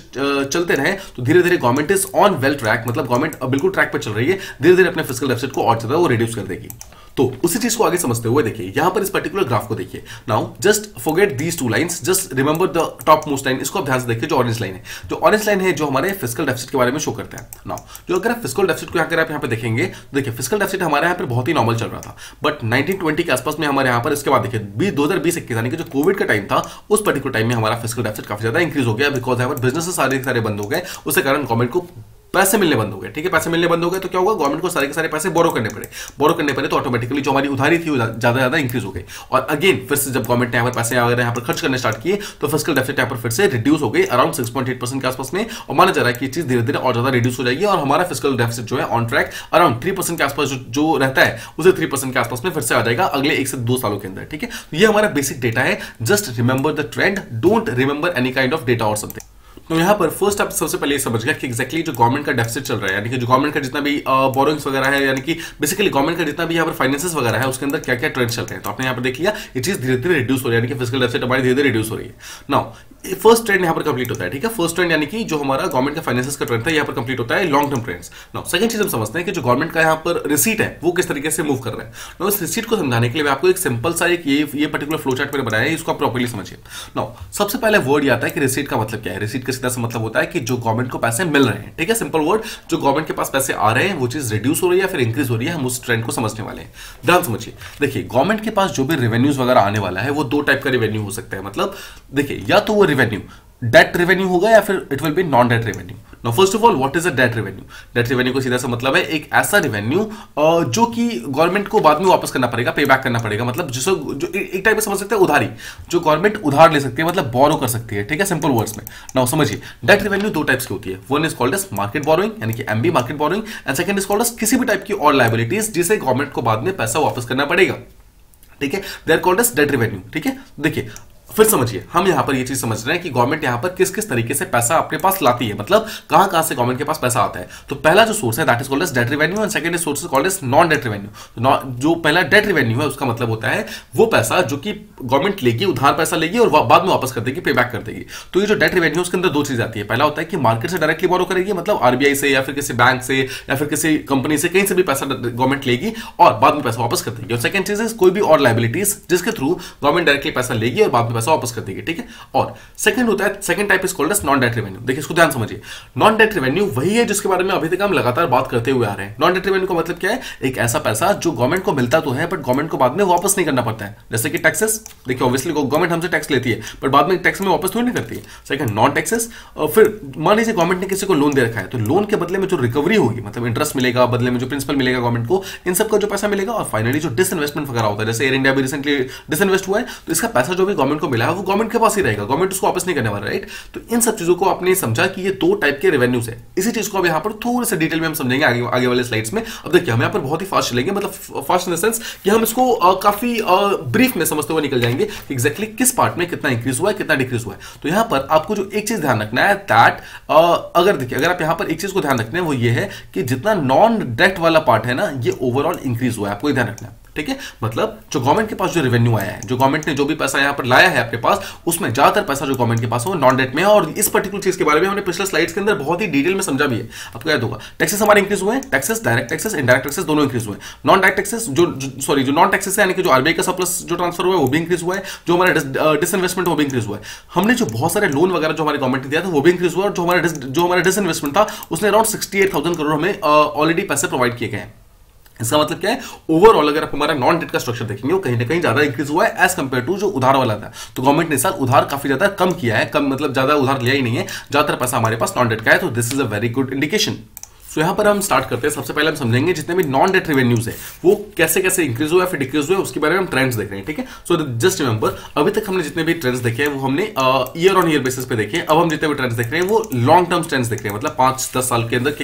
चलते रहे तो धीरे धीरे government is on well track, मतलब गवर्नमेंट बिल्कुल ट्रैक पर चल रही है, धीरे धीरे अपने फिस्कल डेफिसिट को और ज्यादा वो रिड्यूस कर देगी। तो उसी चीज को आगे समझते हुए देखिए यहां पर इस पर्टिकुलर ग्राफ को देखिए। Now just forget these two lines, just remember the top most line. इसको आप ध्यान से देखिए, जो ऑरेंज लाइन है, जो ऑरेंज लाइन है जो हमारे फिस्कल डेफिसिट के बारे में शो करता है। नाउ जो अगर आप फिस्कल डेफिसिट को अगर आप यहां पे देखेंगे तो देखिए फिस्कल डेफिसिट हमारे यहां पर बहुत ही नॉर्मल चल रहा था, बट 1920 के आसपास में हमारे यहां पर, इसके बाद देखिए 2020-21 यानी कि जो कोविड का टाइम था उस पर्टिकुलर टाइम में हमारा फिस्कल डेफिसिट काफी ज्यादा इंक्रीज हो गया, बिकॉज यहां पर बिजनेस सारे बंद हो गए, उसके कारण गवर्नमेंट को पैसे मिलने बंद हो गए, ठीक है। पैसे मिलने बंद हो गए तो क्या होगा, गवर्नमेंट को सारे के सारे पैसे बोरो करने पड़े तो ऑटोमेटिकली जो हमारी उधारी थी वो ज्यादा इंक्रीज हो गई। और अगेन फिर से जब गवर्नमेंट ने यहाँ पर पैसे यहाँ पर खर्च करने स्टार्ट किए तो फिस्कल डेफिसिट यहाँ पर फिर से रिड्यूस हो गई अराउंड 6.8% के आसपास में, और माना जा रहा है कि चीज धीरे धीरे और ज्यादा रिड्यूस हो जाएगी और हमारा फिस्कल डेफिसिट जो है ऑन ट्रैक अराउंड 3% के आसपास जो रहता है उसे 3% के आसपास में फिर से आ जाएगा अगले 1 से 2 सालों के अंदर, ठीक है। तो ये हमारा बेसिक डेटा है, just remember the trend, don't remember any kind of data और समथिंग। तो यहाँ पर फर्स्ट आप सबसे पहले ये समझ गया कि एक्जैक्टली जो गवर्नमेंट का डेफिसिट चल रहा है, यानी कि जो गवर्नमेंट का जितना भी बोरोइंग्स वगैरह है, यानी कि बेसिकली गवर्नमेंट का जितना भी यहाँ पर फाइनेंसेस वगैरह है उसके अंदर क्या क्या ट्रेंड चल रहे हैं। तो आपने यहाँ पर देख लिया ये चीज धीरे धीरे रिड्यूस हो रही है, यानी कि फिस्कल डेफिसिट हमारी धीरे धीरे रिड्यूस हो रही है। नाउ फर्स्ट ट्रेंड यहाँ पर कंप्लीट होता है, ठीक है। फर्स्ट ट्रेंड यानी कि जो हमारा गवर्नमेंट का फाइनेंसेस का ट्रेंड था यहाँ पर कंप्लीट होता है, long term trends. Now second चीज हम समझते हैं कि जो गवर्नमेंट का यहाँ पर रिसीट है वो किस तरीके से मूव कर रहा है। नाउ इस रिसीट को समझाने के लिए मैं आपको एक सिंपल सा एक ये पर्टिकुलर फ्लो चार्ट मैंने बनाया है, इसको आप प्रॉपर्ली समझिए। नाउ सबसे पहले वर्ड आता है कि रिसीट का मतलब क्या है। रिसीट का सीधा सा मतलब होता है कि जो गवर्नमेंट को पैसे मिल रहे हैं, ठीक है। सिंपल वर्ड, जो गवर्नमेंट के पास पैसे आ रहे हैं वो चीज रिड्यूस हो रही है फिर इंक्रीज हो रही है, हम उस ट्रेंड को समझने वाले हैं। ध्यान समझिए, देखिए गवर्नमेंट के पास जो भी रेवेन्यूज वगैरह आने वाला है वो दो टाइप का रेवेन्यू हो सकता है। मतलब देखिए या तो वो रेवेन्यू डेट रेवेन्यू होगा या फिर it will be non debt revenue. Now first of all what is a debt revenue. Debt revenue को सीधा सा मतलब है एक ऐसा रेवेन्यू जो कि गवर्नमेंट को बाद में वापस करना पड़ेगा, पे बैक करना पड़ेगा, मतलब जिसको जो एक टाइप से समझ सकते हैं उधारी, जो गवर्नमेंट उधार ले सकती है, मतलब बोरो कर सकती है, ठीक है, सिंपल वर्ड्स में। नाउ समझिए डेट रेवेन्यू दो टाइप्स की होती है, one is called as market borrowing यानी कि MB market borrowing, and second is called as किसी भी टाइप की और लायबिलिटीज जिसे गवर्नमेंट को बाद में पैसा वापस करना पड़ेगा, ठीक है। They are called as debt revenue, ठीक है। देखिए फिर समझिए, हम यहां पर ये चीज समझ रहे हैं कि गवर्नमेंट यहां पर किस किस तरीके से पैसा अपने पास लाती है, मतलब कहां कहां से गवर्नमेंट के पास पैसा आता है। तो पहला जो सोर्स है that is called as debt revenue and second source is called as non debt revenue. तो जो पहला डेट रेवेन्यू है उसका मतलब होता है वो पैसा जो कि गवर्नमेंट लेगी, उधार पैसा लेगी और बाद में वापस कर देगी, पे बैक कर देगी। तो ये जो डेट रेवेन्यू उसके अंदर दो चीज आती है। पहला होता है कि मार्केट से डायरेक्टली बोरो करेगी, मतलब आरबीआई से या फिर किसी बैंक से या फिर किसी कंपनी से, कहीं से भी पैसा गवर्नमेंट लेगी और बाद में पैसा वापस कर देगी। और सेकंड चीज कोई भी और लायबिलिटीज जिसके थ्रू गवर्नमेंट डायरेक्टली पैसा लेगी और बाद में पैसा वापस कर देगी, ठीक है। और सेकंड होता है, second type is called as non debt revenue. देखिए इसको ध्यान समझिए, नॉन डेट रेवेन्यू वही है जिसके बारे में अभी तक हम लगातार बात करते हुए आ रहे हैं। नॉन डेट रेवेन्यू का मतलब क्या है, एक ऐसा पैसा जो गवर्नमेंट को मिलता तो है बट गवर्नमेंट को बाद में वापस नहीं करना पड़ता है, जैसे कि टैक्सेस। देखिए ऑब्वियसली गवर्नमेंट हमसे टैक्स लेती है बट बाद में टैक्स में वापस थोड़ी नहीं करती है। Second non taxes. फिर मान लीजिए गवर्नमेंट ने किसी को लोन दे रखा है तो लोन के बदले में जो रिकवरी होगी, मतलब इंटरेस्ट मिलेगा, बदले में जो प्रिंसिपल मिलेगा गवर्नमेंट को, इन सब का जो पैसा मिलेगा। और फाइनली जो डिसइन्वेस्टमेंट वगैरह होता है, जैसे एयर इंडिया भी रिसेंटली डिसइन्वेस्ट हुआ है तो इसका पैसा जो भी गवर्नमेंट को मिला है वो गवर्नमेंट के पास ही रहेगा, गवर्नमेंट उसको वापस नहीं करने वाला, राइट। तो इन सब चीजों को आपने समझा कि ये दो टाइप के रेवेन्यूज है। इसी चीज को अब यहाँ पर थोड़े से डिटेल में हम समझेंगे आगे वाले स्लाइड्स में। अब देखिए हम यहाँ पर बहुत ही फास्ट चलेंगे, मतलब फास्ट इन द सेंस कि हम इसको काफी ब्रीफ में समझते हुए निकल जाएंगे कि एग्जैक्टली किस पार्ट में कितना इंक्रीज हुआ है, कितना डिक्रीज हुआ है। तो यहाँ पर आपको जो एक चीज ध्यान रखना है दैट अगर आप यहाँ पर एक चीज को ध्यान रखना है वो ये है कि जितना नॉन डेट वाला पार्ट है ना ये ओवरऑल इंक्रीज हुआ है, आपको ध्यान रखना है। ठीक है, मतलब जो गवर्नमेंट के पास जो रेवेन्यू आया है, जो गवर्नमेंट ने जो भी पैसा यहाँ पर लाया है आपके पास, उसमें ज्यादातर पैसा जो गवर्नमेंट के पास है वो नॉन डेट में है। और इस पर्टिकुलर चीज के बारे में हमने पिछले स्लाइड्स के अंदर बहुत ही डिटेल में समझा भी है, आपको याद होगा। टैक्सेस हमारे इंक्रीज हुए हैं, taxes direct taxes indirect taxes दोनों इंक्रीज हुए हैं। नॉन डायरेक्ट टैक्सेस जो नॉन टैक्सेस है यानी कि जो आरबीआई का सरप्लस जो ट्रांसफर हुआ है वो भी इंक्रीज हुआ है, जो हमारा डिसइन्वेस्टमेंट वो भी इंक्रीज हुआ है। हमने जो बहुत सारे लोन वगैरह जो हमारी गवर्नमेंट ने दिया था वो भी इंक्रीज हुआ, और जो हमारा डिसइन्वेस्टमेंट था उसने अराउंड 68,000 करोड़ हमें ऑलरेडी पैसे प्रोवाइड किए गए हैं। इसका मतलब क्या है, ओवरऑल अगर आप हमारा नॉन डेट का स्ट्रक्चर देखेंगे वो कहीं ना कहीं ज्यादा इंक्रीज हुआ है एज कंपेयर टू जो उधार वाला था। तो गवर्नमेंट ने इस साल उधार काफी ज्यादा कम किया है, कम मतलब ज्यादा उधार लिया ही नहीं है, ज्यादातर पैसा हमारे पास नॉन डेट का है। तो this is a very good indication. तो यहां पर हम स्टार्ट करते हैं। सबसे पहले हम समझेंगे जितने भी नॉन डेट रेवेन्यूज है वो कैसे कैसे इंक्रीज हुआ फिर डिक्रीज हुआ, उसके बारे में हम ट्रेंड्स देख रहे हैं, ठीक है। सो जस्ट रिमेंबर, अभी तक हमने जितने भी ट्रेंड्स देखे हैं वो हमने ईयर ऑन ईयर बेसिस पे देखे। अब हम जितने भी ट्रेंड्स देख रहे हैं वो लॉन्ग टर्म ट्रेंड्स देख रहे हैं, मतलब 5-10 साल के अंदर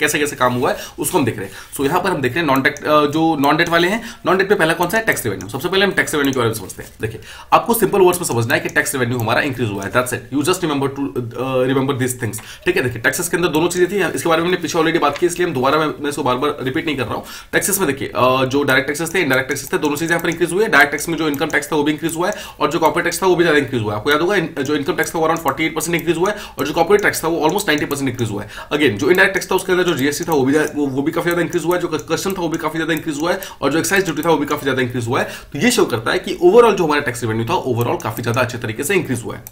कैसे कैसे काम हुआ है उसको हम देख रहे हैं। सो यहां पर हम देख रहे हैं जो नॉन डेट वाले हैं। नॉन डेट पे पहला कौन सा है, टैक्स रेवेन्यू। सबसे पहले हम टैक्स रेवेन्यू के बारे में समझते हैं। देखिए, आपको सिंपल वर्ड्स में समझना है कि टैक्स रेवेन्यू हमारा इंक्रीज हुआ है, that's it. You just remember this things, ठीक है। देखिए, टैक्सेस के अंदर दोनों चीजें थी, इसके बारे में हमने पीछे ऑलरेडी बात की, इसलिए हम दोबारा मैं इसको बार बार रिपीट नहीं कर रहा हूं। टैक्सेस में देखिए, जो डायरेक्ट टैक्सेस थे, इनडायरेक्ट टैक्सेस थे, दोनों चीजें यहां पर इंक्रीज हुई है। डायरेक्ट टैक्स में जो इनकम टैक्स था वो भी इंक्रीज हुआ है, और जो कॉर्पोरेट टैक्स था वो भी ज्यादा इंक्रीज हुआ है। आपको याद होगा, जो इनकम टैक्स था वो अराउंड 48% इंक्रीज हुआ है, और जो कॉर्पोरेट टैक्स था वो ऑलमोस्ट 90% इंक्रीज हुआ है। अगेन, जो इनडायरेक्ट टैक्स था उसके अंदर जो जीएसटी था वो भी काफी ज्यादा इंक्रीज हुआ है, जो कस्टम था वो भी काफी ज्यादा इंक्रीज हुआ है, और जो एक्साइज ड्यूटी था वो भी काफी ज्यादा इंक्रीज हुआ है। तो ये शो करता है कि ओवरऑल जो हमारा टैक्स रेवेन्यू था ओवरऑल काफी ज्यादा अच्छे तरीके से इंक्रीज हुआ है।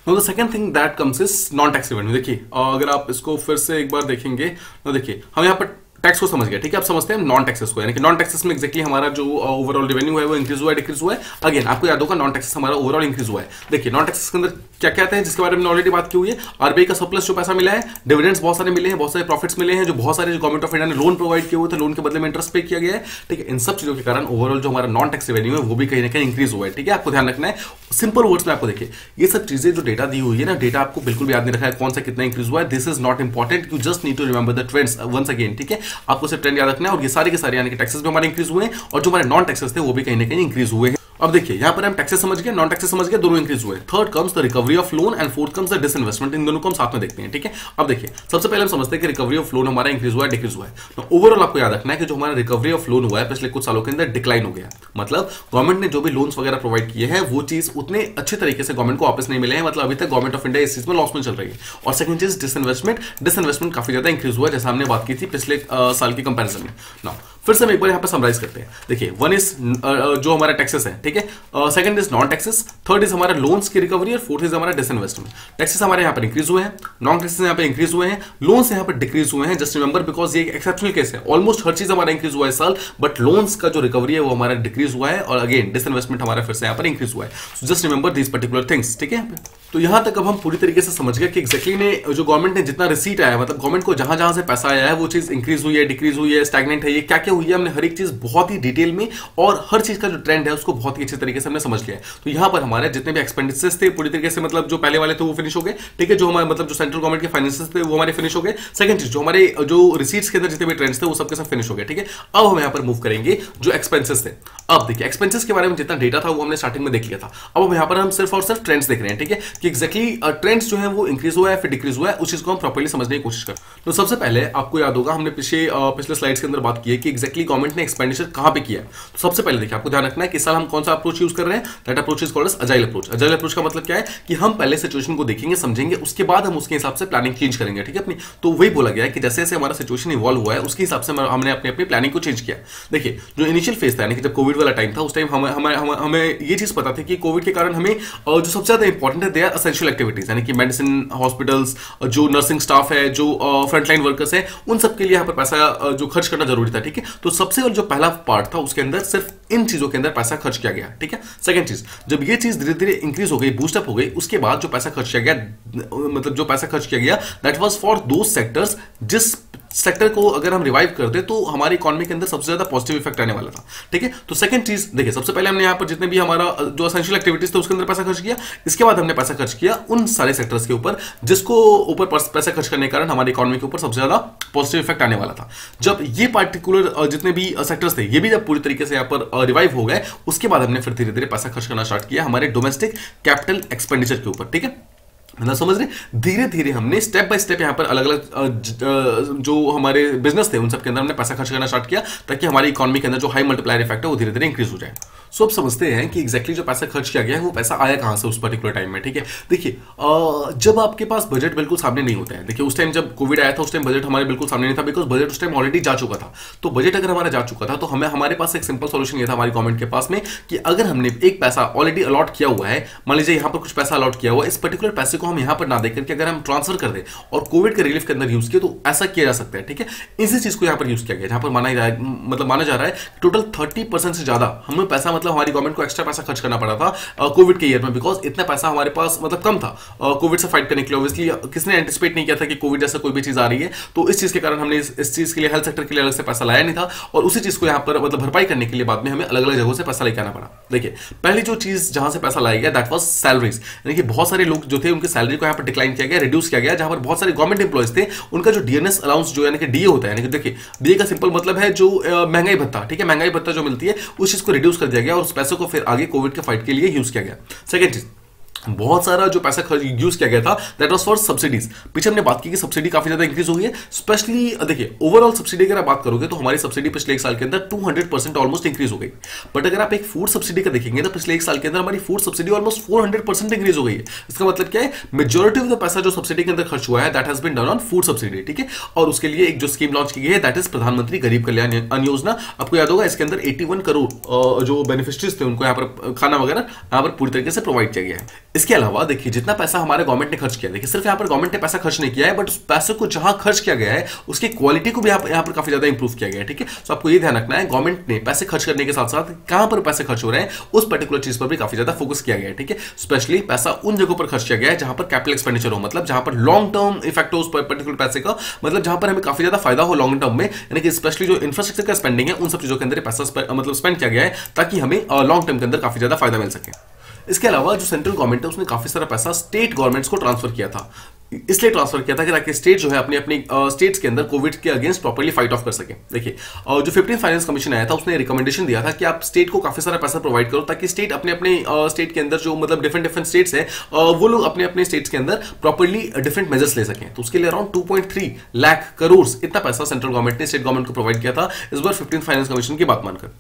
The second thing that comes is non tax revenue. देखिए, अगर आप इसको फिर से एक बार देखेंगे तो देखिए, हम यहाँ पर टैक्स को समझ गए, ठीक है। आप समझते हैं नॉन टैक्सेस को, यानी कि नॉन टैक्सेस में एक्जेक्टली हमारा जो ओवरऑल रेवेन्यू है वो इंक्रीज हुआ है, डिक्रीज हुआ है। अगेन, आपको याद होगा नॉन टैक्सेस हमारा ओवरऑल इंक्रीज हुआ है। देखिए, नॉन टैक्सेस के अंदर क्या क्या आता है जिसके बारे में ऑलरेडी बात की हुई है। आरबीआई का सरप्लस जो पैसा मिला है, डिविडेंड्स बहुत सारे मिले हैं, बहुत सारे प्रॉफिट्स मिले हैं, जो बहुत सारे गवर्नमेंट ऑफ इंडिया ने लोन प्रोवाइड किए हुए थे, लोन के बदले में इंटरेस्ट पे किया गया है, ठीक है। इन सब चीजों के कारण ओवरऑल जो हमारा नॉन टैक्स रेवेन्यू है वो भी कहीं ना कहीं इंक्रीज हुआ है, ठीक है। आपको ध्यान रखना है, सिंपल वर्ड्स में आपको देखिए, ये सब चीजें जो डेटा दी हुई है ना, डेटा आपको बिल्कुल भी याद नहीं रखा है कौन सा कितना इंक्रीज हुआ है। This is not important, you just need to remember the trends once again, ठीक है। आपको सिर्फ ट्रेंड याद रखना है, और ये सारे के सारे यानी कि टैक्सेस भी हमारे इंक्रीज हुए हैं, और जो हमारे नॉन टैक्सेस थे वो भी कहीं ना कहीं इंक्रीज हुए हैं। अब देखिए, यहां पर हम टैक्सेस समझ गए, नॉन टैक्सेस समझ गए, दोनों इंक्रीज हुए। Third comes the recovery of loan and fourth comes the disinvestment. इन दोनों को हम साथ में देखते हैं, ठीक है। अब देखिए, सबसे पहले हम समझते हैं कि रिकवरी ऑफ लोन हमारा इंक्रीज हुआ है, डिक्रीज हुआ है। तो ओवरऑल आपको याद रखना है कि जो हमारा रिकवरी ऑफ लोन हुआ है पिछले कुछ सालों के अंदर डिक्लाइन हो गया, मतलब गवर्नमेंट ने जो भी लोन्स वगैरह प्रोवाइड किए हैं वो चीज उतने अच्छे तरीके से गवर्नमेंट को वापस नहीं मिले हैं, मतलब अभी तक गवर्नमेंट ऑफ इंडिया इस चीज में लॉस में चल रही है। और सेकंड चीज डिसइन्वेस्टमेंट काफी ज्यादा इंक्रीज हुआ है, जैसा हमने बात की थी पिछले साल की कंपैरिजन में। नाउ फिर से हम एक बार यहाँ पे समराइज करते हैं। देखिए, वन इज जो हमारा टैक्सेस है, ठीक है, second is non taxes, third is हमारा लोन्स की रिकवरी, और फोर्थ इज हमारा डिसइन्वेस्टमेंट। टैक्सेस हमारे यहाँ पर इंक्रीज हुए हैं, नॉन टैक्सेस यहाँ पे इंक्रीज हुए हैं, लोन्स यहाँ पर डिक्रीज हुए हैं। जस्ट रिमेंबर, बिकॉज ये एक एक्सेप्शनल केस है, ऑलमोस्ट हर चीज हमारा इंक्रीज हुआ है इस साल, बट लोन्स का जो रिकवरी है वो हमारा डिक्रीज हुआ है, और अगेन डिसइन्वेस्टमेंट हमारा फिर से यहाँ पर इंक्रीज हुआ है। So just remember these particular things, ठीक है। तो यहां तक अब हम पूरी तरीके से समझ गए कि एक्जैक्टली ने जो गवर्नमेंट ने जितना रिसीट आया, मतलब गवर्नमेंट को जहां जहां से पैसा आया है वो चीज इंक्रीज हुई है, डिक्रीज हुई है, स्टैग्नेंट है, ये क्या क्या हुई है, हमने हर एक चीज बहुत ही डिटेल में और हर चीज का जो ट्रेंड है उसको बहुत ही अच्छे तरीके से हमने समझ लिया है। तो यहां पर हमारे जितने भी एक्सपेंडिचर्स थे पूरी तरीके से, मतलब जो पहले वाले थे वो फिनिश हो गए, ठीक है। जो हमारे मतलब जो सेंट्रल गवर्नमेंट के फाइनेंसेस थे वो हमारे फिनिश हो गए। सेकंड चीज, जो हमारे जो रिसीट्स के अंदर जितने भी ट्रेंड्स थे वो सबके सब फिनिश हो गए, ठीक है। अब हम यहां पर मूव करेंगे जो एक्सपेंसेस थे। अब देखिए, एक्सपेंसेस के बारे में जितना डेटा था वो हमने स्टार्टिंग में देख लिया था। अब हम यहां पर हम सिर्फ और सिर्फ ट्रेंड्स देख रहे हैं, ठीक है, कि एक्जैक्टली ट्रेंड्स जो है वो इंक्रीज हुआ है फिर डिक्रीज हुआ है, उस चीज को हम प्रॉपर्ली समझने की कोशिश करें। तो सबसे पहले आपको याद होगा हमने पिछले स्लाइड्स के अंदर बात की है कि एक्जैक्टली गवर्नमेंट ने एक्सपेंडिचर कहां पे किया है। तो सबसे पहले देखिए, आपको ध्यान रखना है कि इस साल हम कौन सा अप्रोच यूज कर रहे हैं। That approach is called as agile approach. Agile approach का मतलब क्या है कि हम पहले सिचुएशन को देखेंगे, समझेंगे, उसके बाद हम उसके हिसाब से प्लानिंग चेंज करेंगे, ठीक है अपनी। तो वही बोला गया है कि जैसे जैसे हमारा सिचुएशन इवॉल्व हुआ है उसके हिसाब से हमने अपनी अपनी प्लानिंग को चेंज किया। देखिए, जो इनिशियल फेज था यानी कि जब कोविड वाला टाइम था, उस टाइम हमें ये चीज पता थी कि कोविड के कारण हमें जो सबसे ज्यादा इंपॉर्टेंट है दे आर एसेंशियल एक्टिविटीज, यानी कि मेडिसिन, हॉस्पिटल्स, जो नर्सिंग स्टाफ है, जो फ्रंटलाइन वर्कर्स है, उन सब के लिए यहाँ पर पैसा जो खर्च करना जरूरी था, ठीक है। तो सबसे जो पहला पार्ट था उसके अंदर सिर्फ इन चीजों के अंदर पैसा खर्च किया गया, ठीक है। सेकंड चीज, जब ये चीज धीरे धीरे इंक्रीज हो गई, बूस्टअप हो गई, उसके बाद जो पैसा खर्च किया गया, मतलब जो पैसा खर्च किया गया, that was for those sectors जिस सेक्टर को अगर हम रिवाइव करते तो हमारी इकोनॉमी के अंदर सबसे ज्यादा पॉजिटिव इफेक्ट आने वाला था, ठीक है। तो सेकंड चीज देखिए, सबसे पहले हमने यहाँ पर जितने भी हमारा जो एसेंशियल एक्टिविटीज थे उसके अंदर पैसा खर्च किया। इसके बाद हमने पैसा खर्च किया उन सारे सेक्टर्स के ऊपर जिसको ऊपर पैसा खर्च करने के कारण हमारी इकोनॉमी के ऊपर सबसे ज्यादा पॉजिटिव इफेक्ट आने वाला था। जब ये पार्टिकुलर जितने भी सेक्टर्स थे ये भी जब पूरी तरीके से यहाँ पर रिवाइव हो गए, उसके बाद हमने फिर धीरे धीरे पैसा खर्च करना स्टार्ट किया हमारे डोमेस्टिक कैपिटल एक्सपेंडिचर के ऊपर, ठीक है। मतलब समझ रहे, धीरे धीरे हमने स्टेप बाय स्टेप यहाँ पर अलग अलग जो हमारे बिजनेस थे उन सब के अंदर हमने पैसा खर्च करना स्टार्ट किया, ताकि हमारी इकोनॉमी के अंदर जो हाई मल्टीप्लायर इफेक्ट है वो धीरे धीरे इंक्रीज हो जाए। सो अब समझते हैं कि एग्जैक्टली जो पैसा खर्च किया गया है वो पैसा आया कहां से उस पर्टिकुलर टाइम में। ठीक है, देखिए जब आपके पास बजट बिल्कुल सामने नहीं होता है, देखिए उस टाइम जब कोविड आया था उस टाइम बजट हमारे बिल्कुल सामने नहीं था, बिकॉज बजट उस टाइम ऑलरेडी जा चुका था। तो बजट अगर हमारा जा चुका था तो हमारे पास एक सिंपल सॉल्यूशन ये था हमारी गवर्नमेंट के पास में कि अगर हमने एक पैसा ऑलरेडी अलॉट किया हुआ है, मान लीजिए यहाँ पर कुछ पैसा अलॉट किया हुआ है, इस पर्टिकुलर पैसे को हम यहाँ पर ना देकर के अगर हम ट्रांसफर कर दें और कोविड के रिलीफ के अंदर यूज किया तो ऐसा किया जा सकता है। ठीक है, इसी चीज को यहाँ पर यूज किया गया, जहां पर माना जा रहा है टोटल 30% से ज्यादा हमें पैसा मतलब हमारी गवर्नमेंट को एक्स्ट्रा पैसा खर्च करना पड़ा था कोविड के ईयर में, बिकॉज इतना पैसा हमारे पास मतलब कम था कोविड से फाइट करने के लिए। ऑब्वियसली किसने एंटिसिपेट नहीं किया था कि कोविड जैसा कोई भी चीज आ रही है, तो इस चीज के कारण हमने इस चीज के लिए हेल्थ सेक्टर के लिए अलग से पैसा लाया नहीं था, और उसी चीज को यहाँ पर मतलब भरपाई करने के लिए बाद में हमें अलग अलग जगहों से पैसा लेकर आना पड़ा। देखिए पहली जो चीज जहां से पैसा लाया गया दैट वाज सैलरीज, यानी कि बहुत सारे लोग जो थे उनकी सैलरी को यहाँ पर डिक्लाइन किया गया, रिड्यूस किया गया, जहां पर बहुत सारे गवर्नमेंट एम्प्लॉयज थे उनका जो डीएनएस अलाउंस जो यानी कि डीए होता है, यानी कि देखिए डीए का सिंपल मतलब है जो महंगाई भत्ता, ठीक है, महंगाई भत्ता जो मिलती है उस चीज को रिड्यूस कर दिया गया और उस पैसे को फिर आगे कोविड के फाइट के लिए यूज किया गया। सेकंड चीज, बहुत सारा जो पैसा यूज किया गया था दैट वाज फॉर सब्सिडीज। पीछे हमने बात की कि सब्सिडी काफी ज्यादा इंक्रीज हो गई है, स्पेशली देखिए ओवरऑल सब्सिडी अगर आप बात करोगे तो हमारी सब्सिडी पिछले एक साल के अंदर 200% ऑलमोस्ट इंक्रीज हो गई। बट अगर आप एक फूड सब्सिडी का देखेंगे तो पिछले एक साल के अंदर हमारी फूड सब्सिडी ऑलमोस्ट 400% इंक्रीज हो गई है। इसका मतलब क्या है, मेजोरिटी ऑफ द पैसा जो सब्सिडी के अंदर खर्च हुआ है that has been done on food subsidy. ठीक है, और उसके लिए एक जो स्कीम लॉन्च की गई है दैट इज प्रधानमंत्री गरीब कल्याण अन्न योजना। आपको याद होगा इसके अंदर 81 करोड़ जो बेनिफिशियरीज थे उनको यहाँ पर खाना वगैरह यहाँ पर पूरी तरीके से प्रोवाइड किया गया है। इसके अलावा देखिए जितना पैसा हमारे गवर्नमेंट ने खर्च किया, देखिए सिर्फ यहाँ पर गवर्नमेंट ने पैसा खर्च नहीं किया है, बट उस पैसे को जहां खर्च किया गया है उसकी क्वालिटी को भी यहाँ पर काफी ज्यादा इंप्रूव किया गया है। ठीक है, तो आपको ये ध्यान रखना है गवर्नमेंट ने पैसे खर्च करने के साथ साथ कहां पर पैसे खर्च हो रहे हैं उस पर्टिकुलर चीज पर भी काफी ज्यादा फोकस किया गया है। ठीक है, स्पेशली पैसा उन जगहों पर खर्च किया गया है जहां पर कैपिटल एक्सपेंडिचर हो, मतलब जहां पर लॉन्ग टर्म इफेक्ट हो उस पर्टिकुलर पैसे का, मतलब जहां पर हमें काफी ज्यादा फायदा हो लॉन्ग टर्म में, यानी कि स्पेशली जो इंफ्रास्ट्रक्चर का स्पेंडिंग है उन सब चीजों के अंदर पैसा मतलब स्पेंड किया गया है ताकि हमें लॉन्ग टर्म के अंदर काफी ज्यादा फायदा मिल सके। इसके अलावा जो सेंट्रल गवर्नमेंट है उसने काफी सारा पैसा स्टेट गवर्नमेंट्स को ट्रांसफर किया था, इसलिए ट्रांसफर किया था कि ताकि स्टेट जो है अपने अपने स्टेट्स के अंदर कोविड के अगेंस्ट प्रॉपर्ली फाइट ऑफ कर सके। देखिए जो 15th फाइनेंस कमीशन आया था उसने रिकमेंडेशन दिया था कि आप स्टेट को काफी सारा पैसा प्रोवाइड करो ताकि स्टेट अपने अपने स्टेट के अंदर जो मतलब डिफरेंट स्टेट्स है वो लोग अपने अपने स्टेट्स के अंदर प्रॉपर्ली डिफरेंट मेजर्स ले सकें। तो उसके लिए अराउंड 2.3 लाख करोड़ इतना पैसा सेंट्रल गवर्नमेंट ने स्टेट गवर्नमेंट को प्रोवाइड किया था इस बार 15th फाइनेंस कमीशन की बात मानकर।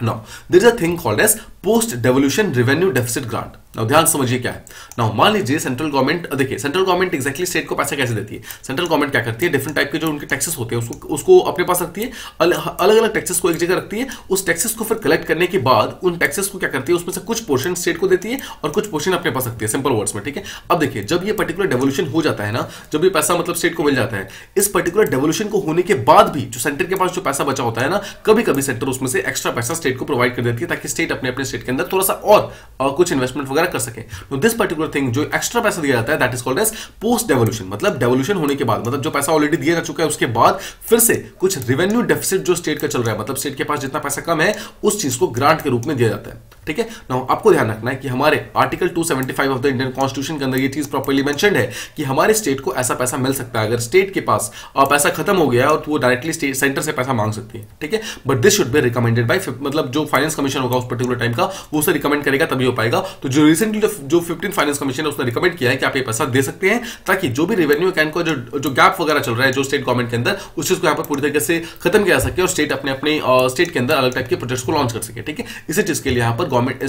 Now, there is a thing called as post-devolution revenue deficit grant. Now, ध्यान समझिए क्या है। Now, मान लीजिए सेंट्रल गवर्नमेंट, देखिए सेंट्रल गवर्नमेंट एक्जैक्टली स्टेट को पैसा कैसे देती है। सेंट्रल गवर्नमेंट क्या करती है, डिफरेंट टाइप के जो उनके टैक्सेस होते हैं उसको अपने पास रखती है, अलग अलग टैक्सेस को एक जगह रखती है, उस टैक्सेस को फिर कलेक्ट करने के बाद उन टैक्सेस को क्या करती है, उसमें से कुछ पोर्शन स्टेट को देती है और कुछ पोर्शन अपने पास रखती है, सिंपल वर्ड्स में। ठीक है, अब देखिए जब ये पर्टिकुलर डेवोल्यूशन हो जाता है ना, जब ये पैसा मतलब स्टेट को मिल जाता है, इस पर्टिकुलर डेवोल्यूशन को होने के बाद भी जो सेंटर के पास जो पैसा बचा होता है ना, कभी कभी सेंटर उसमें से एक्स्ट्रा पैसा स्टेट को प्रोवाइड कर देती है ताकि स्टेट अपने अपने स्टेट के अंदर थोड़ा सा और कुछ इन्वेस्टमेंट वगैरह कर सके। तो दिस पर्टिकुलर थिंग जो एक्स्ट्रा पैसा दिया जाता है that is called as post devolution, मतलब डेवोल्यूशन होने के बाद, मतलब जो पैसा ऑलरेडी दिया जा चुका है उसके बाद फिर से कुछ रेवेन्यू डेफिसिट जो स्टेट का चल रहा है, मतलब स्टेट के पास जितना पैसा कम है उस चीज को ग्रांट के रूप में दिया जाता है। ठीक है, नाउ आपको ध्यान रखना है कि हमारे article 275 of the Indian constitution के अंदर ये चीज प्रॉपर्ली मेंशन्ड है कि हमारे स्टेट को ऐसा पैसा मिल सकता है अगर स्टेट के पास पैसा खत्म हो गया और तो वो डायरेक्टली सेंटर से पैसा मांग सकती है। ठीक है, but this should be recommended by, मतलब जो फाइनेंस कमीशन होगा उस पर्टिकुलर टाइम का वो उसे रिकमेंड करेगा तभी हो पाएगा। तो जो रिसेंटली जो 15th फाइनेंस कमीशन है उसने रिकमेंड किया है कि आप ये पैसा दे सकते हैं ताकि जो भी रेवेन्यू अकाउंट का जो गैप वगैरह चल रहा है जो स्टेट गवर्नमेंट के अंदर, उस चीज को यहाँ पर पूरी तरीके से खत्म किया जा सके और स्टेट अपने अपने स्टेट के अंदर अलग टाइप के प्रोजेक्ट्स को लॉन्च कर सके। ठीक है, इसी चीज के लिए यहाँ पर गवर्नमेंट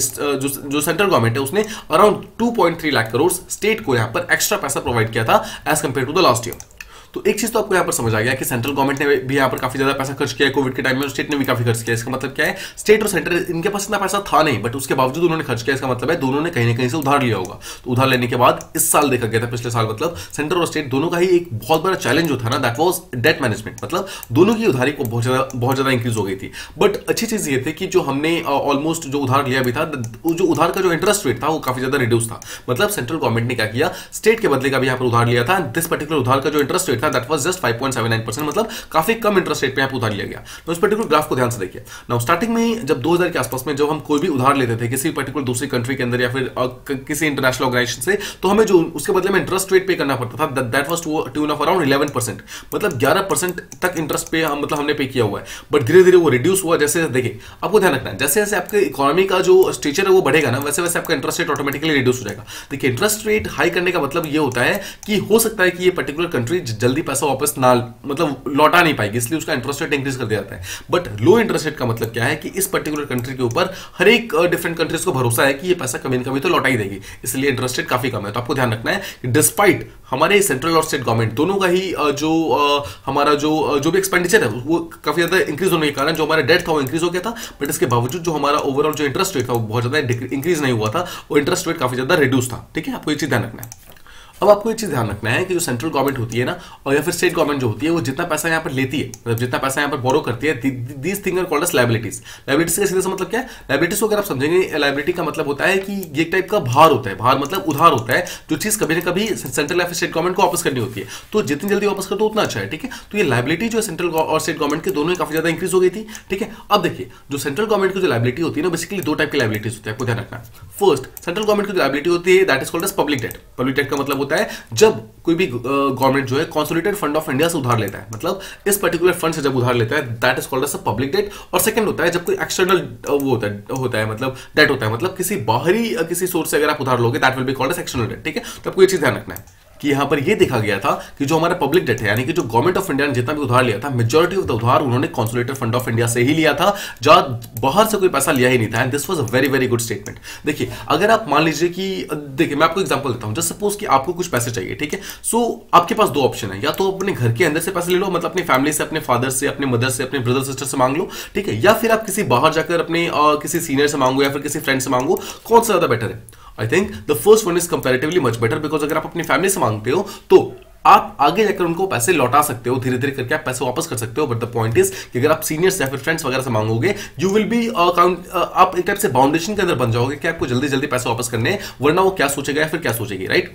जो सेंट्रल गवर्नमेंट है उसने अराउंड 2.3 लाख करोड़ स्टेट को यहां पर एक्स्ट्रा पैसा प्रोवाइड किया था as compare to the last year. तो एक चीज तो आपको यहाँ पर समझ आ गया कि सेंट्रल गवर्नमेंट ने भी यहाँ पर काफी ज्यादा पैसा खर्च किया है कोविड के टाइम में और स्टेट ने भी काफी खर्च किया। इसका मतलब क्या है, स्टेट और सेंटर इनके पास इतना पैसा था नहीं बट उसके बावजूद उन्होंने खर्च किया। इसका मतलब है दोनों ने कहीं ना कहीं से उधार लिया होगा। तो उधार लेने के बाद इस साल देखा गया था, पिछले साल मतलब सेंटर और स्टेट दोनों का ही एक बहुत बड़ा चैलेंज जो था ना दैट वाज डेट मैनेजमेंट, मतलब दोनों की उधारी को बहुत ज्यादा इंक्रीज हो गई थी। बट अच्छी चीज ये थी कि जो हमने ऑलमोस्ट जो उधार लिया भी था, जो उधार का जो इंटरेस्ट रेट था वो काफी ज्यादा रिड्यूस था। मतलब सेंट्रल गवर्नमेंट ने क्या किया, स्टेट के बदले का भी यहाँ पर उधार लिया था। दिस पर्टिकुलर उधार का जो इंटरेस्ट रेट था दैट वाज जस्ट 5.79%, मतलब काफी कम इंटरेस्ट रेट पे यहाँ पे उधार लिया गया। तो इस पर्टिकुलर ग्राफ को ध्यान से देखिए। नाउ स्टार्टिंग में जब 2000 के आसपास में जब हम कोई भी उधार लेते थे किसी पर्टिकुलर दूसरी कंट्री के अंदर या फिर किसी इंटरनेशनल ऑर्गेनाइजेशन से, तो हमें जो उसके बदले में इंटरेस्ट रेट पे करना पड़ता था that was to tune of around 11%, मतलब 11% तक इंटरेस्ट पे मतलब हमने पे किया हुआ है। बट धीरे धीरे वो रिड्यूस हुआ। जैसे देखिए आपको ध्यान रखना है, जैसे जैसे आपके इकोनॉमी का जो स्ट्रक्चर है वो बढ़ेगा ना, वैसे वैसे आपका इंटरेस्ट रेट ऑटोमेटिकली रिड्यूस हो जाएगा। देखिए इंटरेस्ट रेट हाई करने का मतलब ये होता है कि हो सकता है कि ये पर्टिकुलर कंट्री जल्दी पैसा वापस ना मतलब लौटा नहीं पाएगी, इसलिए उसका इंटरेस्ट रेट इंक्रीज कर दिया जाता है। बट लो इंटरेस्ट रेट का मतलब क्या है कि इस पर्टिकुलर कंट्री के ऊपर हर एक डिफरेंट कंट्रीज को भरोसा है कि ये पैसा कभी ना कभी तो लौटा ही देगी, इसलिए इंटरेस्ट रेट काफी कम है। तो आपको ध्यान रखना है कि डिस्पाइट हमारे सेंट्रल और स्टेट गवर्नमेंट दोनों का ही हमारा जो भी एक्सपेंडिचर है वो काफी ज्यादा इंक्रीज होने के कारण जो हमारा डेट था वो इंक्रीज हो गया था, बट इसके बावजूद जो हमारा ओवरऑल जो इंटरेस्ट रेट था वो बहुत ज्यादा इंक्रीज नहीं हुआ था, वो इंटरेस्ट रेट काफी ज्यादा रिड्यूस था। ठीक है, आपको ये चीज ध्यान रखना है। अब आपको एक चीज ध्यान रखना है कि जो सेंट्रल गवर्नमेंट होती है ना और या फिर स्टेट गवर्नमेंट जो होती है वो जितना पैसा यहाँ पर लेती है, मतलब जितना पैसा यहाँ पर बोरो करती है, these thing are called as liabilities. Liabilities का सीधे सा मतलब क्या है? लायबिलिटीज को अगर आप समझेंगे, लायबिलिटी का मतलब होता है कि ये टाइप का भार होता है, भार मतलब उधार होता है, जो चीज कभी ना कभी सेंट्रल या फिर स्टेट गवर्नमेंट को वापस करनी होती है, तो जितनी जल्दी वापस कर दो उतना अच्छा है। ठीक है, तो ये लायबिलिटी जो सेंट्रल और स्टेट गवर्नमेंट के दोनों ही काफी ज्यादा इंक्रीज हो गई थी। ठीक है, अब देखिए जो सेंट्रल गवर्नमेंट की जो लायबिलिटी होती है ना, बेसिकली दो टाइप की लायबिलिटीज होती है, आपको ध्यान रखना। फर्स्ट, सेंट्रल गवर्नमेंट की जो लायबिलिटी होती है that is called as public debt. Public debt का मतलब होता है जब कोई भी गवर्नमेंट जो है कंसोलिडेटेड फंड ऑफ इंडिया से उधार लेता है, मतलब इस पर्टिकुलर फंड से जब उधार लेता है that is called as a public debt. और सेकंड होता है जब कोई एक्सटर्नल वो होता है मतलब डेट होता है, मतलब किसी बाहरी किसी सोर्स से अगर आप उधार लोगे that will be called as external debt. ठीक है, तो आपको ये चीज ध्यान रखना है कि यहां पर ये देखा गया था कि जो हमारा पब्लिक डेट है, यानी कि जो गवर्नमेंट ऑफ इंडिया ने जितना भी उधार लिया था, मेजॉरिटी ऑफ द उधार उन्होंने कंसोलिडेटेड फंड ऑफ इंडिया से ही लिया था, जहां बाहर से कोई पैसा लिया ही नहीं था। And this was a very very good statement. देखिए अगर आप मान लीजिए कि देखिए मैं आपको एग्जांपल देता हूं, जस्ट सपोज कि आपको कुछ पैसे चाहिए। ठीक है, सो आपके पास दो ऑप्शन है, या तो अपने घर के अंदर से पैसे ले लो, मतलब अपनी फैमिली से, अपने फादर से, अपने मदर से, अपने ब्रदर सिस्टर से मांग लो। ठीक है, या फिर आप किसी बाहर जाकर अपने किसी सीनियर से मांगो या फिर किसी फ्रेंड से मांगो, कौन सा ज्यादा बेटर है? I think the first one is comparatively much better, because अगर आप अपनी फैमिली से मांगते हो तो आप आगे जाकर उनको पैसे लौटा सकते हो, धीरे धीरे करके आप पैसे वापस कर सकते हो। बट द पॉइंट इज कि अगर आप सीनियर्स या फिर फ्रेंड्स वगैरह से मांगोगे, यू विल बी आप एक टाइप से बाउंडेशन के अंदर बन जाओगे कि आपको जल्दी जल्दी पैसे वापस करने हैं, वरना वो क्या सोचेगा या फिर क्या सोचेगी, राइट?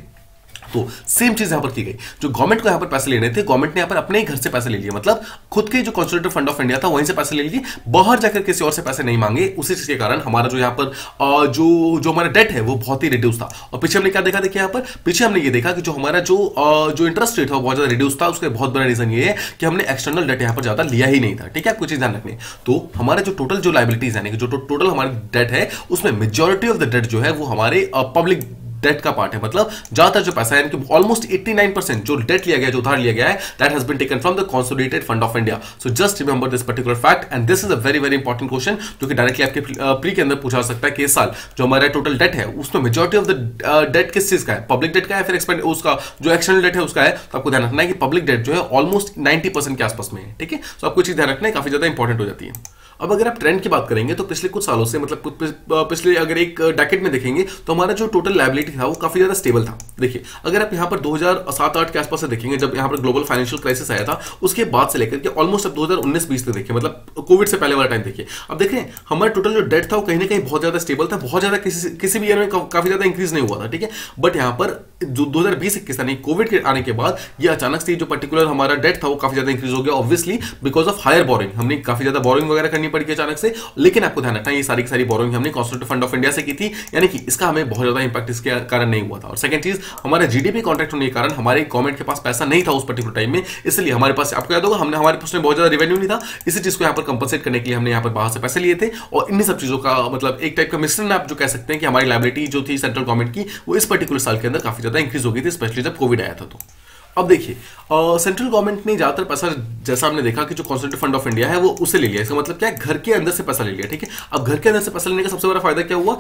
तो सेम चीज यहां पर की गई। जो गवर्नमेंट को यहां पर पैसे लेने थे, गवर्नमेंट ने यहां पर अपने ही घर से पैसे ले लिए, मतलब खुद के जो कंसोलिडेटेड फंड ऑफ इंडिया था वहीं से पैसे ले लिए, बाहर जाकर किसी और से पैसे नहीं मांगे। उसी चीज के कारण हमारा जो यहां पर जो हमारा डेट है वो बहुत ही रिड्यूस था। और पीछे हमने क्या देखा? देखिए यहां पर पीछे हमने ये देखा कि जो हमारा जो इंटरेस्ट रेट था वो बहुत ज्यादा रिड्यूस था। उसका बहुत बड़ा रीजन ये है कि हमने एक्सटर्नल डेट यहां पर ज्यादा लिया ही नहीं था। ठीक है, कुछ चीज ध्यान रखनी। तो हमारा जो टोटल जो लायबिलिटीज यानी कि जो टोटल हमारी डेट है उसमें मेजॉरिटी ऑफ द डेट जो है वो हमारे पब्लिक डेट का पार्ट है, मतलब ज्यादातर जो पैसा है यानी कि ऑलमोस्ट 89% जो डेट लिया गया, जो उधार लिया गया है, that has been taken from the consolidated fund of India. So just remember this particular fact and this is a very very important question जो कि डायरेक्टली आपके प्री के अंदर पूछा जा सकता है कि इस साल जो हमारा टोटल डेट है उसमें मेजॉरिटी ऑफ द डेट किस चीज का है? पब्लिक डेट का है, फिर उसका जो एक्सटर्नल डेट है उसका है। तो आपको ध्यान रखना है कि पब्लिक डेट जो है ऑलमोस्ट 90% के आसपास में है। ठीक है, तो आपको चीज ध्यान रखना है, काफी ज्यादा इंपॉर्टेंट हो जाती है। अब अगर आप ट्रेंड की बात करेंगे तो पिछले कुछ सालों से, मतलब पिछले अगर एक डेकेड में देखेंगे तो हमारा जो टोटल लायबिलिटी था वो काफी ज्यादा स्टेबल था। देखिए अगर आप यहाँ पर 2007-8 के आसपास से देखेंगे, जब यहाँ पर ग्लोबल फाइनेंशियल क्राइसिस आया था, उसके बाद से लेकर के ऑलमोस्ट अब 2019-20 तक देखिए, मतलब कोविड से पहले वाला टाइम देखिए, अब देख रहे हैं हमारा टोटल जो डेट था वो कहीं ना कहीं बहुत ज्यादा स्टेबल था, बहुत ज्यादा किसी भी ईयर में काफी ज्यादा इंक्रीज नहीं हुआ था। ठीक है, बट यहाँ पर जो 2020-21 यानी कोविड के आने के बाद ये अचानक से जो पर्टिकुलर हमारा डेट था वो काफी ज्यादा इंक्रीज हो गया, obviously because of higher borrowing. हमने काफी ज्यादा बोरिंग वगैरह करनी पड़ी अचानक से, लेकिन आपको ध्यान रखना ये सारी की सारी बोरोइंग हमने कंसोलिडेटेड फंड ऑफ इंडिया से की थी, यानी कि इसका हमें बहुत ज्यादा इंपैक्ट इसके कारण नहीं हुआ था। और सेकंड चीज, हमारा जीडीपी कॉन्ट्रैक्ट होने के कारण हमारे गवर्नमेंट के पास पैसा नहीं था उस पर्टिकुलर टाइम में, इसलिए हमारे पास, आपको याद होगा, हमारे पास में बहुत ज्यादा रेवेन्यू नहीं था। इसी चीज को यहाँ पर कंपनसेट करने के लिए हमने यहाँ पर बाहर से पैसे लिए थे, और इन्हीं सब चीजों का मतलब एक टाइप का मिश्रण आप जो कह सकते हैं कि हमारी लायबिलिटी जो थी सेंट्रल गवर्नमेंट की वो इस पर्टिकुलर साल के अंदर काफी ज्यादा इंक्रीज हो गई थी, स्पेशली जब कोविड आया था। तो अब देखिए सेंट्रल गवर्नमेंट ने ज्यादातर पैसा, जैसा हमने देखा कि जो कंसोलिडेटेड फंड ऑफ इंडिया है वो उसे ले लिया। इसका मतलब क्या है? घर के अंदर से पैसा ले लिया। ठीक है, अब घर के अंदर से पैसा लेने का सबसे बड़ा फायदा क्या हुआ?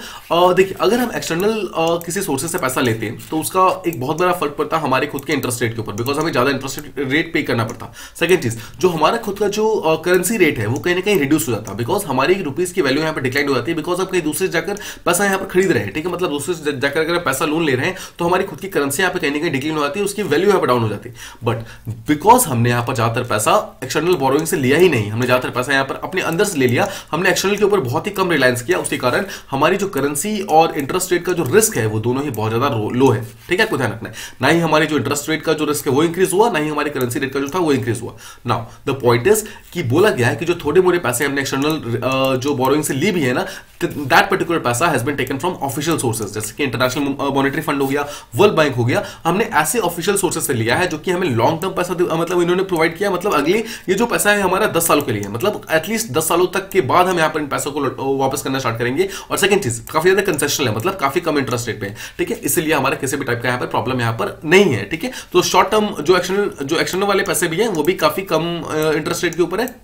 देखिए अगर हम एक्सटर्नल किसी सोर्सेज से पैसा लेते हैं तो उसका एक बहुत बड़ा फर्क पड़ता है हमारे खुद के इंटरेस्ट रेट के ऊपर, बिकॉज हमें ज्यादा इंटरेस्ट रेट पे करना पड़ता। सेकंड चीज, जो हमारा खुद का जो करेंसी रेट है वो कहीं ना कहीं रिड्यूस हो जाता है, बिकॉज हमारी रुपीज की वैल्यू यहाँ पर डिक्लाइन हो जाती है, बिकॉज आप कहीं दूसरे जाकर पैसा यहाँ पर खरीद रहे हैं। ठीक है, मतलब दूसरे जाकर अगर पैसा लोन ले रहे हैं तो हमारी खुद की करेंसी यहाँ पे कहीं ना कहीं डिक्लाइन हो जाती है, उसकी वैल्यू यहाँ पर डाउन डाउन हो जाती। बट बिकॉज हमने यहाँ पर ज्यादातर पैसा एक्सटर्नल बोरोइंग से लिया ही नहीं, हमने ज्यादातर पैसा यहाँ पर अपने अंदर से ले लिया, हमने एक्सटर्नल के ऊपर बहुत ही कम रिलायंस किया, उसके कारण हमारी जो करेंसी और इंटरेस्ट रेट का जो रिस्क है वो दोनों ही बहुत ज्यादा लो है। ठीक है, आपको ध्यान रखना है, ना ही हमारी जो इंटरेस्ट रेट का जो रिस्क है वो इंक्रीज हुआ, ना ही हमारी करेंसी रेट का जो था वो इंक्रीज हुआ। नाउ द पॉइंट इज कि बोला गया है कि जो थोड़े मोड़े पैसे हमने एक्सटर्नल जो बोरोइंग से ली भी है ना, दैट पर्टिकुलर पैसा has been taken from official sources, जैसे कि इंटरनेशनल मॉनेटरी फंड हो गया, वर्ल्ड बैंक हो गया, हमने ऐसे ऑफिशियल सोर्सेज से लिया है जो कि हमें लॉन्ग टर्म पैसा मतलब इन्होंने प्रोवाइड किया, मतलब अगले ये जो पैसा है हमारा 10 सालों के लिए, मतलब एटलीस्ट 10 सालों तक के बाद हम यहाँ पर इन पैसों को वापस करना स्टार्ट करेंगे। और सेकंड चीज काफी ज्यादा कंसेशनल है, मतलब काफी कम इंटरेस्ट रेट पे है। ठीक है, इसलिए हमारा किसी भी टाइप का यहाँ पर प्रॉब्लम यहाँ पर नहीं है। ठीक है, तो शॉर्ट टर्म जो एक्सटर्नल वाले पैसे भी हैं वो भी काफी कम इंटरेस्ट रेट के ऊपर है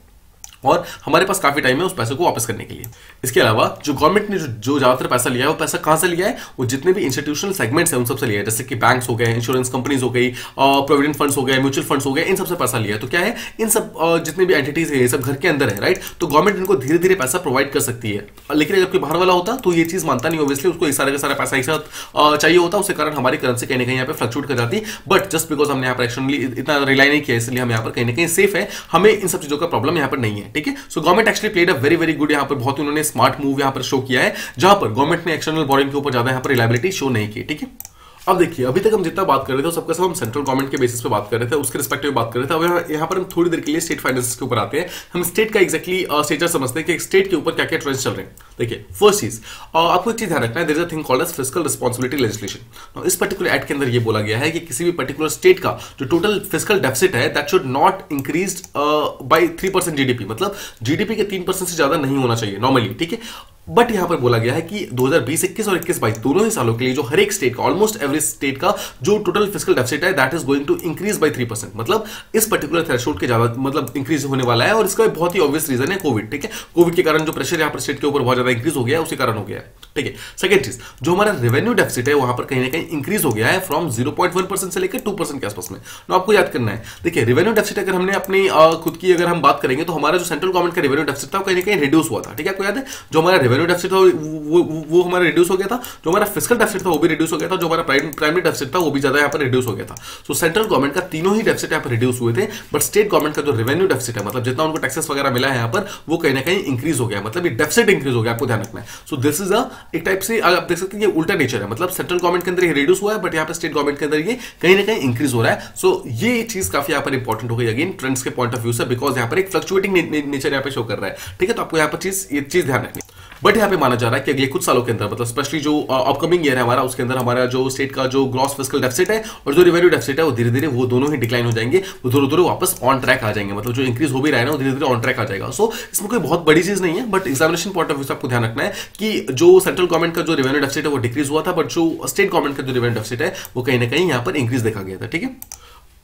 और हमारे पास काफी टाइम है उस पैसे को वापस करने के लिए। इसके अलावा जो गवर्नमेंट ने जो ज्यादातर पैसा लिया है वो पैसा कहां से लिया है, वो जितने भी इंस्टीट्यूशनल सेगमेंट्स हैं उन सबसे लिया है, जैसे कि बैंक्स हो गए, इंश्योरेंस कंपनीज हो गई, प्रोविडेंट फंड्स हो गए, म्यूचुअल फंड्स हो गए, इन सबसे पैसा लिया है। तो क्या है, इन सब जितने भी एंटिटीज है ये सब घर के अंदर है, राइट, तो गवर्नमेंट इनको धीरे धीरे पैसा प्रोवाइड कर सकती है। लेकिन अगर कोई बाहर वाला होता तो ये चीज मानता नहीं, ऑब्वियसली उसको सारा का सारा पैसा एक साथ चाहिए होता, उसके कारण हमारी करेंसी कहीं ना कहीं यहाँ पे फ्लक्चुएट कर जाती। बट जस्ट बिकॉज हमने यहाँ पर एक्चुअली इतना रिलाई नहीं किया, इसलिए हम यहाँ पर कहीं ना कहीं सेफ है, हमें इन सब चीजों का प्रॉब्लम यहाँ पर नहीं है। ठीक है, so government actually played a very good, यहाँ पर बहुत उन्होंने स्मार्ट मूव यहाँ पर शो किया है, जहां पर गवर्नमेंट ने एक्सटर्नल बोरिंग के ऊपर ज्यादा यहाँ पर रिलायबिलिटी शो नहीं की। ठीक है, अब देखिए अभी तक हम जितना बात कर रहे थे सबका सब हम सेंट्रल गवर्नमेंट के बेसिस पे बात कर रहे थे, उसके रिस्पेक्टिव बात कर रहे थे। अब यहाँ पर हम थोड़ी देर के लिए स्टेट फाइनेंस के ऊपर आते हैं, हम स्टेट का एक्जैक्टली स्टेटस समझते हैं कि स्टेट के ऊपर क्या क्या ट्रेंड्स चल रहे हैं। देखिए फर्स्ट चीज आपको एक चीज ध्यान रखना है, there is a thing called as fiscal responsibility legislation. इस पर्टिकुलर एक्ट के अंदर ये बोला गया है कि किसी भी पर्टिकुलर स्टेट का जो टोटल फिस्कल डेफिसिट है that should not increase by 3% GDP, मतलब जीडीपी के 3% से ज्यादा नहीं होना चाहिए नॉर्मली। ठीक है, बट यहां पर बोला गया है कि 2020-21 और 21-22 दोनों ही सालों के लिए जो हर एक स्टेट का, ऑलमोस्ट एवरी स्टेट का जो टोटल फिस्कल डेफिसिट है that is going to increase by 3%, मतलब इस पर्टिकुलर थ्रेशोल्ड के ज्यादा मतलब इंक्रीज होने वाला है। और इसका बहुत ही ऑब्वियस रीजन है कोविड। ठीक है, कोविड के कारण जो प्रेशर यहां पर स्टेट के ऊपर बहुत ज्यादा इंक्रीज हो गया है उसी कारण हो गया है। ठीक है, सेकंड चीज जो हमारा रेवेन्यू डेफिसिट है वहां पर कहीं ना कहीं इंक्रीज हो गया है फ्रॉम 0.1% से लेकर 2% के आसपास में। तो आपको याद करना है, देखिए रेवेन्यू डेफिसिट अगर हमने अपनी खुद की अगर हम बात करेंगे तो हमारा जो सेंट्रल गवर्नमेंट का रेवेन्यू डेफिसिट था वो कहीं ना कहीं रिड्यूस हुआ था। ठीक है, आपको याद है जो हमारा रेवेन्यू डेफिसिट था वो हमारा रिड्यूस हो गया था, जो हमारा फिस्कल डेफिसिट था वो भी रिड्यूस हो गया था, जो हमारा प्राइमरी डेफिसिट था वो भी ज्यादा यहाँ पर रिड्यूस हो गया था। सो सेंट्रल गवर्नमेंट का तीनों ही डेफिसिट यहाँ पर रिड्यूस हुए थे, बट स्टेट गवर्नमेंट का जो रेवेन्यू डेफिसिट है, मतलब जितना उनको टैक्सेस वगैरह मिला है यहाँ पर वो कहीं ना कहीं इंक्रीज हो गया, मतलब ये डेफिसिट इंक्रीज हो गया, आपको ध्यान रखना है। सो दिस इज एक टाइप से आप देख सकते हैं ये उल्टा नेचर है, मतलब सेंट्रल गवर्नमेंट के अंदर ये रिड्यूस हुआ है बट यहाँ पर स्टेट गवर्नमेंट के अंदर ये कहीं ना कहीं इंक्रीज हो रहा है। सो ये चीज काफी यहाँ पर इंपॉर्टेंट हो गई अगेन ट्रेंड्स के पॉइंट ऑफ व्यू से, बिकॉज यहाँ पर एक फ्लक्चुएटिंग नेचर यहाँ पे शो कर रहा है। ठीक है, तो आपको यहाँ पर ये चीज ध्यान रखनी है। बट यहाँ पे माना जा रहा है कि अगले कुछ सालों के अंदर, मतलब स्पेशली जो अपकमिंग ईयर है हमारा, उसके अंदर हमारा जो स्टेट का जो ग्रॉस फिस्कल डेफिसिट है और जो रेवेन्यू डेफिसिट है वो धीरे धीरे वो दोनों ही डिक्लाइन हो जाएंगे, वो धीरे धीरे वापस ऑन ट्रैक आ जाएंगे, मतलब जो इंक्रीज हो भी रहा है ना वो धीरे धीरे ऑन ट्रैक आ जाएगा। सो इसमें कोई बहुत बड़ी चीज नहीं है, but examination point of view से आपको ध्यान रखना है कि जो सेंट्रल गवर्नमेंट का जो रेवेन्यू डेफिसिट है वो डिक्रीज हुआ था, बट जो स्टेट गवर्नमेंट का जो रेवेन्यू डेफिसिट है वो कहीं ना कहीं यहाँ पर इंक्रीज देखा गया था। ठीक है,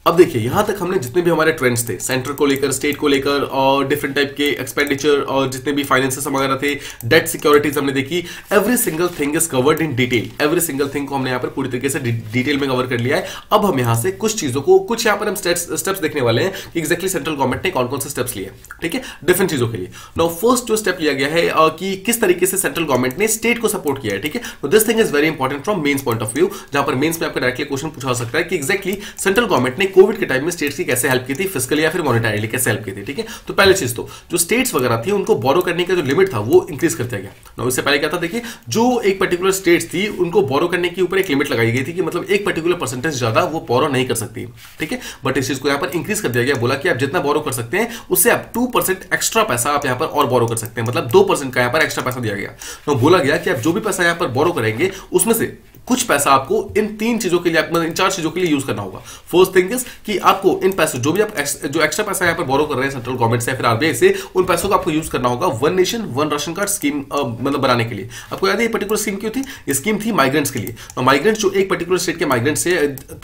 अब देखिए यहां तक हमने जितने भी हमारे ट्रेंड्स थे सेंटर को लेकर, स्टेट को लेकर और डिफरेंट टाइप के एक्सपेंडिचर और जितने भी फाइनेंसेस वगैरह थे, डेट सिक्योरिटीज हमने देखी, every single thing is covered in detail, every single thing को हमने यहाँ पर पूरी तरीके से डिटेल में कवर कर लिया है। अब हम यहाँ से कुछ चीजों को, कुछ यहाँ पर हम स्टेप्स देखने वाले हैं कि एग्जैक्टली सेंट्रल गवर्नमेंट ने कौन कौन से स्टेप्स लिए। ठीक है, डिफरेंट चीजों के लिए। नाउ फर्स्ट जो स्टेप लिया गया है कि किस तरीके से सेंट्रल गवर्नमेंट ने स्टेट को सपोर्ट किया है। ठीक है, तो this thing is very important from mains point of view, जहां पर मेन्स में आपका डायरेक्टली क्वेश्चन पूछा सकता है कि एग्जैक्टली सेंट्रल गवर्नमेंट ने कोविड के टाइम में स्टेट की कैसे हेल्प की थी, फिस्कली या फिर मॉनेटरीली कैसे हेल्प की थी। ठीक है, तो पहले चीज तो जो स्टेट्स वगैरह थी उनको बोरो करने का जो लिमिट था वो इंक्रीज कर दिया गया। ना इससे पहले क्या था, देखिए जो एक पर्टिकुलर स्टेट्स थी उनको बोरो करने के ऊपर एक लिमिट लगाई गई थी कि मतलब एक पर्टिकुलर परसेंटेज ज्यादा वो बोरो नहीं कर सकती। ठीक है, बट इस चीज को यहाँ पर इंक्रीज कर दिया गया, बोला कि आप जितना बोरो कर सकते हैं उससे आप 2% एक्स्ट्रा पैसा आप यहाँ पर और बोरो कर सकते हैं, मतलब 2% का यहाँ पर एक्स्ट्रा पैसा दिया गया। तो बोला गया कि आप जो भी पैसा यहाँ पर बोरो करेंगे उसमें से कुछ पैसा आपको इन तीन चीजों के लिए, मतलब इन चार चीजों के लिए यूज करना होगा। फर्स्ट थिंग इज कि आपको इन पैसों जो भी आप जो एक्स्ट्रा पैसा यहाँ पर बोरो कर रहे हैं सेंट्रल गवर्नमेंट से या फिर आरबीआई से, उन पैसों को आपको यूज करना होगा one nation one ration card scheme मतलब बनाने के लिए। आपको याद है ये पर्टिकुलर स्कीम क्यों थी? ये स्कीम थी माइग्रेंट्स के लिए। माइग्रेंट्स जो एक पर्टिकुलर स्टेट के माइग्रेंट्स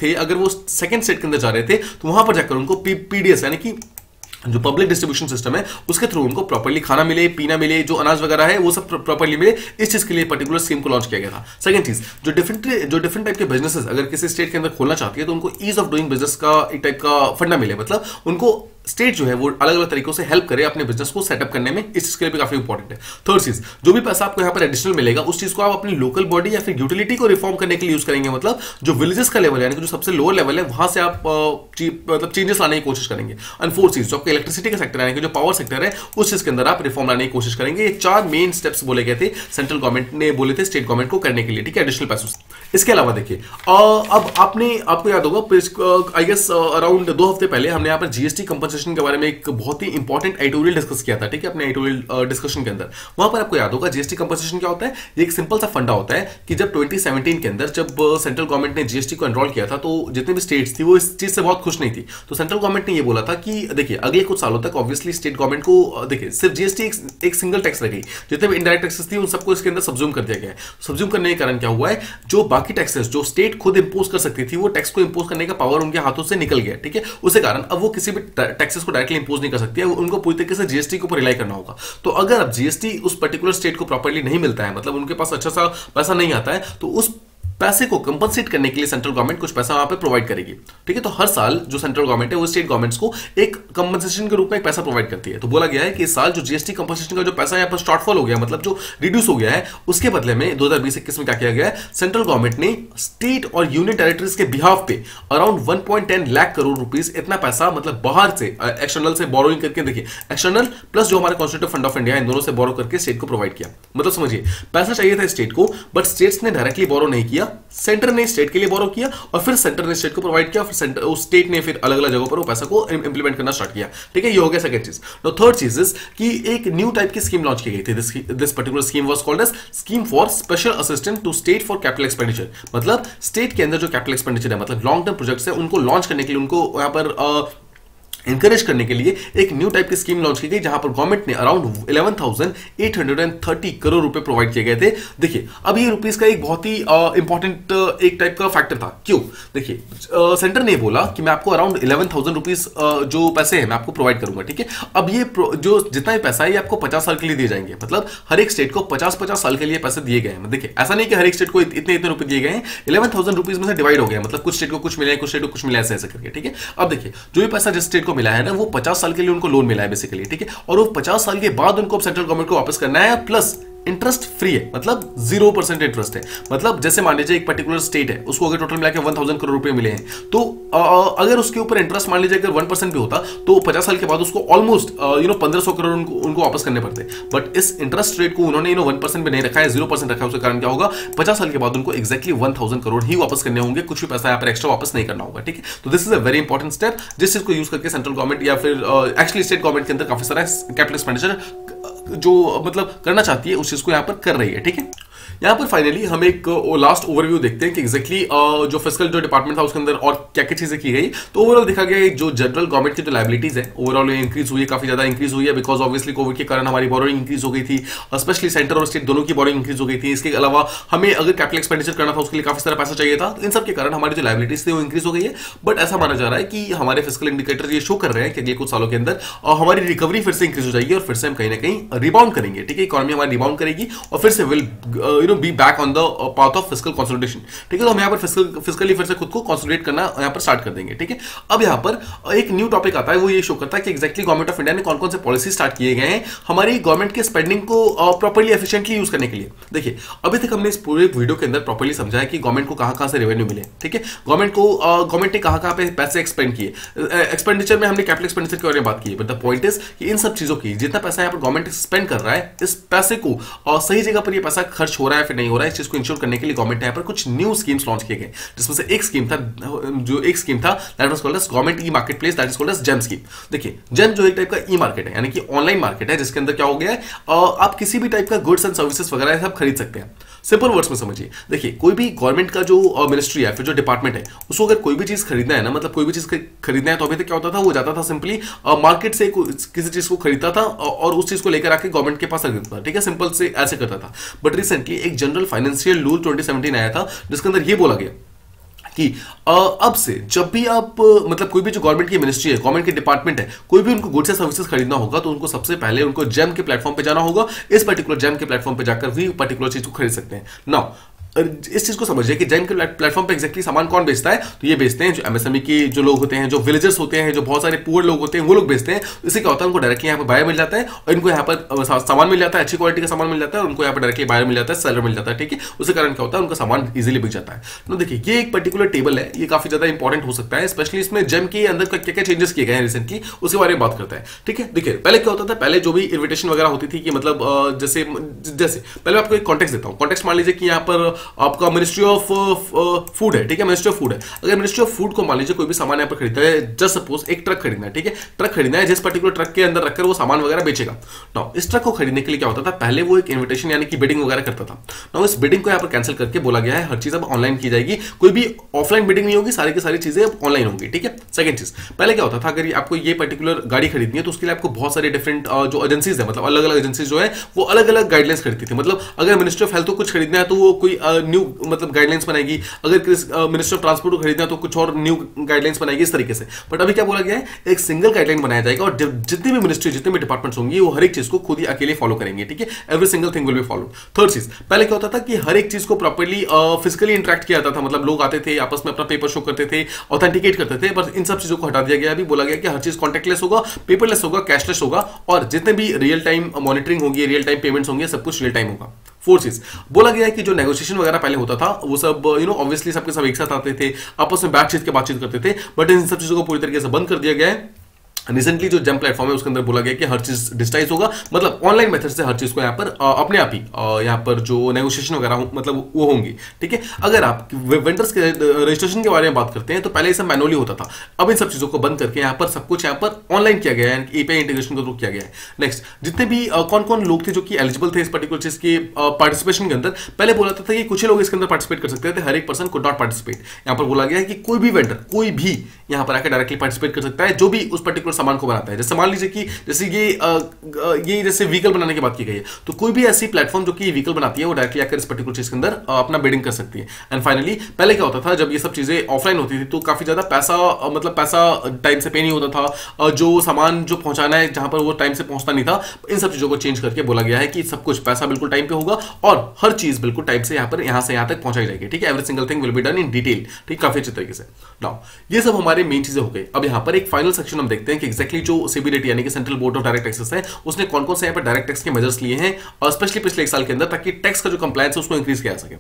थे, अगर वो सेकंड स्टेट के अंदर जा रहे थे तो वहां पर जाकर उनको पीडीएस यानी कि जो पब्लिक डिस्ट्रीब्यूशन सिस्टम है उसके थ्रू उनको प्रॉपर्ली खाना मिले, पीना मिले, जो अनाज वगैरह है वो सब प्रॉपर्ली मिले, इस चीज के लिए पर्टिकुलर स्कीम को लॉन्च किया गया था। सेकंड चीज, जो डिफरेंट टाइप के बिजनेसेस अगर किसी स्टेट के अंदर खोलना चाहती है तो उनको ईज ऑफ डूइंग बिजनेस का एक टाइप का फंडा मिले, मतलब उनको स्टेट जो है वो अलग अलग तरीकों से हेल्प करे अपने बिजनेस को सेटअप करने में, इस चीज के लिए भी काफी इंपॉर्टेंट है। थर्ड चीज, जो भी पैसा आपको यहाँ पर एडिशनल मिलेगा उस चीज को आप अपनी लोकल बॉडी या फिर यूटिलिटी को रिफॉर्म करने के लिए यूज करेंगे, मतलब जो विलेजेस का लेवल है, यानी कि जो सबसे लोअर लेवल है वहां से आप मतलब चेंजेस लाने की कोशिश करेंगे। एंड फोर्थ चीज, जो आपका इलेक्ट्रिसिटी का सेक्टर है, जो पावर सेक्टर है, उस चीज के अंदर आप रिफॉर्म लाने की कोशिश करेंगे। ये 4 मेन स्टेप्स बोले गए थे, सेंट्रल गवर्नमेंट ने बोले थे स्टेट गवर्नमेंट को करने के लिए, ठीक है, एडिशनल पैसों से। इसके अलावा देखिए अब आपको याद होगा आई गेस अराउंड 2 हफ्ते पहले हमने यहाँ पर जीएसटी कंपनसेशन के बारे में एक बहुत ही इंपॉर्टेंट एडिटोरियल डिस्कस किया था, ठीक है, अपने एडिटोरियल डिस्कशन के अंदर। वहां पर आपको याद होगा जीएसटी कंपनसेशन क्या होता है। ये एक सिंपल सा फंडा होता है कि जब 2017 के अंदर जब सेंट्रल गवर्नमेंट ने जीएसटी को एनरोल किया था तो जितने भी स्टेट्स थी वो इस चीज से बहुत खुश नहीं थी। तो सेंट्रल गवर्नमेंट ने ये बोला था कि देखिए अगले कुछ सालों तक ऑब्वियसली स्टेट गवर्नमेंट को देखिए सिर्फ जीएसटी एक सिंगल टैक्स रहेगी, जितने भी इनडायरेक्ट टैक्सेस थी उन सबको इसके अंदर सब्ज्यूम कर दिया गया है। सब्ज्यूम करने के कारण क्या हुआ है, जो बाकी टैक्सेस जो स्टेट खुद इंपोज कर सकती थी वो टैक्स को इंपोज करने का पावर उनके हाथों से निकल गया, ठीक है। उसके कारण अब वो किसी भी टैक्सेस को डायरेक्टली इंपोज नहीं कर सकती है, उनको पूरी तरीके से जीएसटी के ऊपर रिलाई करना होगा। तो अगर अब जीएसटी उस पर्टिकुलर स्टेट को प्रॉपर्ली नहीं मिलता है, मतलब उनके पास अच्छा सा पैसा नहीं आता है, तो उस पैसे को कंपनसेट करने के लिए सेंट्रल गवर्नमेंट कुछ पैसा वहां पे प्रोवाइड करेगी, ठीक है। तो हर साल जो सेंट्रल गवर्नमेंट है वो स्टेट गवर्नमेंट्स को एक कंपनसेशन के रूप में एक पैसा प्रोवाइड करती है। तो बोला गया है कि इस साल जो जीएसटी कंपनसेशन का जो पैसा यहाँ पर शॉर्टफॉल हो गया, मतलब जो रिड्यूस हो गया है, उसके बदले में 2020-21 में क्या किया गया है, सेंट्रल गवर्नमेंट ने स्टेट और यूनियन टेरिटरीज के बिहाफ पे अराउंड 1.10 लाख करोड़ रुपीस इतना पैसा, मतलब बाहर से एक्सटर्नल से बोरोइंग करके, देखिए एक्सटर्नल प्लस जो हमारे कॉन्स्टिट्यूटिव फंड ऑफ इंडिया, इन दोनों से बोरो करके स्टेट को प्रोवाइड किया। मतलब समझिए पैसा चाहिए था स्टेट को, बट स्टेट्स ने डायरेक्टली बोरो नहीं किया, सेंटर ने स्टेट के लिए बोरो किया और फिर सेंटर ने स्टेट को प्रोवाइड किया, फिर उस स्टेट ने फिर अलग अलग जगहों पर वो पैसा को इंप्लीमेंट करना स्टार्ट किया, ठीक है। ये हो गया सेकंड चीज। नो थर्ड चीज इज कि एक न्यू टाइप की स्कीम लॉन्च की गई थी। This particular scheme was called as scheme for special assistance to state for capital expenditure. मतलब स्टेट के अंदर जो कैपिटल एक्सपेंडिचर है, मतलब लॉन्ग टर्म प्रोजेक्ट्स है, उनको लॉन्च करने के लिए, उनको यहाँ पर इंकरेज करने के लिए एक न्यू टाइप की स्कीम लॉन्च की गई, जहां पर गवर्नमेंट ने अराउंड 11,830 करोड़ रुपए प्रोवाइड किए गए थे। देखिए अब ये रुपीस का एक बहुत ही इंपॉर्टेंट एक टाइप का फैक्टर था। क्यों? देखिए सेंटर ने बोला कि मैं आपको अराउंड 11,000 रुपीस जो पैसे हैं मैं आपको प्रोवाइड करूंगा, ठीक है। अब ये जो जितना भी पैसा है ये आपको 50 साल के लिए दिए जाएंगे, मतलब हर एक स्टेट को 50-50 साल के लिए पैसे दिए गए हैं। देखिए ऐसा नहीं कि हर एक स्टेट को इतने इतने रुपए दिए गए हैं, 11,000 रुपीस में से डिवाइड हो गया, मतलब कुछ स्टेट को कुछ मिला है, कुछ स्टेट को कुछ मिला है, ऐसे करके, ठीक है। अब देखिए जो भी पैसा जिस स्टेट को मिला है ना, वो 50 साल के लिए उनको लोन मिला है बेसिकली, ठीक है। और वो 50 साल के बाद उनको सेंट्रल गवर्नमेंट को वापस करना है, प्लस इंटरेस्ट फ्री है, मतलब 0% इंटरेस्ट है। मतलब जैसे मान लीजिए एक पर्टिकुलर स्टेट है, उसको अगर टोटल मिला के 1,000 करोड़ रुपए मिले हैं, तो अगर उसके ऊपर इंटरेस्ट मान लीजिए अगर 1% भी होता तो 50 साल के बाद उसको ऑलमोस्ट 1,500 करोड़ उनको वापस करने पड़ते। बट इस इंटरेस्ट रेट को उन्होंने 1% पे नहीं रखा है, 0% रखा है। उसके कारण क्या होगा, 50 साल के बाद उनको एक्जैक्टली 1,000 करोड़ ही वापस करने होंगे, कुछ भी पैसा यहाँ पर एक्स्ट्रा वापस नहीं करना होगा, ठीक है। तो this is a very important step, जिस चीज को यूज करके सेंट्रल गवर्नमेंट या फिर एक्चुअली स्टेट गवर्नमेंट के अंदर काफी सारा कैपिटल एक्सपेंडिचर जो मतलब करना चाहती है उस चीज को यहां पर कर रही है, ठीक है। यहाँ पर फाइनली हम एक लास्ट ओवरव्यू देखते हैं कि एग्जैक्टली जो फिस्कल जो डिपार्टमेंट था उसके अंदर और क्या क्या चीजें की गई। तो ओवरऑल देखा गया जो जनरल गवर्नमेंट की जो लायबिलिटीज है ओवरऑल इंक्रीज हुई है, काफी ज्यादा इंक्रीज हुई है, बिकॉज ऑब्वियसली कोविड के कारण हमारी बोरोइंग इंक्रीज हो गई थी, स्पेशली सेंटर और स्टेट दोनों की बोरोइंग इंक्रीज हो गई थी। इसके अलावा हमें अगर कैपिटल एक्सपेंडिचर करना था उसके लिए काफी सारा पैसा चाहिए था, तो इन सब के कारण हमारी जो लायबिलिटीज थी वो इंक्रीज हो गई है। बट ऐसा माना जा रहा है कि हमारे फिस्कल इंडिकेटर ये शो कर रहे हैं कि अगले कुछ सालों के अंदर हमारी रिकवरी फिर से इंक्रीज हो जाएगी और फिर से हम कहीं ना कहीं रिबाउंड करेंगे, ठीक है। इकोनॉमी हमारी रिबाउंड करेगी और फिर से will be back on the path of fiscal consolidation, ठीक है। तो हम यहाँ पर फिस्कली फिर से खुद को कंसोलिडेट करना यहाँ पर स्टार्ट कर देंगे, ठीक है। अब यहाँ पर एक न्यू टॉपिक आता है, वो ये शो करता है कि एक्जैक्टली गवर्नमेंट ऑफ इंडिया ने कौन कौन से पॉलिसी स्टार्ट किए गए हैं हमारी गवर्नमेंट के स्पेंडिंग को प्रॉपर्ली एफिशिएंटली यूज करने के लिए। देखिए अभी तक हमने इस पूरे वीडियो के अंदर प्रॉपर्ली समझा है कि गवर्नमेंट को कहां से रेवेन्यू मिले, ठीक है। गवर्नमेंट ने कहां पे पैसे एक्सपेंड किए, एक्सपेंडिचर में हमने कैपिटल एक्सपेंडिचर के बारे में बात की, बट द पॉइंट इज कि इन सब चीजों की जितना पैसा यहाँ पर गवर्नमेंट स्पेंड कर रहा है, इस पैसे को सही जगह पर ये पैसा खर्च हो रहा है फिर नहीं हो रहा है, इस चीज को इंश्योर करने के लिए गवर्नमेंट यहाँ पर कुछ न्यू स्कीम्स लॉन्च किए गए, जिसमें से एक स्कीम था that was called as government e market place, that is called as GeM scheme. देखिए जेम जो एक टाइप का ई मार्केट है, यानी कि ऑनलाइन मार्केट है, जिसके अंदर क्या हो गया है, आप किसी भी टाइप का गुड्स एंड सर्विसेज वगैरह सब खरीद सकते हैं। सिंपल वर्ड्स में समझिए, देखिए कोई भी गवर्नमेंट का जो मिनिस्ट्री है फिर जो डिपार्टमेंट है, उसको अगर कोई भी चीज खरीदना है ना, मतलब कोई भी चीज खरीदना है, तो अभी तक क्या होता था, वो जाता था सिंपली मार्केट से किसी चीज को खरीदता था और उस चीज को लेकर आके गवर्नमेंट के पास रख देता था, ठीक है। सिंपल से ऐसे करता था। बट रिसेंटली एक जनरल फाइनेंशियल रूल 2017 आया था, जिसके अंदर ये बोला गया कि अब से जब भी आप मतलब कोई भी जो गवर्नमेंट की मिनिस्ट्री है, गवर्नमेंट के डिपार्टमेंट है, कोई भी उनको गुड्स या सर्विसेज खरीदना होगा तो उनको सबसे पहले उनको जेम के प्लेटफॉर्म पे जाना होगा। इस पर्टिकुलर जेम के प्लेटफॉर्म पे जाकर भी पर्टिकुलर चीज को खरीद सकते हैं। नाउ इस चीज को समझिए कि जैम के प्लेटफॉर्म पे एग्जैक्टली सामान कौन बेचता है, तो ये बेचते हैं जो एमएसएमई के जो लोग होते हैं, जो विलेजर्स होते हैं, जो बहुत सारे पुअर लोग होते हैं, वो लोग बेचते हैं। इससे क्या होता है, उनको डायरेक्टली यहाँ पर बायर मिल जाता है और इनको यहाँ पर सामान मिल जाता है, अच्छी क्वालिटी का सामान मिल जाता है और उनको यहाँ पर डायरेक्टली बायर मिल जाता है, सेलर मिल जाता है। ठीक है, उसके कारण क्या होता है, उनका सामान इजीली बिक जाता है। तो देखिए ये एक पर्टिकुलर टेबल है, ये काफी ज्यादा इंपॉर्टेंट हो सकता है, स्पेशली इसमें जेम के अंदर क्या क्या चेंजेस किए गए हैं रिसेंटली, उसके बारे में बात करते हैं। ठीक है, देखिए पहले क्या होता था, पहले जो भी इन्विटेशन वगैरह होती थी कि मतलब जैसे पहले आपको एक कॉन्टेक्स्ट देता हूं। कॉन्टेक्स्ट मान लीजिए कि यहाँ पर आपका मिनिस्ट्री ऑफ फूड है। ठीक है, मिनिस्ट्री ऑफ फूड है। अगर मिनिस्ट्री ऑफ फूड को मान लीजिए कोई भी सामान यहाँ पर खरीदता है, जस्ट सपोज एक ट्रक खरीदना है। ठीक है, ट्रक खरीदना है, जिस पर्टिकुलर ट्रक के अंदर रखकर वो सामान वगैरह बेचेगा। नाउ इस ट्रक को खरीदने के लिए क्या होता था, पहले वो एक इन्विटेशन यानी कि बिडिंग वगैरह करता था। नाउ इस बिडिंग को यहाँ पर कैंसिल करके बोला गया है हर चीज अब ऑनलाइन की जाएगी, कोई भी ऑफलाइन बिडिंग नहीं होगी, सारी की सारी चीजें अब ऑनलाइन होंगी। ठीक है, सेकंड चीज, पहले क्या होता था, अगर आपको ये पर्टिकुलर गाड़ी खरीदनी है तो उसके लिए आपको बहुत सारे डिफरेंट जो एजेंसीज है, मतलब अलग अलग एजेंसीज जो है वो अलग अलग गाइडलाइंस खरीदती थी। मतलब अगर मिनिस्ट्री ऑफ हेल्थ को कुछ खरीदना है तो वो कोई न्यू मतलब गाइडलाइंस बनाएगी, अगर मिनिस्ट्री ऑफ ट्रांसपोर्ट को खरीदना है तो कुछ और न्यू गाइडलाइंस बनाएगी, इस तरीके से। बट अभी क्या बोला गया है, एक सिंगल गाइडलाइन बनाया जाएगा और जितनी भी मिनिस्ट्री, जितने भी डिपार्टमेंट्स होंगी वो हर एक चीज को खुद ही अकेले फॉलो करेंगे। ठीक है, every single thing will be follow. Third चीज, पहले क्या होता था कि हर एक चीज को प्रॉपर्ली फिजिकली इंटरेक्ट किया जाता था, मतलब लोग आते थे आपस में अपना पेपर शो करते थे, ऑथेंटिकेट करते थे। बस इन सब चीजों को हटा दिया गया। अभी बोला गया कि हर चीज कॉन्टैक्टलेस होगा, पेपरलेस होगा, कैशलेस होगा और जितने भी रियल टाइम मॉनिटरिंग होगी, रियल टाइम पेमेंट्स होंगे, सब कुछ रियल टाइम होगा। फोर्थ चीज, बोला गया है कि जो नेगोशिएशन वगैरह पहले होता था वो सब ऑब्वियसली सबके सब एक साथ आते थे, आपस में बैठ के बातचीत करते थे, बट इन सब चीजों को पूरी तरीके से बंद कर दिया गया है। रिसेंटली जो जेम प्लेटफॉर्म है उसके अंदर बोला गया कि हर चीज डिजिटाइज होगा, मतलब ऑनलाइन मेथड से हर चीज को यहाँ पर अपने आप ही यहाँ पर जो नेगोशिएशन वगैरह मतलब वो होंगी। ठीक है, अगर आप वेंडर्स के रजिस्ट्रेशन के बारे में बात करते हैं तो पहले ये सब मैनुअली होता था, अब इन सब चीजों को बंद करके यहाँ पर सब कुछ यहाँ पर ऑनलाइन किया गया है, एपीआई इंटीग्रेशन के थ्रू किया गया है। नेक्स्ट, जितने भी कौन कौन लोग थे जो कि एलिजिबल थे इस पर्टिकुलर चीज के पार्टिसिपेशन के अंदर, पहले बोला था कि कुछ ही लोग इसके अंदर पार्टिसिपेट कर सकते थे, हर एक पर्सन कुड नॉट पार्टिसिपेट। यहाँ पर बोला गया है कि कोई भी वेंडर, कोई भी यहाँ पर आकर डायरेक्टली पार्टिसिपेट कर सकता है जो भी उस पर्टिकुलर सामान को बनाता है। जैसे मान लीजिए कि जैसे ये जैसे व्हीकल बनाने की बात की गई है, तो कोई भी ऐसी प्लेटफॉर्म जो कि व्हीकल बनाती है वो डायरेक्टली आकर इस पर्टिकुलर चीज के अंदर अपना बिडिंग कर सकती है। एंड फाइनली, पहले क्या होता था, जब ये सब चीजें ऑफलाइन होती थी तो काफी ज्यादा पैसा टाइम से पे नहीं होता था, जो सामान जो पहुंचाना है जहां पर वो टाइम से पहुंचता नहीं था। इन सब चीजों को चेंज करके बोला गया है कि सब कुछ पैसा बिल्कुल टाइम पे होगा और हर चीज बिल्कुल टाइम से यहां से यहां तक पहुंचाई जाएगी। ठीक है, every single thing will be done in detail. ठीक, काफी अच्छे तरीके से। नाउ ये सब हमारे मेन चीजें हो गई। अब यहाँ पर एक फाइनल सेक्शन हम देखते हैं कि एक्जैक्टली जो सीबीडीटी यानी कि central board of direct taxes है, उसने कौन कौन से यहाँ पर डायरेक्ट टैक्स के मेजर्स लिए हैं और स्पेशली पिछले एक साल के अंदर, ताकि टैक्स का जो कंप्लायंस है उसको इंक्रीज किया जा सके।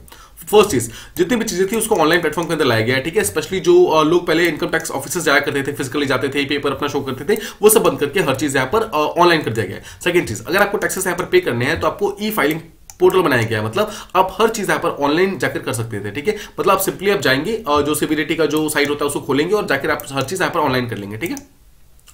फर्स्ट चीज, जितनी भी चीजें थी उसको ऑनलाइन प्लेटफॉर्म के अंदर लाया गया है। ठीक है, स्पेशली जो लोग पहले इनकम टैक्स ऑफिस जाया करते थे, फिजिकली जाते थे, पेपर अपना शो करते थे, वो सब बंद करके हर चीज यहाँ पर ऑनलाइन कर दिया गया है। सेकंड चीज, अगर आपको टैक्सेस यहाँ पर पे करने हैं तो आपको ई फाइलिंग पोर्टल बनाया गया है, मतलब आप हर चीज यहाँ पर ऑनलाइन जाकर कर सकते थे। ठीक है, मतलब आप सिंपली आप जाएंगे जो सीबीडीटी का जो साइट होता है उसको खोलेंगे और जाकर आप हर चीज यहाँ पर ऑनलाइन कर लेंगे। ठीक है,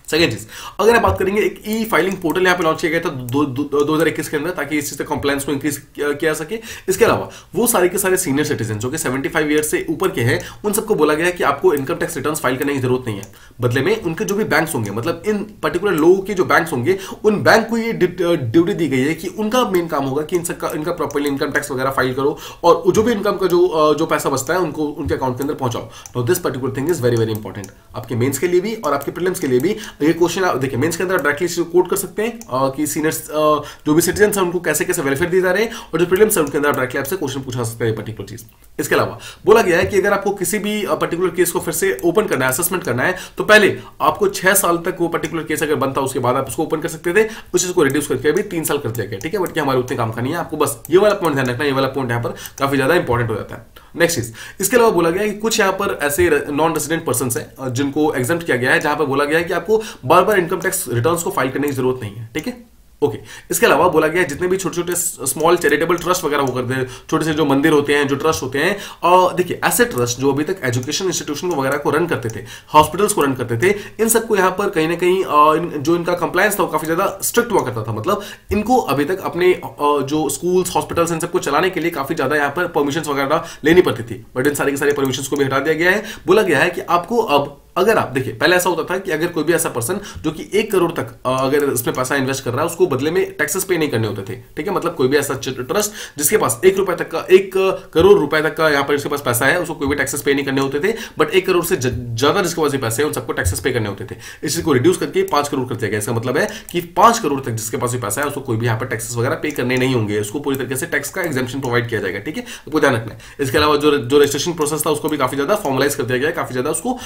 सेकेंड चीज, अगर आप बात करेंगे, एक ई फाइलिंग पोर्टल यहाँ पे लॉन्च किया गया था 2021 के अंदर, ताकि इस चीज से कंप्लायंस को इंक्रीज किया जा सके। इसके अलावा वो सारे के सारे सीनियर सिटीजन जो कि 75 ईयर से ऊपर के हैं, उन सबको बोला गया है कि आपको इनकम टैक्स रिटर्न्स फाइल करने की जरूरत नहीं है। बदले में उनके जो भी बैंक्स होंगे, मतलब इन पर्टिकुलर लोगों के जो बैंक्स होंगे, उन बैंक को ये ड्यूटी दी गई है कि उनका मेन काम होगा कि इनका प्रॉपर्ली इनकम टैक्स वगैरह फाइल करो और जो भी इनकम का जो पैसा बचता है उनको उनके अकाउंट के अंदर पहुंचाओ। तो this particular thing is very very important, आपके मेंस के लिए भी और आपके प्रीलिम्स के लिए भी। ये क्वेश्चन देखिए, मेंस के अंदर डायरेक्टली कोट कर सकते हैं कि सीनियर्स जो भी सिटीजन हैं उनको कैसे कैसे वेलफेयर दिए जा रहे हैं, और जो प्रीलिम्स है उनके अंदर डायरेक्टली आपसे क्वेश्चन पूछा सकते हैं पर्टिकुलर चीज। इसके अलावा बोला गया है कि अगर आपको किसी भी पर्टिकुलर केस को फिर से ओपन करना है, असेसमेंट करना है, तो पहले आपको 6 साल तक वो पर्टिकुलर केस अगर बनता उसके बाद आप उसको ओपन कर सकते थे, उस चीज को रिड्यूस करके अभी 3 साल कर दिया गया। ठीक है, बट हमारे उतने काम का नहीं है, आपको बस ये वाला पॉइंट ध्यान रखना, ये वाला पॉइंट यहाँ पर काफी ज्यादा इंपॉर्टेंट हो जाता है। नेक्स्ट चीज, इसके अलावा बोला गया है कि कुछ यहाँ पर ऐसे नॉन रेजिडेंट पर्सन है जिनको एग्जम्प्ट किया गया है, जहां पर बोला गया है कि आपको बार बार इनकम टैक्स रिटर्न्स को फाइल करने की जरूरत नहीं है। ठीक है, ओके। इसके अलावा बोला गया है जितने भी छोटे छोटे स्मॉल चैरिटेबल ट्रस्ट वगैरह हो करते हैं, छोटे से जो मंदिर होते हैं, जो ट्रस्ट होते हैं, और देखिए ऐसे ट्रस्ट जो अभी तक एजुकेशन इंस्टीट्यूशन वगैरह को रन करते थे, हॉस्पिटल्स को रन करते थे, इन सबको यहाँ पर कहीं ना कहीं जो इनका कंप्लायंस था वो काफी ज्यादा स्ट्रिक्ट हुआ करता था। मतलब इनको अभी तक अपने जो स्कूल्स, हॉस्पिटल्स, इन सबको चलाने के लिए काफी ज्यादा यहाँ पर परमिशन वगैरह लेनी पड़ती थी, बट इन सारी की सारी परमिशन को भी हटा दिया गया है। बोला गया है कि आपको अब अगर आप देखिए, पहले ऐसा होता था कि अगर कोई भी ऐसा पर्सन जो कि 1 करोड़ तक अगर इसमें पैसा इन्वेस्ट कर रहा है, उसको बदले में टैक्सेस पे नहीं करने होते थे, ठीक है। मतलब कोई भी ऐसा ट्रस्ट जिसके पास 1 रुपए तक का 1 करोड़ रुपए तक का यहाँ पर इसके पास पैसा है, उसको कोई भी टैक्सेस पे नहीं करने होते थे। बट 1 करोड़ से ज्यादा जिसके पास पैसे हैं उन सबको टैक्सेस पे करने होते थे। इस चीज को रिड्यूस करके 5 करोड़ कर दिया गया। इसका मतलब है कि 5 करोड़ तक जिसके पास भी पैसा है उसको कोई भी यहाँ पर टैक्सेस वगैरह पे करने नहीं होंगे, उसको पूरी तरीके से टैक्स का एग्जेम्पशन प्रोवाइड किया जाएगा, ठीक है। आपको ध्यान रखना है। इसके अलावा जो रजिस्ट्रेशन प्रोसेस था उसको भी काफी ज्यादा फॉर्मलाइज कर दिया गया है, काफी ज्यादा उसको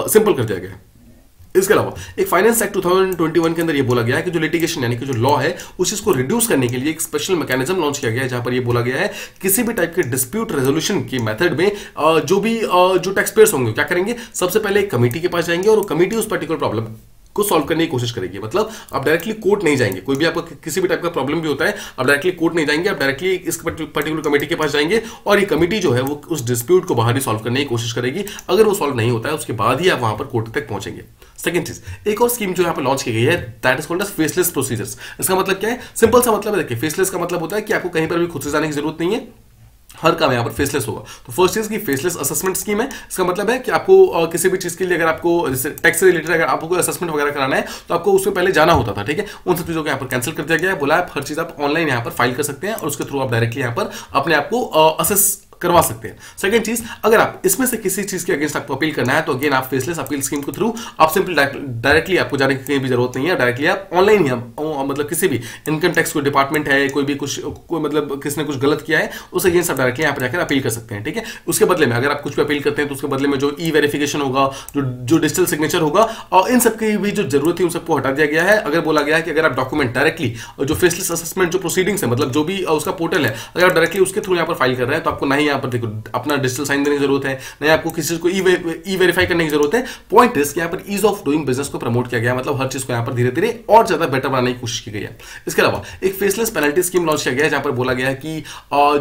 सिंपल कर दिया गया है। इसके अलावा एक फाइनेंस एक्ट 2021 के अंदर ये बोला गया है कि जो लिटिगेशन यानी कि जो लॉ है उस चीज को रिड्यूस करने के लिए एक स्पेशल मैकेनिज्म लॉन्च किया गया है, जहां पर ये बोला गया है किसी भी टाइप के डिस्प्यूट रेजोल्यूशन की मेथड में जो टैक्स पेयर्स होंगे क्या करेंगे, सबसे पहले एक कमेटी के पास जाएंगे और वो कमेटी उस पर्टिकुलर प्रॉब्लम को सॉल्व करने की कोशिश करेगी। मतलब आप डायरेक्टली कोर्ट नहीं जाएंगे, कोई भी आपका किसी भी टाइप का प्रॉब्लम भी होता है आप डायरेक्टली कोर्ट नहीं जाएंगे, आप डायरेक्टली इस पर्टिकुलर कमेटी के पास जाएंगे और ये कमेटी जो है वो उस डिस्प्यूट को बाहर ही सॉल्व करने की कोशिश करेगी। अगर वो सॉल्व नहीं होता है उसके बाद ही आप वहां पर कोर्ट तक पहुंचेंगे। सेकंड चीज, एक और स्कीम जो यहाँ पर लॉन्च की गई है that is called as faceless procedures. इसका मतलब क्या है, सिंपल सा मतलब है, देखिए फेसलेस का मतलब होता है कि आपको कहीं पर भी खुद से जाने की जरूरत नहीं है, हर काम यहाँ पर फेसलेस होगा। तो फर्स्ट चीज की फेसलेस असेसमेंट स्कीम है। इसका मतलब है कि आपको किसी भी चीज के लिए अगर आपको जैसे टैक्स से रिलेटेड अगर आपको कोई असेसमेंट वगैरह कराना है तो आपको उसमें पहले जाना होता था, ठीक है। उन सब चीजों को यहाँ पर कैंसिल कर दिया गया है। बोला आप हर चीज आप ऑनलाइन यहाँ पर फाइल कर सकते हैं और उसके थ्रू आप डायरेक्टली यहाँ पर अपने आप को असेस करवा सकते हैं। सेकंड चीज, अगर आप इसमें से किसी चीज के अगेंस्ट आपको अपील करना है तो अगेन आप फेसलेस अपील स्कीम के थ्रू आप सिंपली डायरेक्टली आपको जाने की कहीं भी जरूरत नहीं है, डायरेक्टली आप ऑनलाइन ही मतलब किसी भी इनकम टैक्स कोई डिपार्टमेंट है, कोई भी कोई मतलब किसने कुछ गलत किया है उस अगेंस्ट आप डायरेक्टली यहाँ पर जाकर अपील कर सकते हैं, ठीक है। उसके बदले में अगर आप कुछ भी अपील करते हैं तो उसके बदले में जो ई वेरिफिकेशन होगा, जो डिजिटल सिग्नेचर होगा और इन सबकी भी जो जरूरत है उन सबको हटा दिया गया है। अगर बोला गया है कि अगर आप डॉक्यूमेंट डायरेक्टली जो फेसलेस असेसमेंट जो प्रोसीडिंग्स है, मतलब जो भी उसका पोर्टल है, अगर आप डायरेक्टली उसके थ्रू यहाँ पर फाइल कर रहे हैं तो आपको नहीं यहाँ पर देखो अपना डिजिटल साइन देने की जरूरत है, नहीं आपको किसी चीज को ई वेरीफाई करने की जरूरत है। पॉइंट इज यहाँ पर ईज ऑफ डूइंग बिजनेस को प्रमोट किया गया, मतलब हर चीज को यहाँ पर धीरे धीरे और ज्यादा बेटर बनाने की कोशिश की गई है। इसके अलावा एक फेसलेस पेनल्टी स्कीम लॉन्च किया गया है, जहां पर बोला गया है कि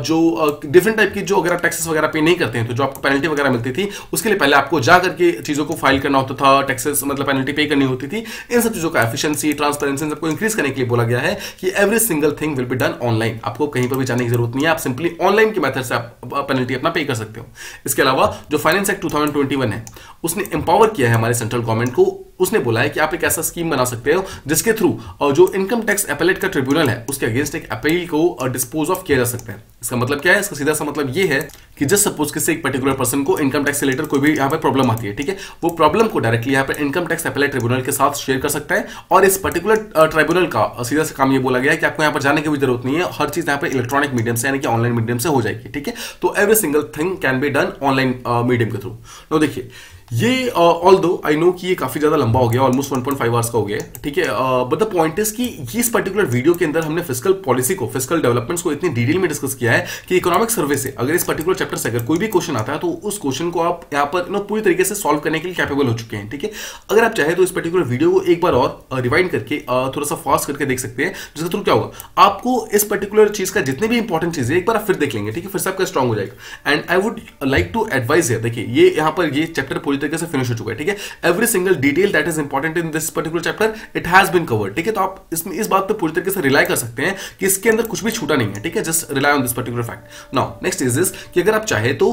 जो डिफरेंट टाइप की जो अगर आप टैक्सेस वगैरह पे नहीं करते हैं तो जो आपको पेनल्टी वगैरह मिलती थी उसके लिए पहले आपको जा करके चीजों को फाइल करना होता था, टैक्सेस मतलब पेनल्टी पे करनी होती थी। इन सब चीजों का एफिशिएंसी, ट्रांसपेरेंसी सबको इंक्रीज करने के लिए बोला गया है कि every single thing will be done online. आपको कहीं पर भी जाने की जरूरत नहीं है, आप सिंपली ऑनलाइन के मेथड से आप पेनल्टी अपना पे कर सकते हो। इसके अलावा जो फाइनेंस एक्ट 2021 है उसने एम्पावर किया है हमारे सेंट्रल गवर्नमेंट को। उसने बोला है कि आप एक ऐसा स्कीम बना सकते हो जिसके थ्रू जो इनकम टैक्स अपीलेट का ट्रिब्यूनल है उसके अगेंस्ट एक अपील को डिस्पोज ऑफ किया जा सकता है। इसका मतलब क्या है, इसका सीधा सा मतलब ये है कि जस्ट सपोज किसी एक पर्टिकुलर पर्सन को इनकम टैक्स से रिलेटेड कोई भी यहाँ पर प्रॉब्लम आती है, ठीक है, वो प्रॉब्लम को डायरेक्टली यहाँ पर इनकम टैक्स अपीलेट ट्रिब्यूनल के साथ शेयर कर सकता है। और इस पर्टिकुलर ट्रिब्यूनल का सीधा सा काम ये बोला गया है कि आपको यहाँ पर जाने की भी जरूरत नहीं है, हर चीज यहाँ पर इलेक्ट्रॉनिक मीडियम से यानी कि ऑनलाइन मीडियम से हो जाएगी, ठीक है। तो every single thing can be done online medium के थ्रू। तो देखिए ये ऑल्दो आई नो कि ये काफी ज्यादा लंबा हो गया, ऑलमोस्ट 1.5 आवर्स का हो गया, ठीक है। बट द पॉइंट इज कि इस पर्टिकुलर वीडियो के अंदर हमने फिस्कल पॉलिसी को, फिस्कल डेवलपमेंट्स को इतनी डिटेल में डिस्कस किया है कि इकोनॉमिक सर्वे से अगर इस पर्टिकुलर चैप्टर से अगर कोई भी क्वेश्चन आता है तो उस क्वेश्चन को आप यहाँ पर पूरी तरीके से सॉल्व करने के लिए कैपेबल हो चुके हैं, ठीक है। अगर आप चाहे तो इस पर्टिकुलर वीडियो को एक बार और रिवाइंड करके थोड़ा सा फास्ट करके देख सकते हैं, जिसके थ्रू क्या होगा आपको इस पर्टिकुलर चीज का जितने भी इंपॉर्टेंट चीज है एक बार आप फिर देख लेंगे, ठीक है, फिर से आपका स्ट्रॉन्ग हो जाएगा। And I would like to advise है, देखिए ये यहाँ पर ये चैप्टर पूरी तरीके से फिनिश हो चुका है, ठीक है। Every single detail that is important in this particular chapter it has been covered, ठीक है। तो आप इसमें इस बात पे पूरी तरीके से रिलाई कर सकते हैं कि इसके अंदर कुछ भी छूटा नहीं है, ठीक है। Just rely on this particular fact. Now next is this कि अगर आप चाहे तो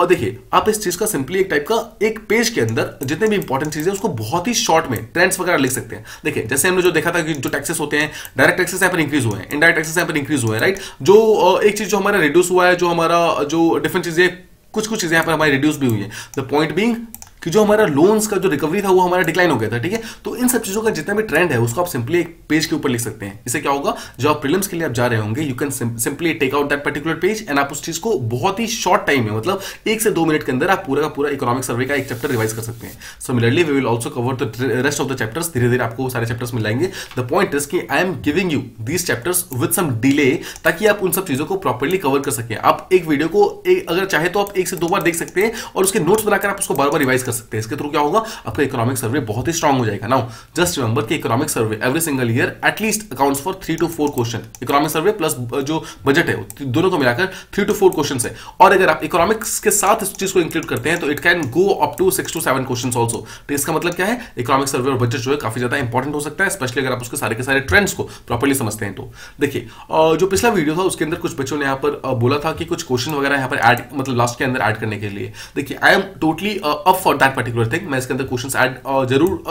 देखिए आप इस चीज का सिंपली एक टाइप का एक पेज के अंदर जितने भी इंपॉर्टेंट चीजें उसको बहुत ही शॉर्ट में ट्रेंड्स वगैरह लिख सकते हैं। देखिए जैसे हमने जो देखा था कि जो टैक्सेस होते हैं, डायरेक्ट टैक्सेस यहाँ पर इंक्रीज हुए हैं, इनडायरेक्ट टैक्सेस यहाँ पर इंक्रीज हुए हैं, राइट। जो एक चीज जो हमारा रिड्यूस हुआ है, जो हमारा जो डिफरेंट चीजें कुछ चीजें यहाँ पर हमारी रिड्यूस भी हुई है। द पॉइंट बीइंग कि जो हमारा लोन्स का जो रिकवरी था वो हमारा डिक्लाइन हो गया था, ठीक है। तो इन सब चीजों का जितना भी ट्रेंड है उसको आप सिंपली एक पेज के ऊपर लिख सकते हैं। इससे क्या होगा, जो आप प्रीलिम्स के लिए आप जा रहे होंगे you can simply take out that particular page and आप उस चीज को बहुत ही शॉर्ट टाइम में, मतलब 1 से 2 मिनट के अंदर आप पूरा का पूरा इकोनॉमिक सर्वे का एक चैप्टर रिवाइज कर सकते हैं। Similarly we will also cover the rest of the chapters, धीरे धीरे आपको सारे चैप्टर्स मिल जाएंगे। द पॉइंट इज कि I am giving you these chapters with some delay ताकि आप उन सब चीजों को प्रॉपर्ली कवर कर सकें। आप एक वीडियो को अगर चाहे तो आप 1 से 2 बार देख सकते हैं और उसके नोट्स बनाकर आप उसको बार बार रिवाइज कर सकते हैं। इसके थ्रू क्या आपका इकोनॉमिक सर्वे बहुत ही स्ट्रांग हो जाएगा। नाउ जस्ट रिमेंबर कि economic survey every single year at least accounts for 3 to 4 question. Economic survey plus जो बजट है दोनों को मिलाकर 3 to 4 क्वेश्चन है। और अगर आप इकोनॉमिक्स के साथ इस चीज को इंक्लूड करते हैं तो it can go up to 6 to 7 question also. तो इसका मतलब क्या है, इकोनॉमिक सर्वे और बजट जो है काफी ज्यादा इंपॉर्टेंट हो सकता है, स्पेशली अगर आप उसके सारे के सारे ट्रेंड्स को प्रॉपर्ली समझते हैं। तो देखिए जो पिछला वीडियो था उसके अंदर कुछ बच्चों ने यहाँ पर बोला था कि कुछ क्वेश्चन वगैरह यहाँ पर ऐड मतलब लास्ट के अंदर ऐड करने के लिए। देखिए I am totally up for that particular thing. मैं इसके अंदर क्वेश्चंस ऐड जरूर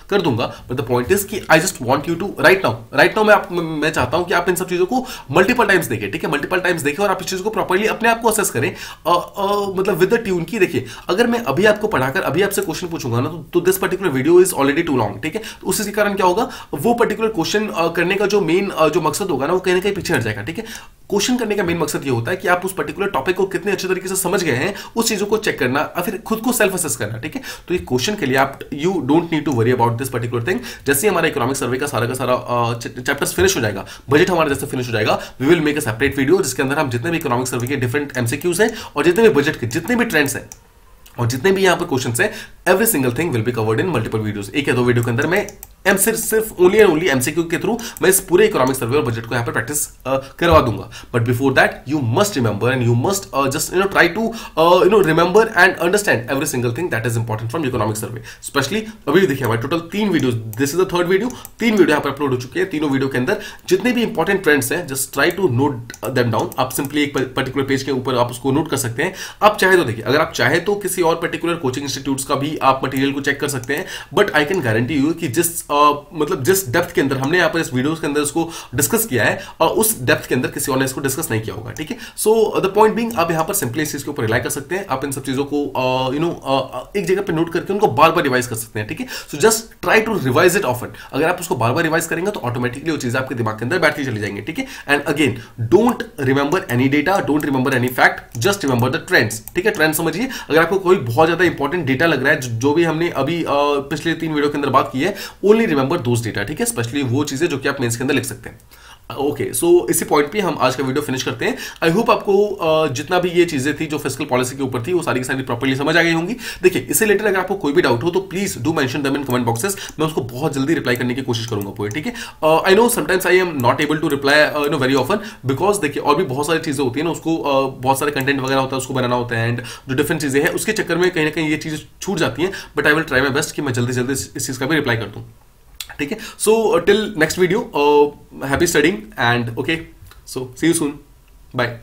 कर दूंगा, बट द पॉइंट इज कि I just want you to write now मैं चाहता हूं कि आप इन सब चीजों को मल्टीपल टाइम्स देखें, ठीक है, मल्टीपल टाइम्स देखें और आप इस चीज को प्रॉपर्ली अपने आप को असेस करें, मतलब विद द ट्यून की। देखिए अगर मैं अभी आपको पढ़ाकर अभी आपसे क्वेश्चन पूछूंगा ना, तो this particular video is already too long, ठीक है। तो उसी के कारण क्या होगा, वो पर्टिकुलर क्वेश्चन करने का जो मेन जो मकसद होगा ना, वो कहीं ना कहीं पीछे हट जाएगा, ठीक है। क्वेश्चन करने का मेन मकसद ये होता है कि आप उस पर्टिकुलर टॉपिक को कितने अच्छे तरीके से समझ गए हैं, उस चीजों को चेक करना और फिर खुद को सेल्फ असेस करना, ठीक है। तो ये क्वेश्चन के लिए आप you don't need to worry about this particular thing. जैसे ही हमारा इकोनॉमिक सर्वे का सारा चैप्टर्स फिनिश हो जाएगा, बजट हमारा जैसे फिनिश हो जाएगा, we will make a separate video जिसके अंदर हम जितने भी इकोनॉमिक सर्वे के डिफरेंट एमसीक्यूज हैं और जितने भी बजट के जितने भी ट्रेंड्स हैं और जितने भी यहाँ पर क्वेश्चंस हैं, every single thing will be covered in multiple videos. एक या दो वीडियो के अंदर मैं सिर्फ ओनली एंड ओनली एमसीक्यू के थ्रू मैं इस पूरे इकोनॉमिक सर्वे और बजट को यहाँ पर प्रैक्टिस करवा दूंगा। But before that you must remember and you must just try to remember and understand every single thing that is important from economic survey. Specially अभी देखिए हमारे total 3 video, this is the third video, 3 video यहाँ पर upload हो चुके हैं। तीनों video के अंदर जितने भी इंपॉर्टेंट ट्रेंड्स हैं, just try to note them down. आप सिंपली एक पर्टिकुलर पेज के ऊपर आप उसको नोट कर सकते हैं। आप चाहे तो देखिए, अगर आप चाहे तो किसी और पर्टिकुलर कोचिंग इंस्टीट्यूट्स का भी आप मटेरियल को चेक कर सकते हैं, but I can guarantee you कि जिस डेप्थ के अंदर हमने यहाँ पर इस वीडियो के अंदर इसको डिस्कस किया है, और उस डेप्थ के अंदर किसी और ने इसको डिस्कस नहीं किया होगा, ठीक है। सो द पॉइंट बीइंग, आप यहाँ पर सिंपली इस चीज के ऊपर रिलाई कर सकते हैं। आप इन सब चीजों को एक जगह पे नोट करके उनको बार बार रिवाइज कर सकते हैं, ठीक है। So just try to revise it often. अगर आप उसको बार बार रिवाइज करेंगे तो ऑटोमेटिकली वो चीजें आपके दिमाग के अंदर बैठती चली जाएंगी, ठीक है। And again, don't remember any data, don't remember any fact, just remember the trends, ठीक है। ट्रेंड समझिए। अगर आपको कोई बहुत ज्यादा इंपॉर्टेंट डेटा लग रहा है, जो भी हमने अभी पिछले 3 वीडियो के अंदर बात की है, ओनली रिमेंबर दोस डेटा, ठीक है। स्पेशली वो चीजें जो कि आप मेंस के अंदर लिख सकते हैं। ओके, सो इसी पॉइंट पे हम आज का वीडियो फिनिश करते हैं। आई होप आपको जितना भी ये चीजें थी जो फिस्कल पॉलिसी के ऊपर थी, वो सारी की सारी प्रॉपर्ली समझ आ गई होंगी। देखिए, इससे रिलेटेड अगर आपको कोई भी डाउट हो तो please do mention them in comment boxes. मैं उसको बहुत जल्दी रिप्लाई करने की कोशिश करूंगा पूरे, ठीक है। I know sometimes I am not able to reply very often, because देखिए और भी बहुत सारी चीजें होती है ना, उसको बहुत सारे कंटेंट वगैरह होता है, उसको बनाना होता है, एंड जो डिफरेंट चीजें हैं उसके चक्कर में कहीं ना कहीं ये चीजें छूट जाती हैं। But I will try my best कि मैं जल्दी जल्दी इस चीज का भी रिप्लाई कर दूं, ठीक है। So till next video, happy studying and okay, so see you soon, bye.